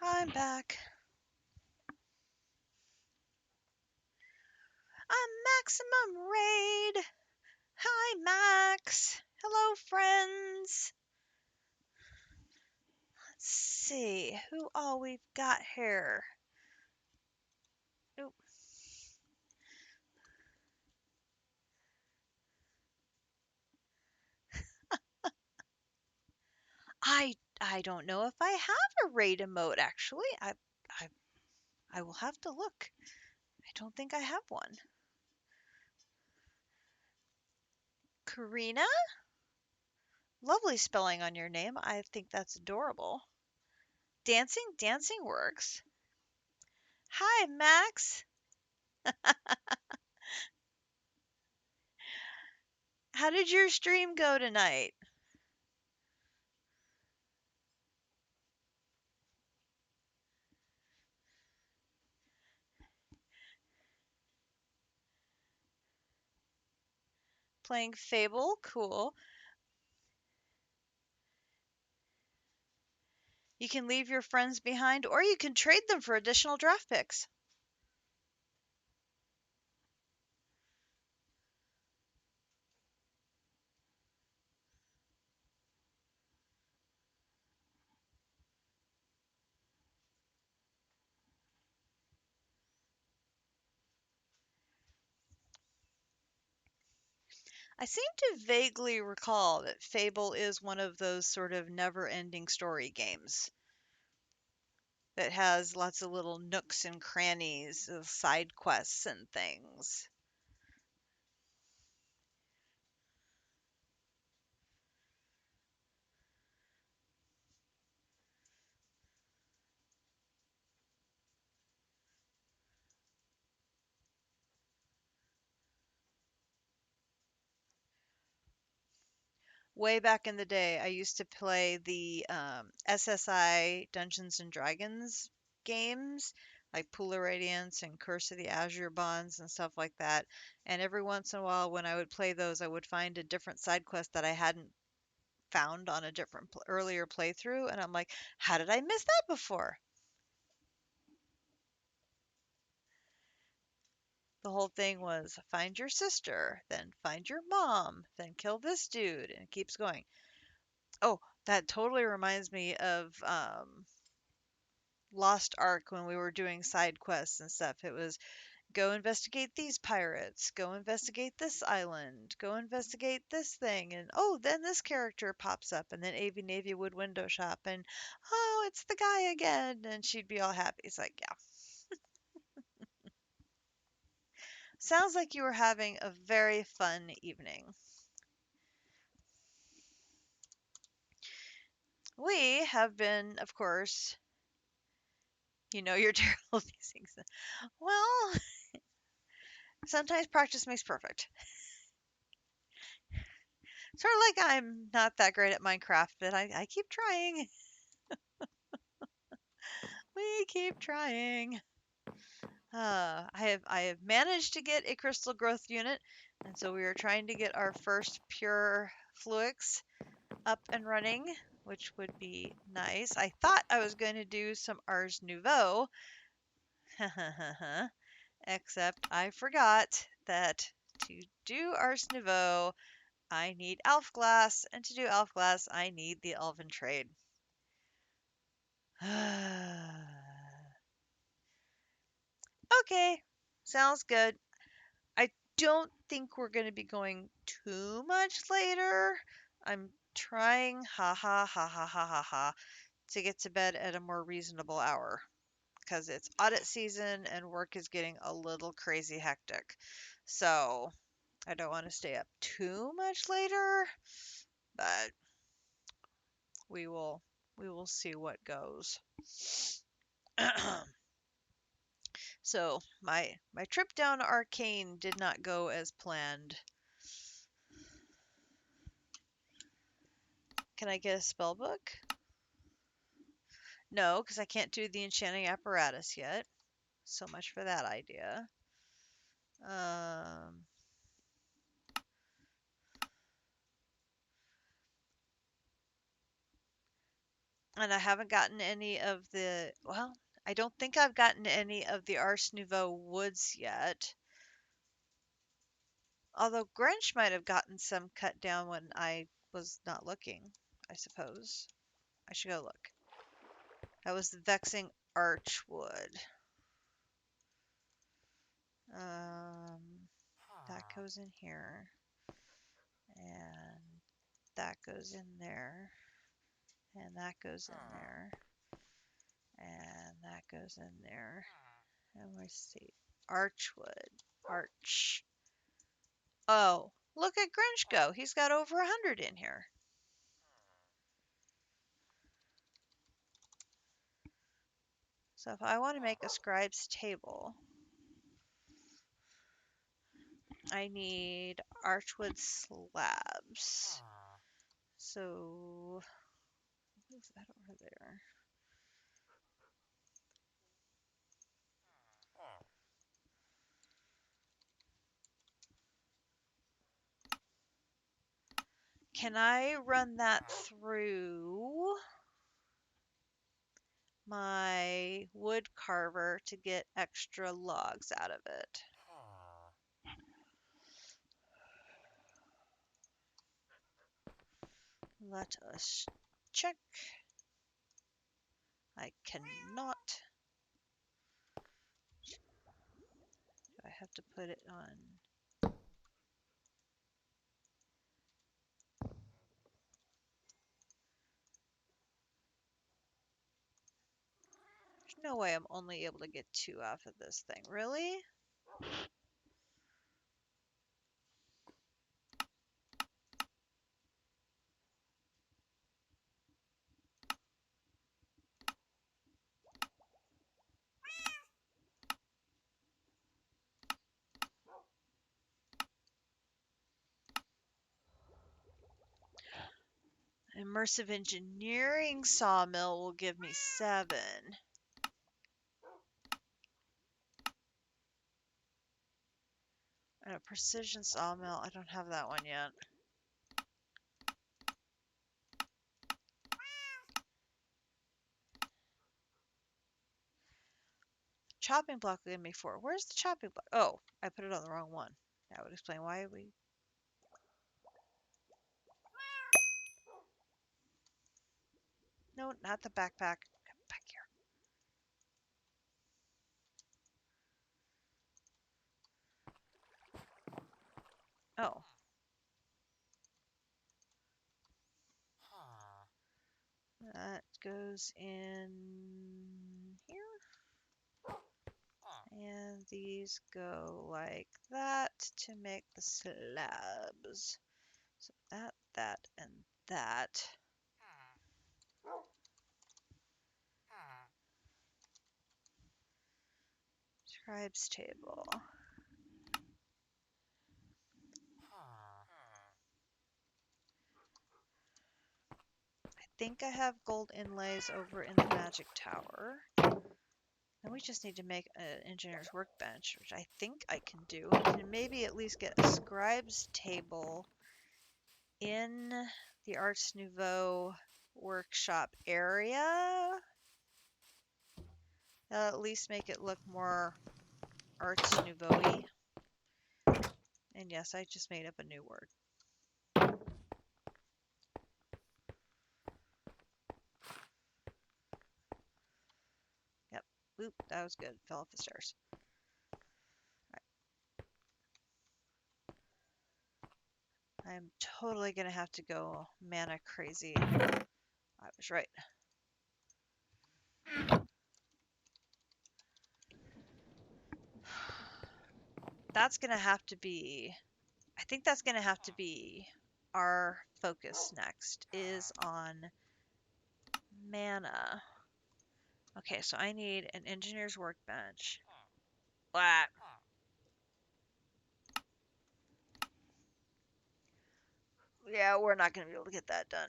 [SPEAKER 1] I'm back. I'm Maximum Raid. Hi, Max. Hello, friends. Let's see who all we've got here. Oop. I don't know if I have a raid emote actually. I I will have to look. I don't think I have one. Karina? Lovely spelling on your name. I think that's adorable. Dancing? Dancing works. Hi, Max. How did your stream go tonight? Playing Fable? Cool. You can leave your friends behind or you can trade them for additional draft picks. I seem to vaguely recall that Fable is one of those sort of never-ending story games that has lots of little nooks and crannies, side quests and things. Way back in the day, I used to play the SSI Dungeons and Dragons games, like Pool of Radiance and Curse of the Azure Bonds and stuff like that. And every once in a while, when I would play those, I would find a different side quest that I hadn't found on a different earlier playthrough, and I'm like, how did I miss that before? The whole thing was find your sister, then find your mom, then kill this dude, and it keeps going. Oh, that totally reminds me of Lost Ark when we were doing side quests and stuff. It was go investigate these pirates, go investigate this island, go investigate this thing, and oh, then this character pops up, and then Avi Navy would window shop, and oh, it's the guy again, and she'd be all happy. It's like, yeah. Sounds like you were having a very fun evening. We have been, of course, you're terrible at these things. Well, sometimes practice makes perfect. Sort of like I'm not that great at Minecraft, but I keep trying. We keep trying. I have managed to get a crystal growth unit, and so we are trying to get our first pure fluix up and running, which would be nice. I thought I was going to do some Ars Nouveau, except I forgot that to do Ars Nouveau, I need elf glass, and to do elf glass, I need the elven trade. Okay, sounds good. I don't think we're going to be going too much later. I'm trying, ha ha ha ha ha ha ha, to get to bed at a more reasonable hour because it's audit season and work is getting a little crazy hectic. So I don't want to stay up too much later, but we will we will see what goes. So my trip down to Arcane did not go as planned. Can I get a spell book? No, because I can't do the enchanting apparatus yet. So much for that idea. Um, and I haven't gotten any of the, well, I don't think I've gotten any of the Ars Nouveau woods yet. Although Grinch might have gotten some cut down when I was not looking, I suppose. I should go look. That was the Vexing Archwood. Um, that goes in here. And that goes in there. And that goes in there. And that goes in there. And let's see. Archwood. Arch. Oh, look at Grinch go. He's got over 100 in here. So if I want to make a scribe's table, I need Archwood slabs. So, what is that over there? Can I run that through my wood carver to get extra logs out of it? Let us check. I cannot. I have to put it on. No way I'm only able to get 2 off of this thing. Really? Immersive engineering sawmill will give me 7. And a precision sawmill, I don't have that one yet. Chopping block will give me 4. Where's the chopping block? Oh, I put it on the wrong one. That would explain why we... No, not the backpack. Come back here. Oh. That goes in here. And these go like that to make the slabs. So that, and that. Scribes table. I think I have gold inlays over in the magic tower. Then we just need to make an engineer's workbench, which I think I can do. And maybe at least get a scribes table in the Ars Nouveau workshop area. That'll at least make it look more Ars Nouveau-y. And yes, I just made up a new word. Yep. Oop, that was good. Fell off the stairs. Right. I'm totally going to have to go mana crazy. I was right. That's going to have to be... I think that's going to have to be our focus next, is on mana. Okay, so I need an engineer's workbench. Blah. Yeah, we're not going to be able to get that done.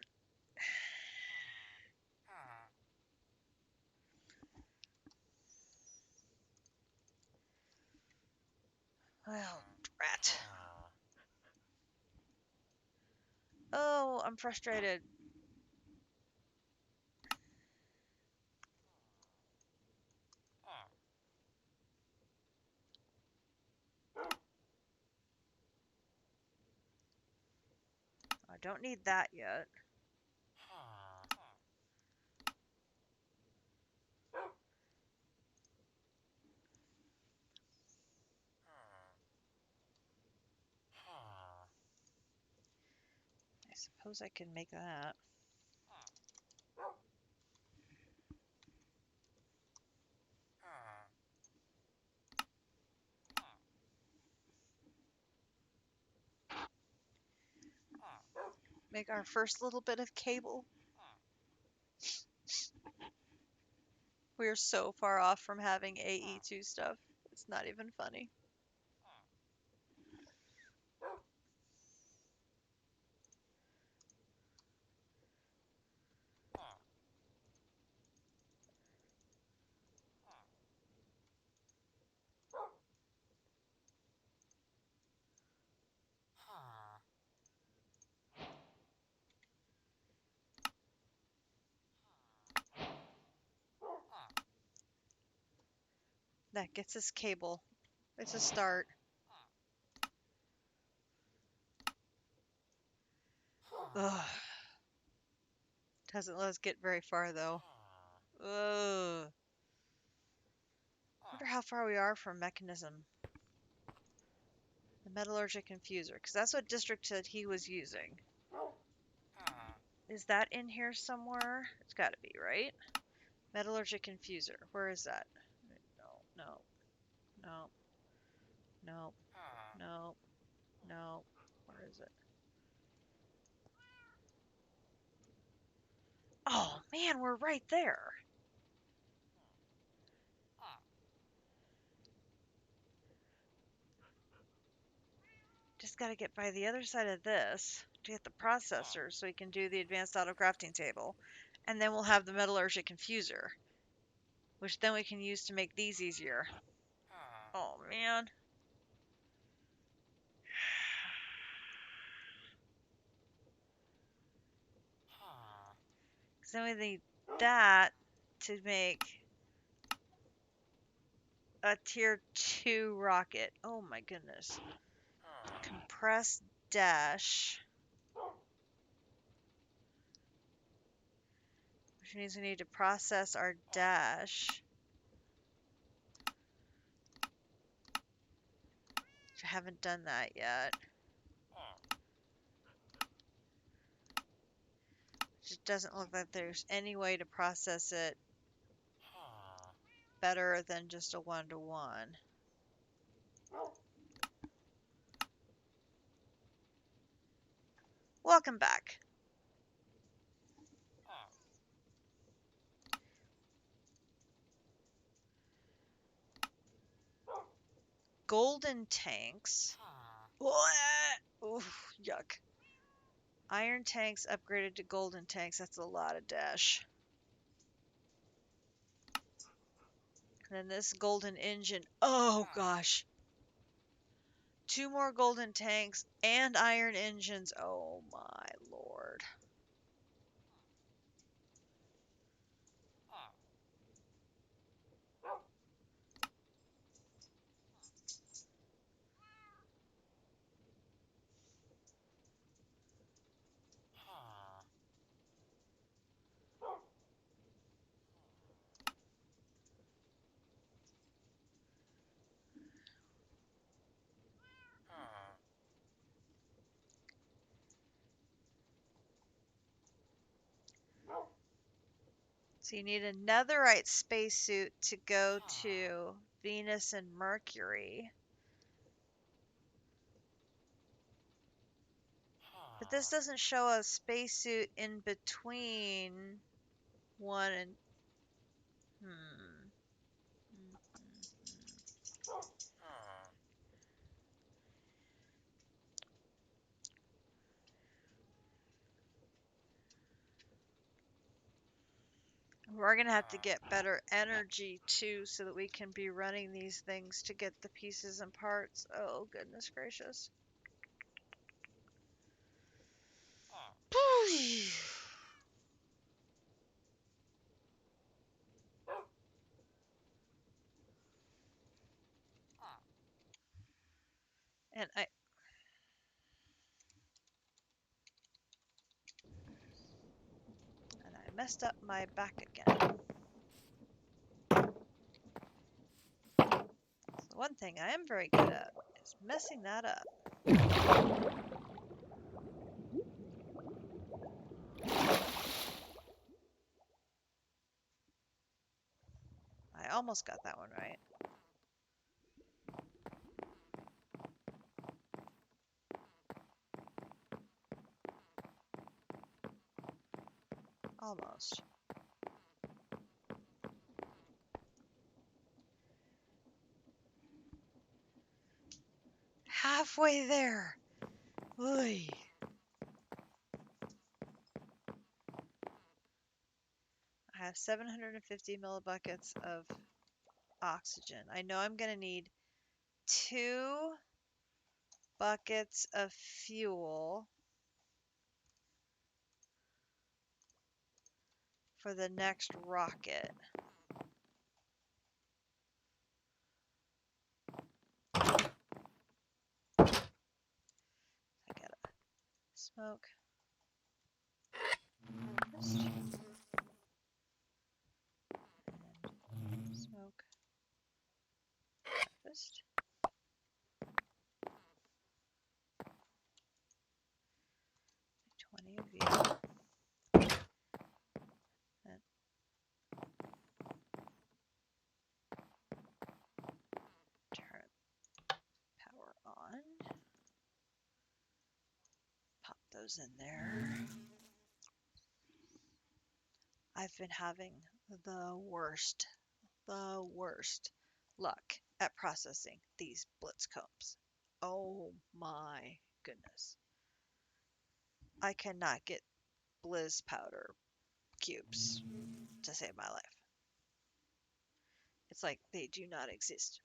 [SPEAKER 1] Well, drat. Oh, I'm frustrated. I don't need that yet. I suppose I can make that. Make our first little bit of cable. We're so far off from having AE2 stuff. It's not even funny. That gets us cable. It's a start. Ugh. Doesn't let us get very far though. Ugh. Wonder how far we are from mechanism. The metallurgic infuser, because that's what District said he was using. Is that in here somewhere? It's got to be, right? Metallurgic infuser. Where is that? No, no, no, no, no, no. Where is it? Oh man, we're right there. Just got to get by the other side of this to get the processor so we can do the advanced auto crafting table. And then we'll have the metallurgic infuser, which then we can use to make these easier. Oh man. Because then we need that to make a tier 2 rocket. Oh my goodness. Compress dash. Which means we need to process our dash. Which I haven't done that yet. It doesn't look like there's any way to process it better than just a 1-to-1. Welcome back. Golden tanks. Ooh, yuck. Iron tanks upgraded to golden tanks. That's a lot of dash. And then this golden engine. Oh gosh. 2 more golden tanks and iron engines. Oh my lord. So you need a netherite spacesuit to go to Venus and Mercury. But this doesn't show a spacesuit in between 1 and... We're going to have to get better energy too so that we can be running these things to get the pieces and parts. Oh, goodness gracious. And I messed up my back again. The one thing I am very good at is messing that up. I almost got that one right. Almost. Halfway there. Oy. I have 750 millibuckets of oxygen. I know I'm going to need 2 buckets of fuel for the next rocket. I gotta smoke. Harvest. And smoke. Harvest. 20 of you. And goes in there. I've been having the worst luck at processing these blitz combs. Oh my goodness. I cannot get Blizz powder cubes to save my life. It's like they do not exist.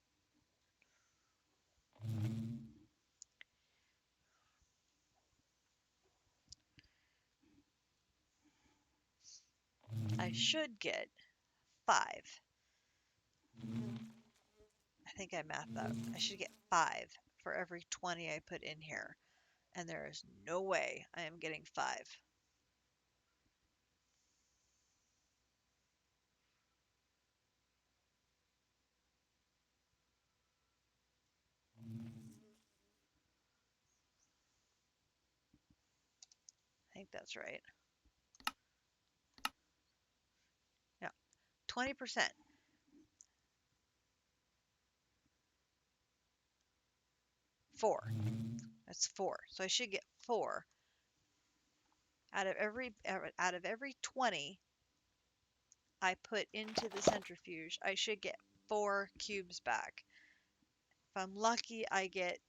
[SPEAKER 1] I should get 5. I think I mathed out. I should get 5 for every 20 I put in here. And there is no way I am getting 5. I think that's right. Yeah, 20%. 4. That's 4. So I should get 4 out of every 20 I put into the centrifuge. I should get 4 cubes back. If I'm lucky, I get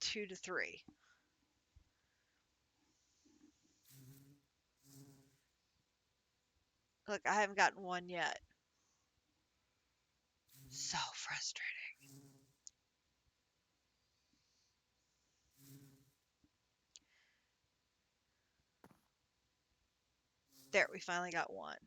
[SPEAKER 1] 2 to 3. Look, I haven't gotten one yet. So frustrating. There, we finally got one.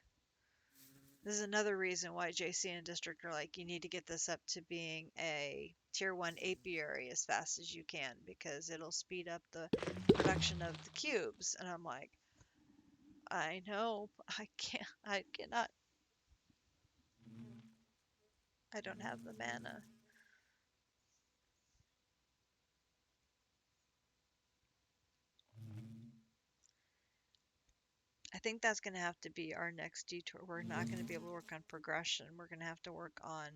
[SPEAKER 1] This is another reason why JC and District are like, you need to get this up to being a tier 1 apiary as fast as you can because it'll speed up the production of the cubes. And I'm like, I know, I cannot, I don't have the mana. I think that's going to have to be our next detour. We're not going to be able to work on progression. We're going to have to work on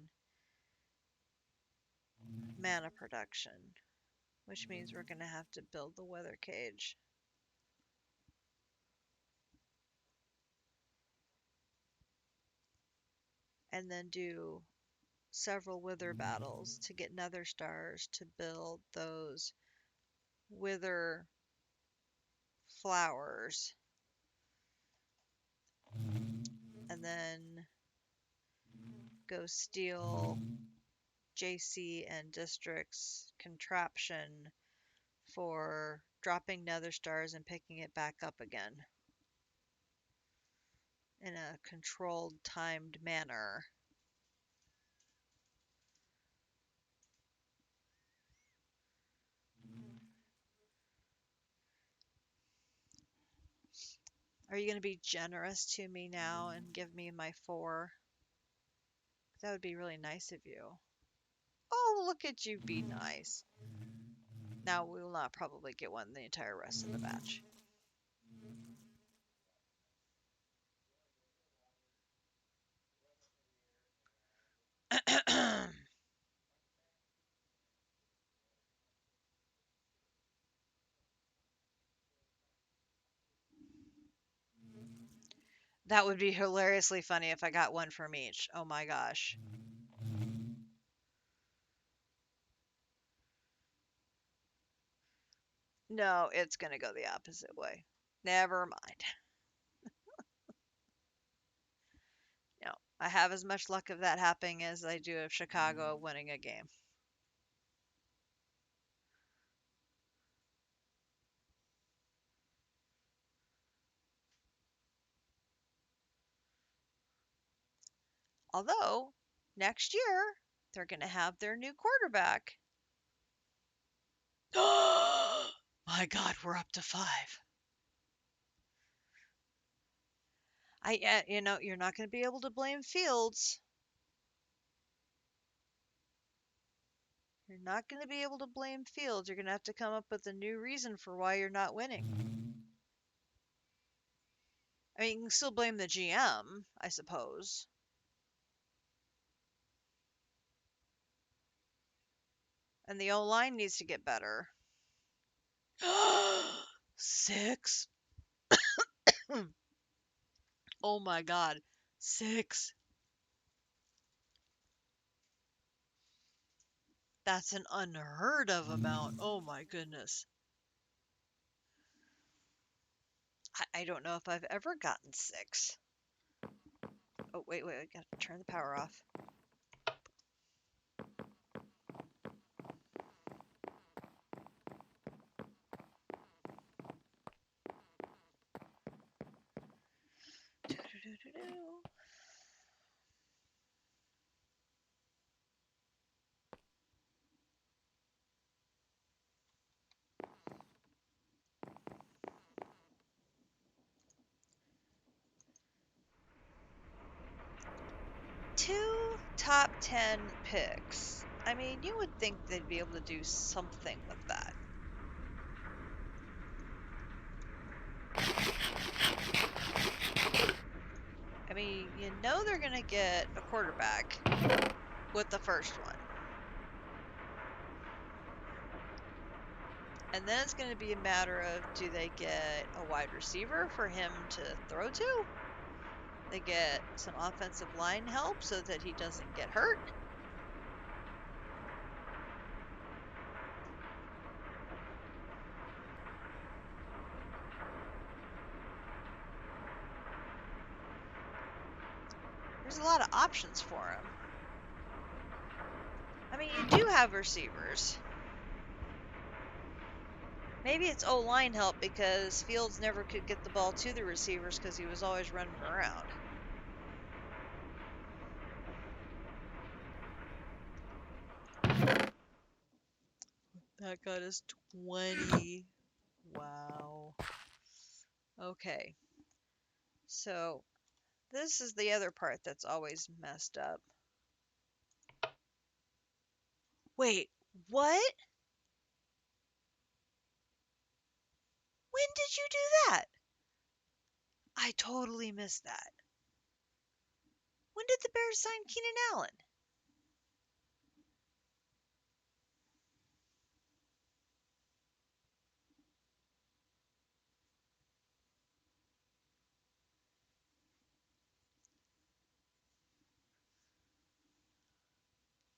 [SPEAKER 1] mana production, which means we're going to have to build the weather cage. And then do several wither battles to get nether stars to build those wither flowers. And then go steal JC and District's contraption for dropping nether stars and picking it back up again in a controlled, timed manner. Are you going to be generous to me now and give me my 4? That would be really nice of you. Oh, look at you be nice. Now we will not probably get one the entire rest of the batch. That would be hilariously funny if I got one from each. Oh my gosh. No, it's going to go the opposite way. Never mind. No, I have as much luck of that happening as I do of Chicago winning a game. Although, next year, they're going to have their new quarterback. My God, we're up to 5. You're not going to be able to blame Fields. You're not going to be able to blame Fields. You're going to have to come up with a new reason for why you're not winning. I mean, you can still blame the GM, I suppose. And the O line needs to get better. 6. Oh my God. 6. That's an unheard of amount. Oh my goodness. I don't know if I've ever gotten 6. Oh, wait, I gotta turn the power off. Doo-doo-doo-doo-doo. 2 top 10 picks. I mean, you would think they'd be able to do something with that. I mean, you know they're going to get a quarterback with the first one. And then it's going to be a matter of, do they get a wide receiver for him to throw to? They get some offensive line help so that he doesn't get hurt. There's a lot of options for him. I mean, you do have receivers. Maybe it's O-line help because Fields never could get the ball to the receivers because he was always running around. That got us 20. Wow. Okay. So this is the other part that's always messed up. Wait, what? When did you do that? I totally missed that. When did the Bears sign Keenan Allen?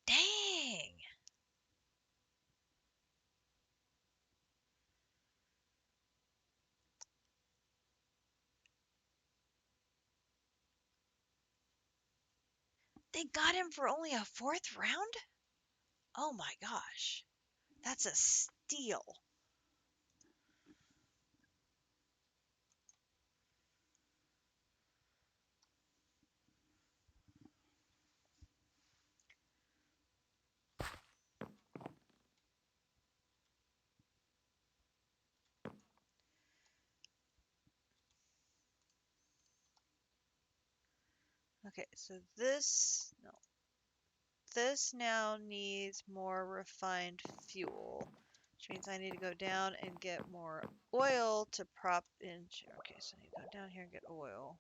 [SPEAKER 1] Dang. They got him for only a 4th round? Oh my gosh. That's a steal. Okay, so this now needs more refined fuel, which means I need to go down and get more oil to prop in. Okay, so I need to go down here and get oil.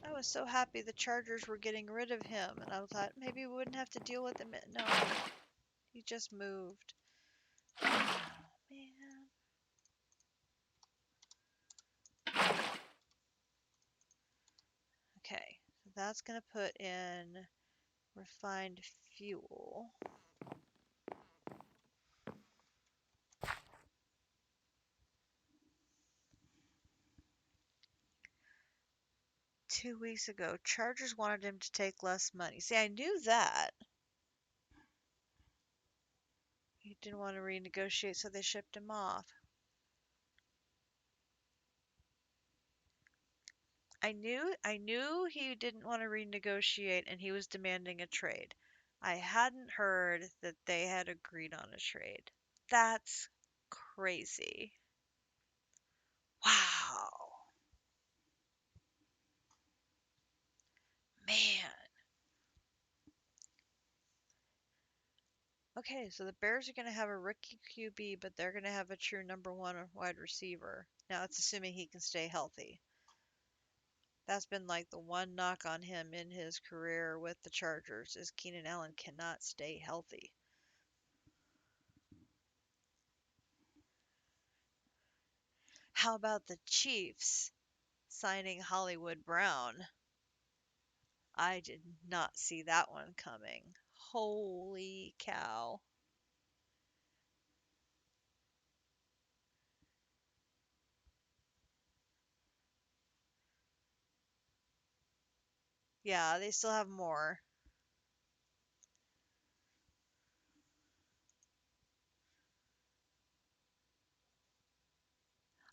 [SPEAKER 1] I was so happy the Chargers were getting rid of him, and I thought maybe we wouldn't have to deal with him. No, he just moved. Oh, man. Okay, so that's going to put in refined fuel. Two weeks ago, Chargers wanted him to take less money. See, I knew that. He didn't want to renegotiate, so they shipped him off. I knew he didn't want to renegotiate and he was demanding a trade. I hadn't heard that they had agreed on a trade. That's crazy. Wow. Man. Okay, so the Bears are going to have a rookie QB, but they're going to have a true number one wide receiver. Now, it's assuming he can stay healthy. That's been like the one knock on him in his career with the Chargers is Keenan Allen cannot stay healthy. How about the Chiefs signing Hollywood Brown? I did not see that one coming. Holy cow. Yeah, they still have more.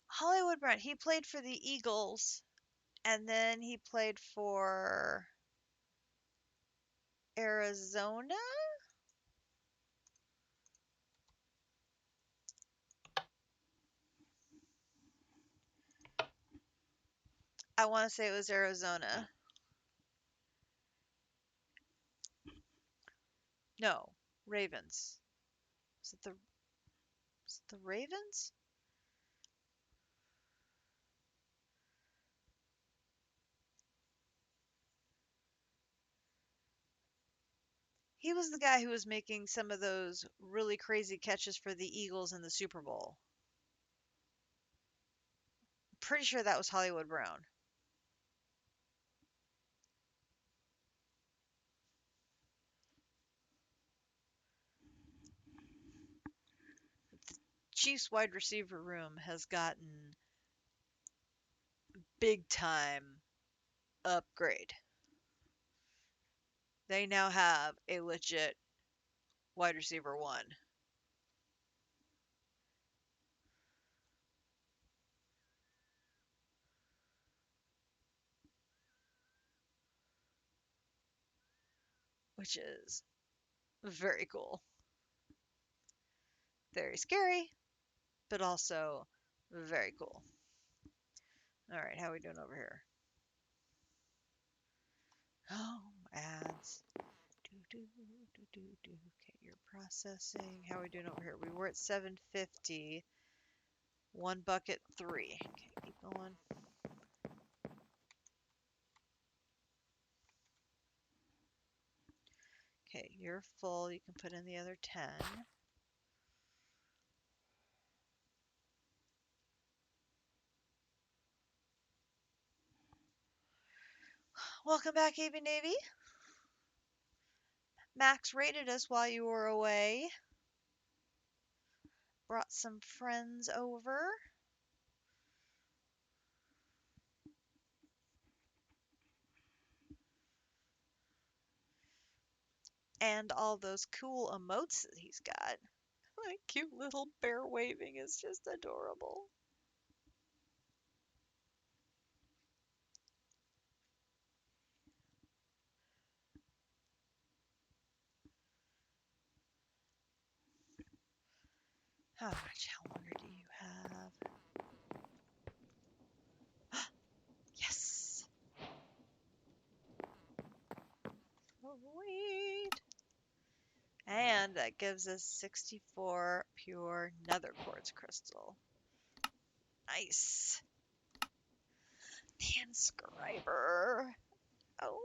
[SPEAKER 1] Hollywood Brown, he played for the Eagles and then he played for Arizona. I want to say it was Arizona. No, Ravens. Was it the Ravens? He was the guy who was making some of those really crazy catches for the Eagles in the Super Bowl. Pretty sure that was Hollywood Brown. Chiefs wide receiver room has gotten big time upgrade. They now have a legit wide receiver one. Which is very cool. Very scary, but also very cool. All right, how are we doing over here? Oh, ads. Do, do, do, do, do. Okay, you're processing. How are we doing over here? We were at 750. One bucket, three. Okay, keep going. Okay, you're full. You can put in the other 10. Welcome back, AB Navy. Max rated us while you were away. Brought some friends over. And all those cool emotes that he's got. My cute little bear waving is just adorable. How much longer do you have? Yes! Sweet! And that gives us 64 pure nether quartz crystal. Nice. The inscriber. Oh.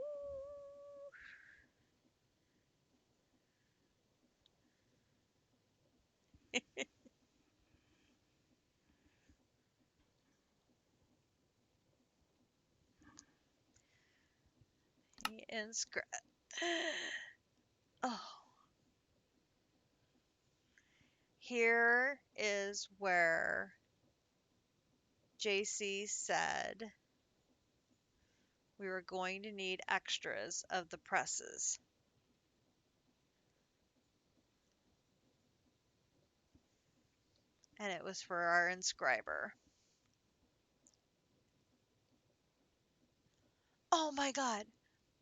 [SPEAKER 1] The inscriber. Oh. Here is where JC said we were going to need extras of the presses. And it was for our inscriber. Oh my god!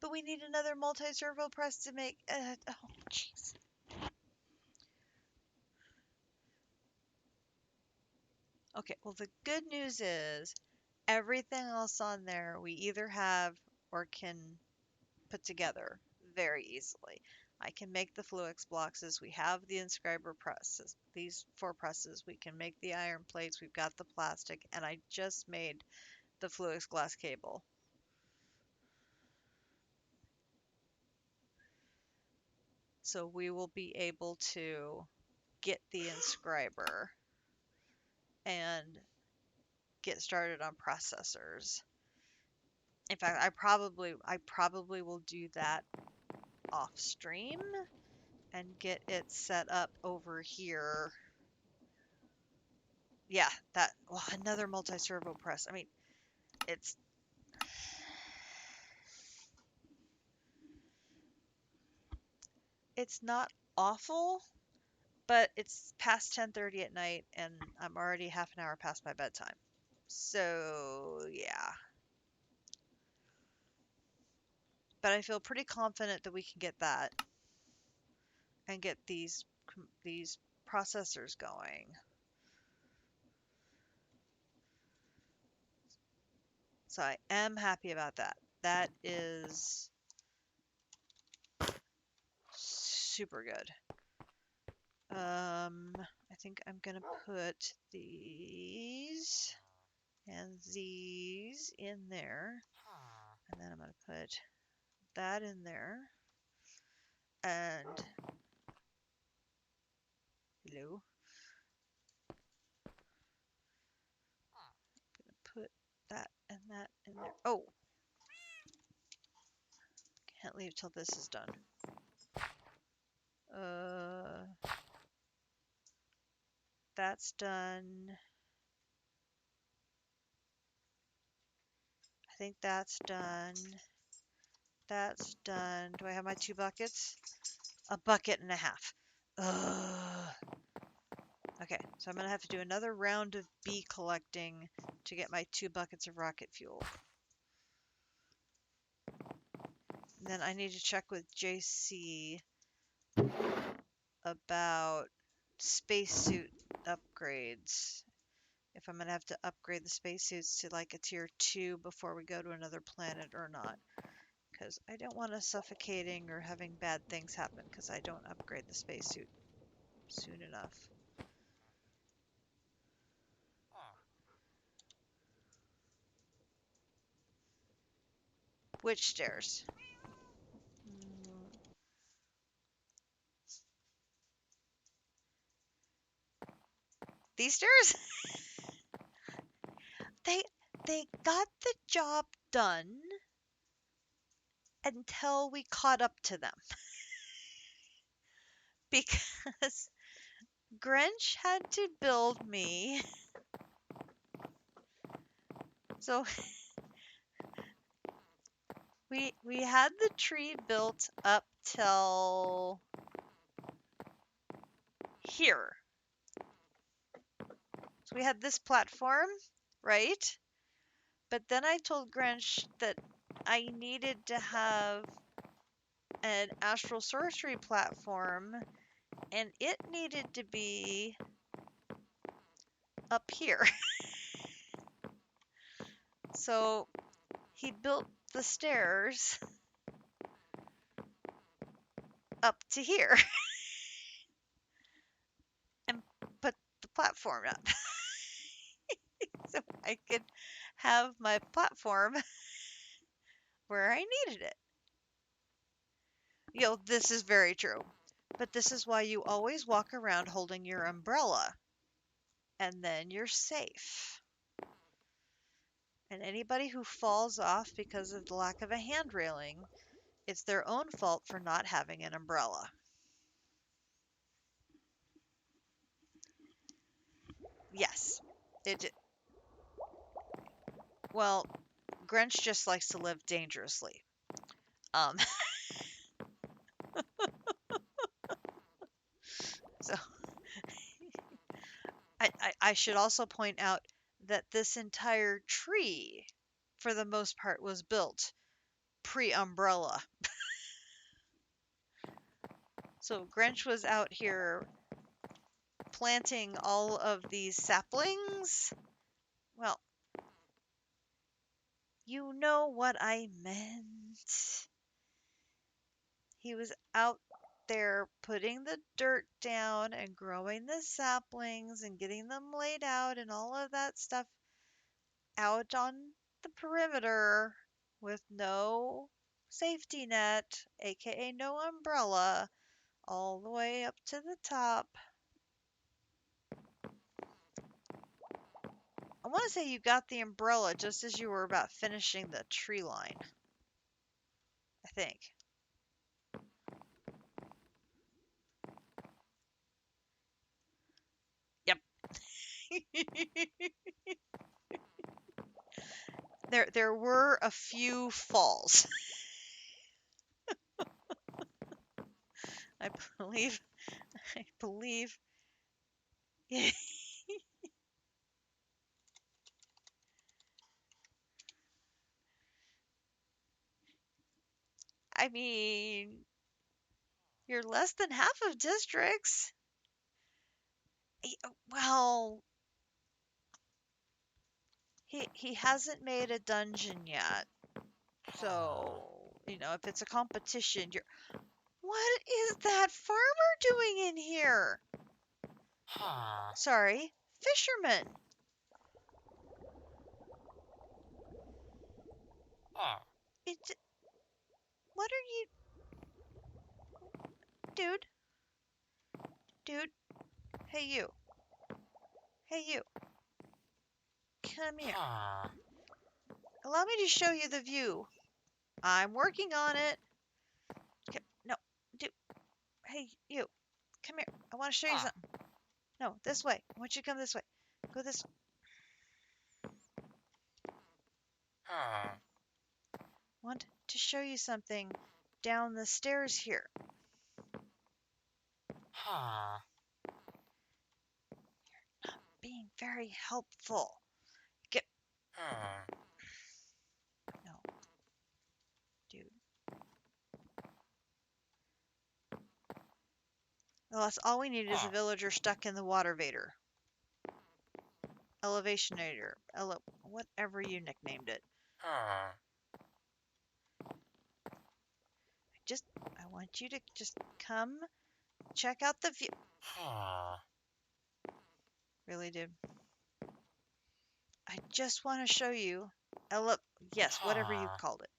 [SPEAKER 1] But we need another multi-servo press to make. Oh, jeez. Okay, well, the good news is everything else on there we either have or can put together very easily. I can make the Fluix boxes. We have the inscriber presses. These 4 presses. We can make the iron plates. We've got the plastic. And I just made the Fluix glass cable. So we will be able to get the inscriber and get started on processors. In fact, I probably will do that off stream and get it set up over here. Yeah, that, well, another multi-servo press. I mean, it's not awful, but it's past 10:30 at night and I'm already half an hour past my bedtime. So, yeah. But I feel pretty confident that we can get that and get these processors going. So I am happy about that. That is super good. I think I'm gonna put these and these in there, and then I'm gonna put that in there, and hello, put that and that in there. Oh, can't leave till this is done. That's done. I think that's done. That's done. Do I have my 2 buckets? A bucket and a half. Ugh. Okay, so I'm going to have to do another round of bee collecting to get my 2 buckets of rocket fuel. And then I need to check with JC about spacesuit upgrades. If I'm going to have to upgrade the spacesuits to like a tier 2 before we go to another planet or not. Because I don't want us suffocating or having bad things happen because I don't upgrade the spacesuit soon enough. Which stairs? These stairs? They got the job done until we caught up to them. Because Grinch had to build me. So we had the tree built up till here. So we had this platform, right? But then I told Grinch that I needed to have an astral sorcery platform and it needed to be up here. So he built the stairs up to here and put the platform up. So I could have my platform where I needed it. This is very true. But this is why you always walk around holding your umbrella. And then you're safe. And anybody who falls off because of the lack of a hand railing, it's their own fault for not having an umbrella. Yes. Well, Grinch just likes to live dangerously. So I should also point out that this entire tree, for the most part, was built pre-umbrella. So Grinch was out here planting all of these saplings. Well, you know what I meant. He was out there putting the dirt down and growing the saplings and getting them laid out and all of that stuff out on the perimeter with no safety net, aka no umbrella, all the way up to the top. I want to say you got the umbrella just as you were about finishing the tree line. I think. Yep. There were a few falls. I believe. I believe. I mean, you're less than half of districts. Well, he hasn't made a dungeon yet. So, if it's a competition, you're What is that farmer doing in here? Sorry, fisherman. It, what are you, dude? Dude, hey you. Hey you. Come here. Allow me to show you the view. I'm working on it. No, dude. Hey you. Come here. I want to show you something. No, this way. I want you to come this way. Go this way. I want to show you something down the stairs here. You're not being very helpful. Get. No. Dude. Well, that's all we need is a villager stuck in the water vader. Elevationator. Whatever you nicknamed it. I want you to just come check out the view. Really, dude? I just want to show you. Yes, whatever you called it.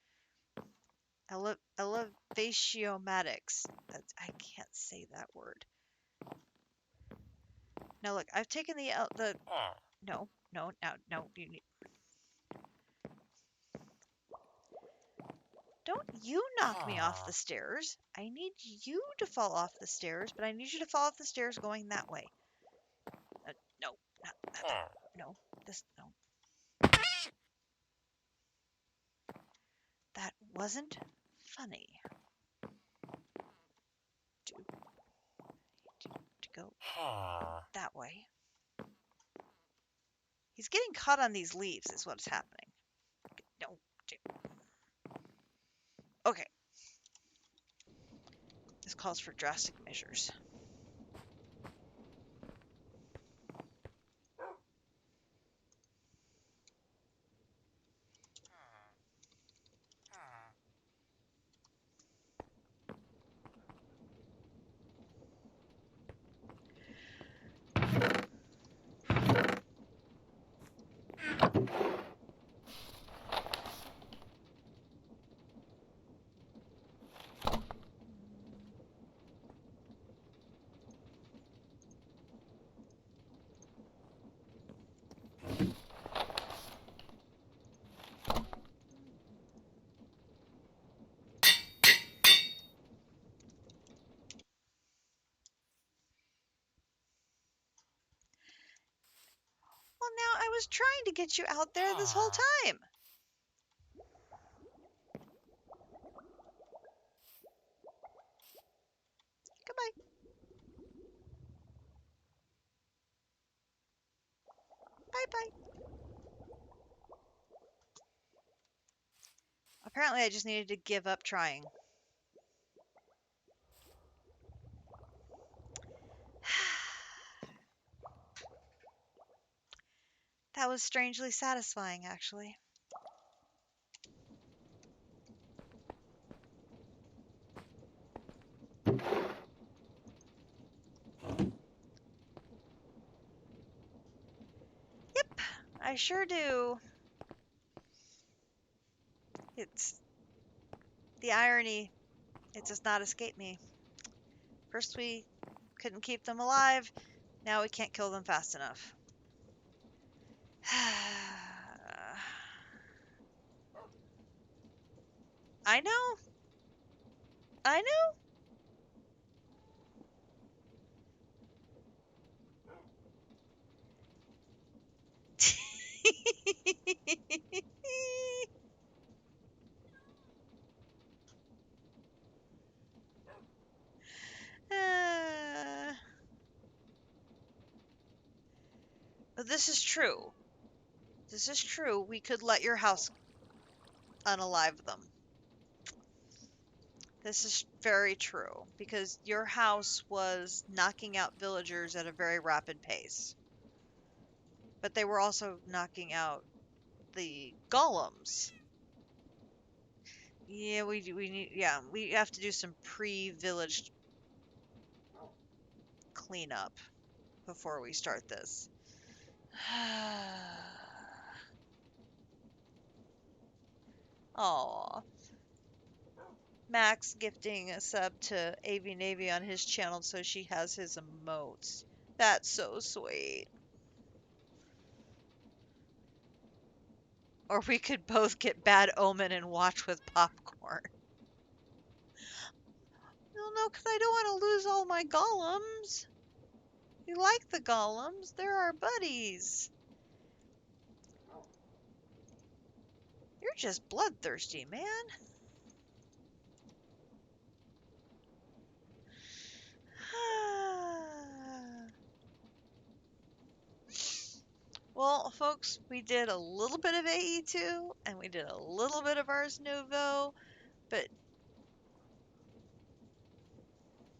[SPEAKER 1] Elevatiomatics. I can't say that word. Now look, I've taken the no, you need. Don't you knock me off the stairs. I need you to fall off the stairs, but I need you to fall off the stairs going that way. No, not that. No, this, no. That wasn't funny. To go that way. He's getting caught on these leaves is what's happening. No, dude. Okay. This calls for drastic measures. Well, now I was trying to get you out there this whole time. Goodbye. Bye-bye. Apparently, I just needed to give up trying. That was strangely satisfying, actually. I sure do. It's the irony. It does not escape me. First we couldn't keep them alive. Now we can't kill them fast enough. I know. I know. Uh, this is true. This is true. We could let your house unalive them. This is very true because your house was knocking out villagers at a very rapid pace. But they were also knocking out the golems. Yeah, we have to do some pre-village cleanup before we start this. Aw. Max gifting a sub to AV Navy on his channel so she has his emotes. That's so sweet. Or we could both get Bad Omen and watch with popcorn. No, because I don't want to lose all my golems. We like the golems. They're our buddies. You're just bloodthirsty, man. Well, folks, we did a little bit of AE2 and we did a little bit of Ars Nouveau, but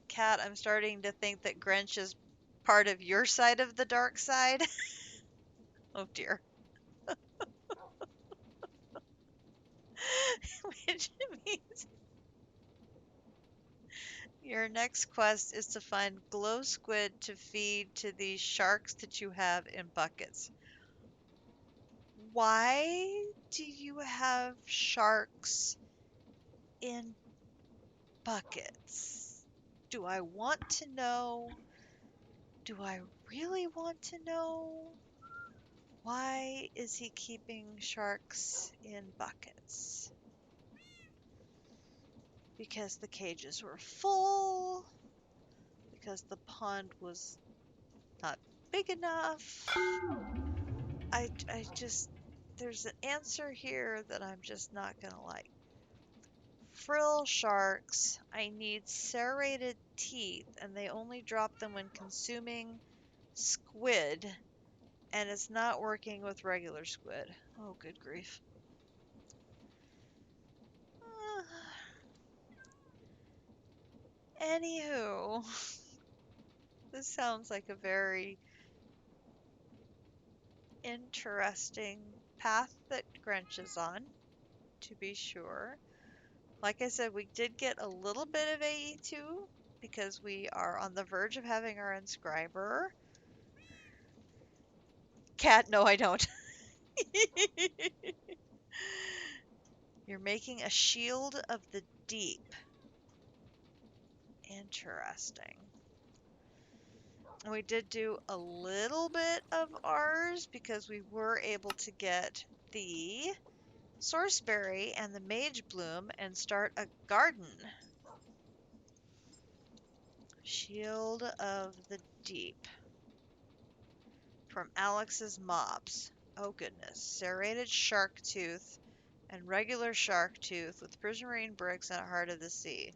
[SPEAKER 1] Kat, I'm starting to think that Grinch is part of your side of the dark side. Oh dear. Which means your next quest is to find glow squid to feed to these sharks that you have in buckets. Why do you have sharks in buckets? Do I want to know? Do I really want to know? Why is he keeping sharks in buckets? Because the cages were full? Because the pond was not big enough? I just, there's an answer here that I'm just not gonna like. Frill sharks, I need serrated teeth, and they only drop them when consuming squid, and it's not working with regular squid. Oh, good grief. Anywho, this sounds like a very interesting path that Grinch is on, to be sure. Like I said, we did get a little bit of AE2 because we are on the verge of having our inscriber. Cat, no, I don't. You're making a shield of the deep. Interesting. And we did do a little bit of ours because we were able to get the Sourceberry and the Mage Bloom and start a garden. Shield of the Deep. From Alex's Mobs. Oh goodness. Serrated Shark Tooth and regular Shark Tooth with Prismarine Bricks and a Heart of the Sea.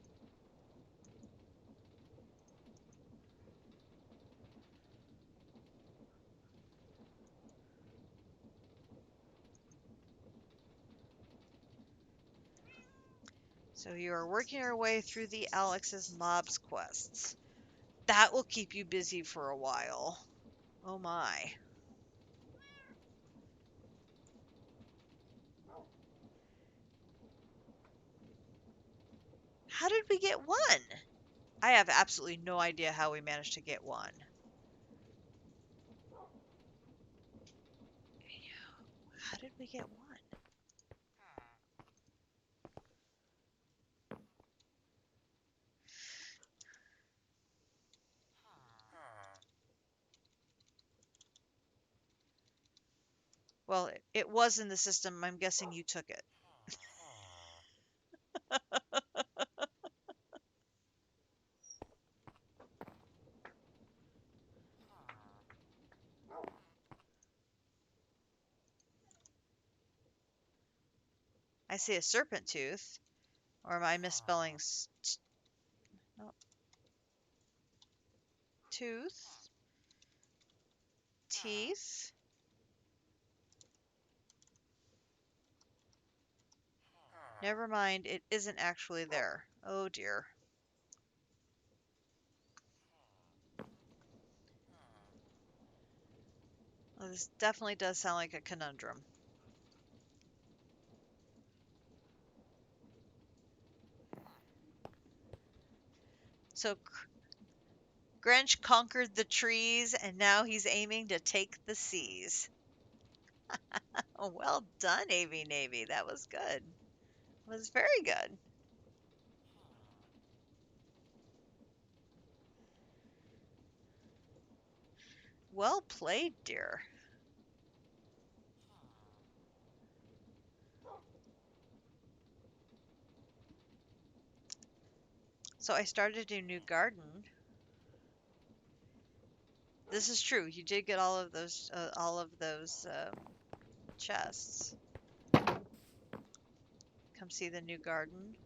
[SPEAKER 1] So you are working your way through the Alex's Mobs quests. That will keep you busy for a while. Oh my. How did we get one? I have absolutely no idea how we managed to get one. we get one? Well, it was in the system. I'm guessing you took it. I see a serpent tooth. Or am I misspelling no, tooth? Teeth? Never mind, it isn't actually there. Oh dear. Well, this definitely does sound like a conundrum. So Grinch conquered the trees, and now he's aiming to take the seas. Oh, well done, AV Navy. That was good. It was very good. Well played, dear. So I started a new garden. This is true. You did get all of those chests. Come see the new garden.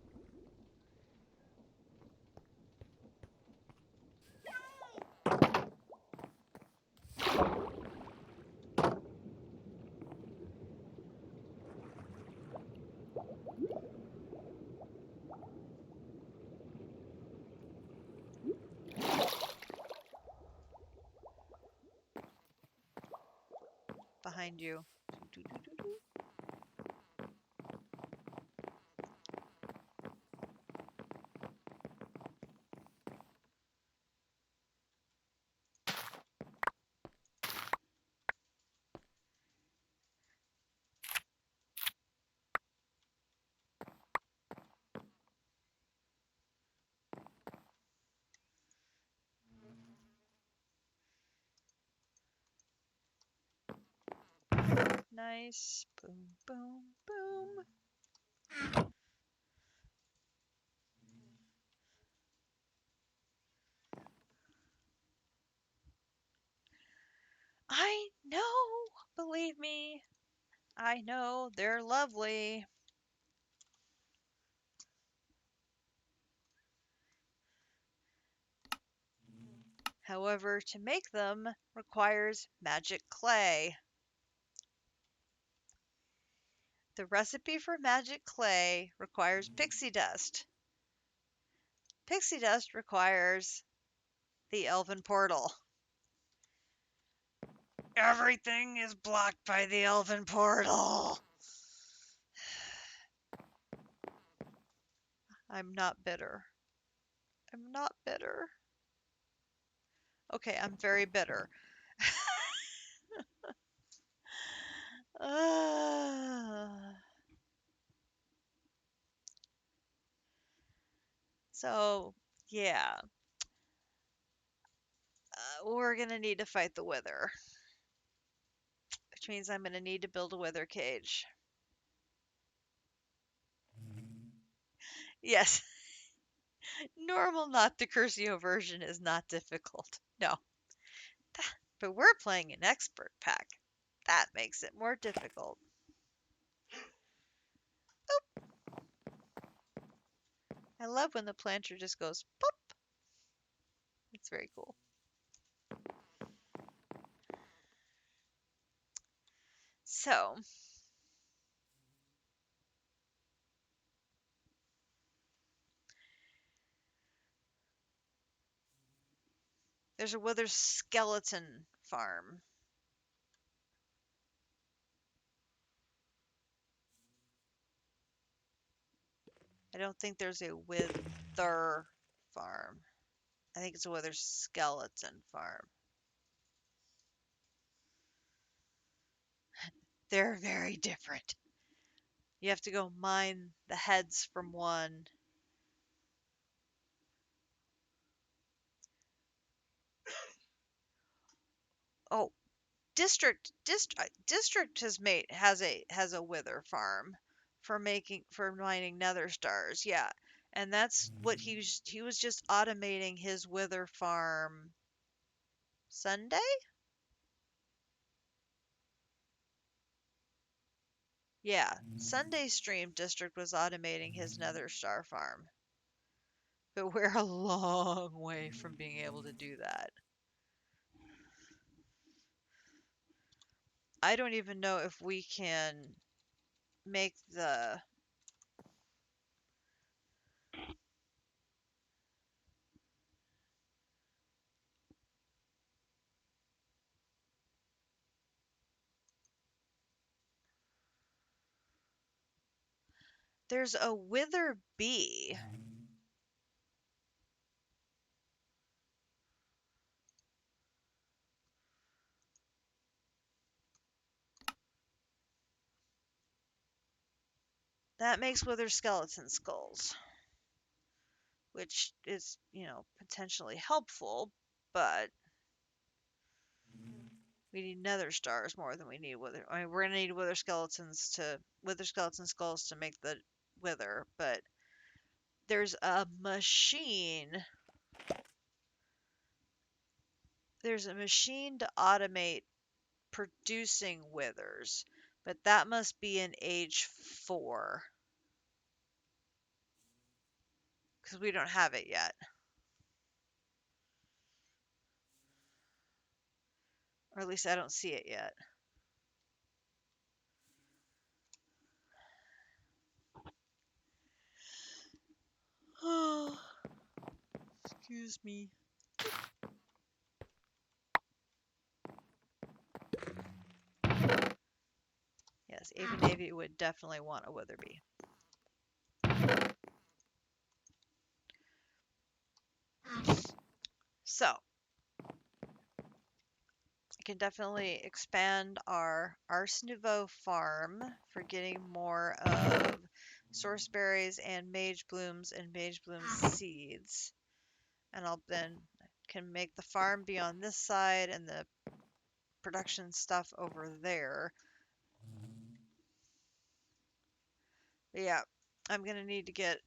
[SPEAKER 1] Behind you. Nice. Boom, boom, boom. I know. Believe me. I know. They're lovely. However, to make them requires magic clay. The recipe for magic clay requires pixie dust. Pixie dust requires the elven portal. Everything is blocked by the elven portal. I'm not bitter. I'm not bitter. Okay, I'm very bitter. Uh, so, yeah, we're gonna need to fight the wither, which means I'm gonna need to build a wither cage. Yes, normal, not Decursio version is not difficult. No, but we're playing an expert pack. That makes it more difficult. I love when the planter just goes pop. It's very cool. So, there's a wither skeleton farm. I don't think there's a wither farm. I think it's a wither skeleton farm. They're very different. You have to go mine the heads from one. Oh, district has a wither farm for mining nether stars. Yeah. And that's what he was just automating his wither farm Sunday? Yeah. Sunday stream district was automating his nether star farm. But we're a long way from being able to do that. I don't even know if we can make the there's a wither bee. That makes wither skeleton skulls, which is, potentially helpful, but we need nether stars more than we need wither. I mean, we're gonna need wither skeleton skulls to make the wither, but there's a machine. There's a machine to automate producing withers, but that must be in age 4 because we don't have it yet. Or at least I don't see it yet. Oh, excuse me. Yes, Avi Navy would definitely want a Witherby. So, I can definitely expand our Ars Nouveau farm for getting more of source berries and mage blooms and mage bloom seeds. And I'll then can make the farm be on this side and the production stuff over there. But yeah, I'm gonna need to get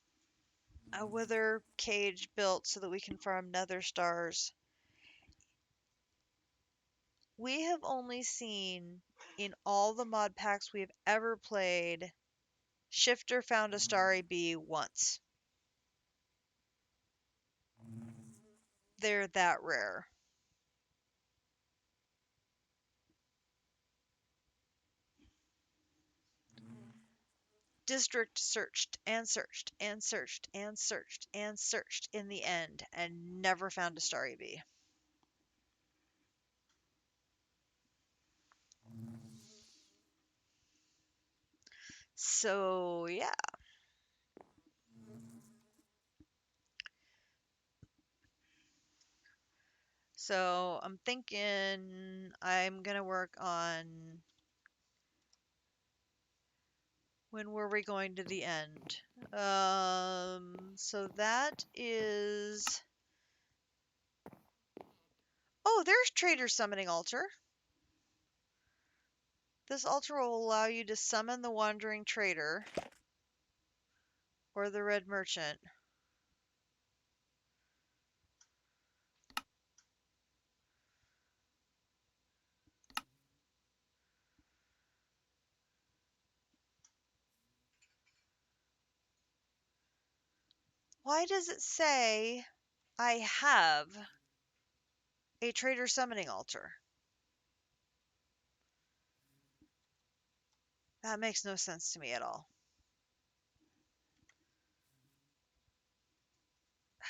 [SPEAKER 1] a wither cage built so that we can farm nether stars. We have only seen in all the mod packs we have ever played, Shifter found a starry bee once. They're that rare. District searched and searched and searched and searched and searched in the end and never found a starry bee. So, yeah. So, I'm thinking I'm going to work on when were we going to the end? So that is. Oh, there's Trader Summoning Altar. This altar will allow you to summon the Wandering Trader or the Red Merchant. Why does it say I have a Trader Summoning Altar? That makes no sense to me at all.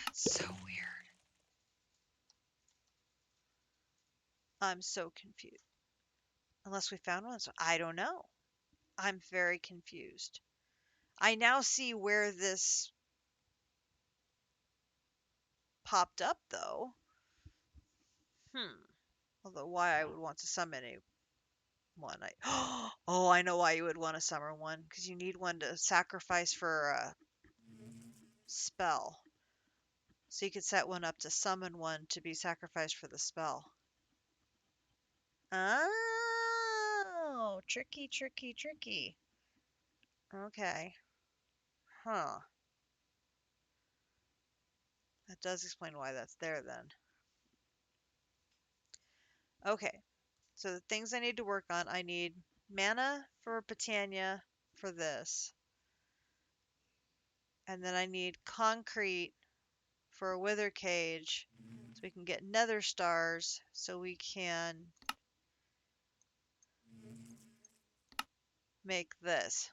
[SPEAKER 1] That's so weird. I'm so confused. Unless we found one, so I don't know. I'm very confused. I now see where this popped up, though. Although why I would want to summon a one. Oh, I know why you would want a summer one, because you need one to sacrifice for a spell. So you could set one up to summon one to be sacrificed for the spell. Oh, tricky, tricky, tricky. Okay. Huh. That does explain why that's there then. Okay. So the things I need to work on, I need mana for Britannia for this. And then I need concrete for a wither cage so we can get nether stars so we can make this.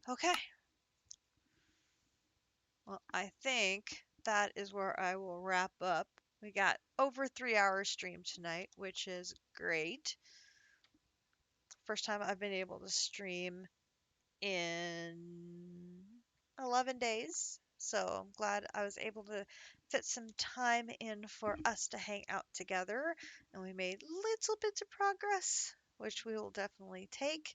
[SPEAKER 1] Okay. Well, I think that is where I will wrap up. We got over 3 hours stream tonight, which is great. First time I've been able to stream in 11 days. So I'm glad I was able to fit some time in for us to hang out together. And we made little bits of progress, which we will definitely take.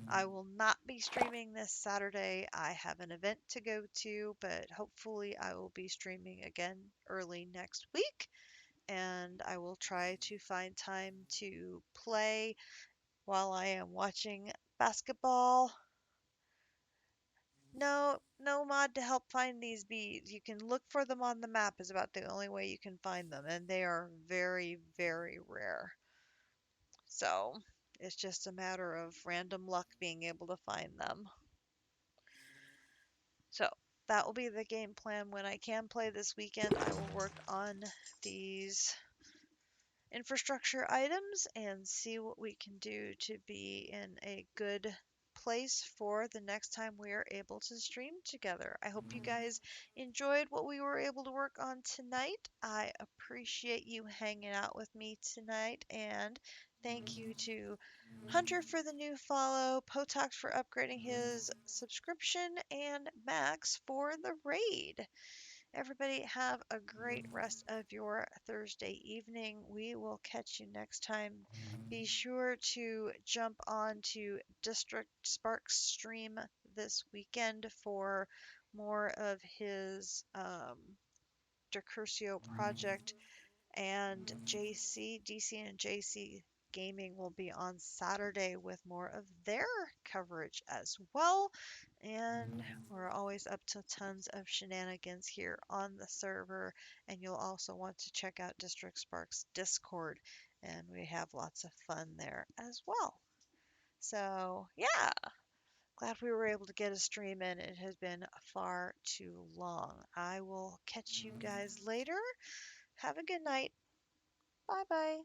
[SPEAKER 1] I will not be streaming this Saturday. I have an event to go to, but hopefully I will be streaming again early next week. And I will try to find time to play while I am watching basketball. No, no mod to help find these beads. You can look for them on the map is about the only way you can find them, and they are very, very rare. So it's just a matter of random luck being able to find them. So that will be the game plan. When I can play this weekend, I will work on these infrastructure items and see what we can do to be in a good place for the next time we are able to stream together. I hope you guys enjoyed what we were able to work on tonight. I appreciate you hanging out with me tonight, and thank you to Hunter for the new follow, Potox for upgrading his subscription, and Max for the raid. Everybody have a great rest of your Thursday evening. We will catch you next time. Be sure to jump on to District Sparks stream this weekend for more of his Decursio Project, and DC and JC Gaming will be on Saturday with more of their coverage as well. And we're always up to tons of shenanigans here on the server. And you'll also want to check out District Sparks Discord, and we have lots of fun there as well. So, yeah, glad we were able to get a stream in. It has been far too long. I will catch you guys later. Have a good night. Bye bye.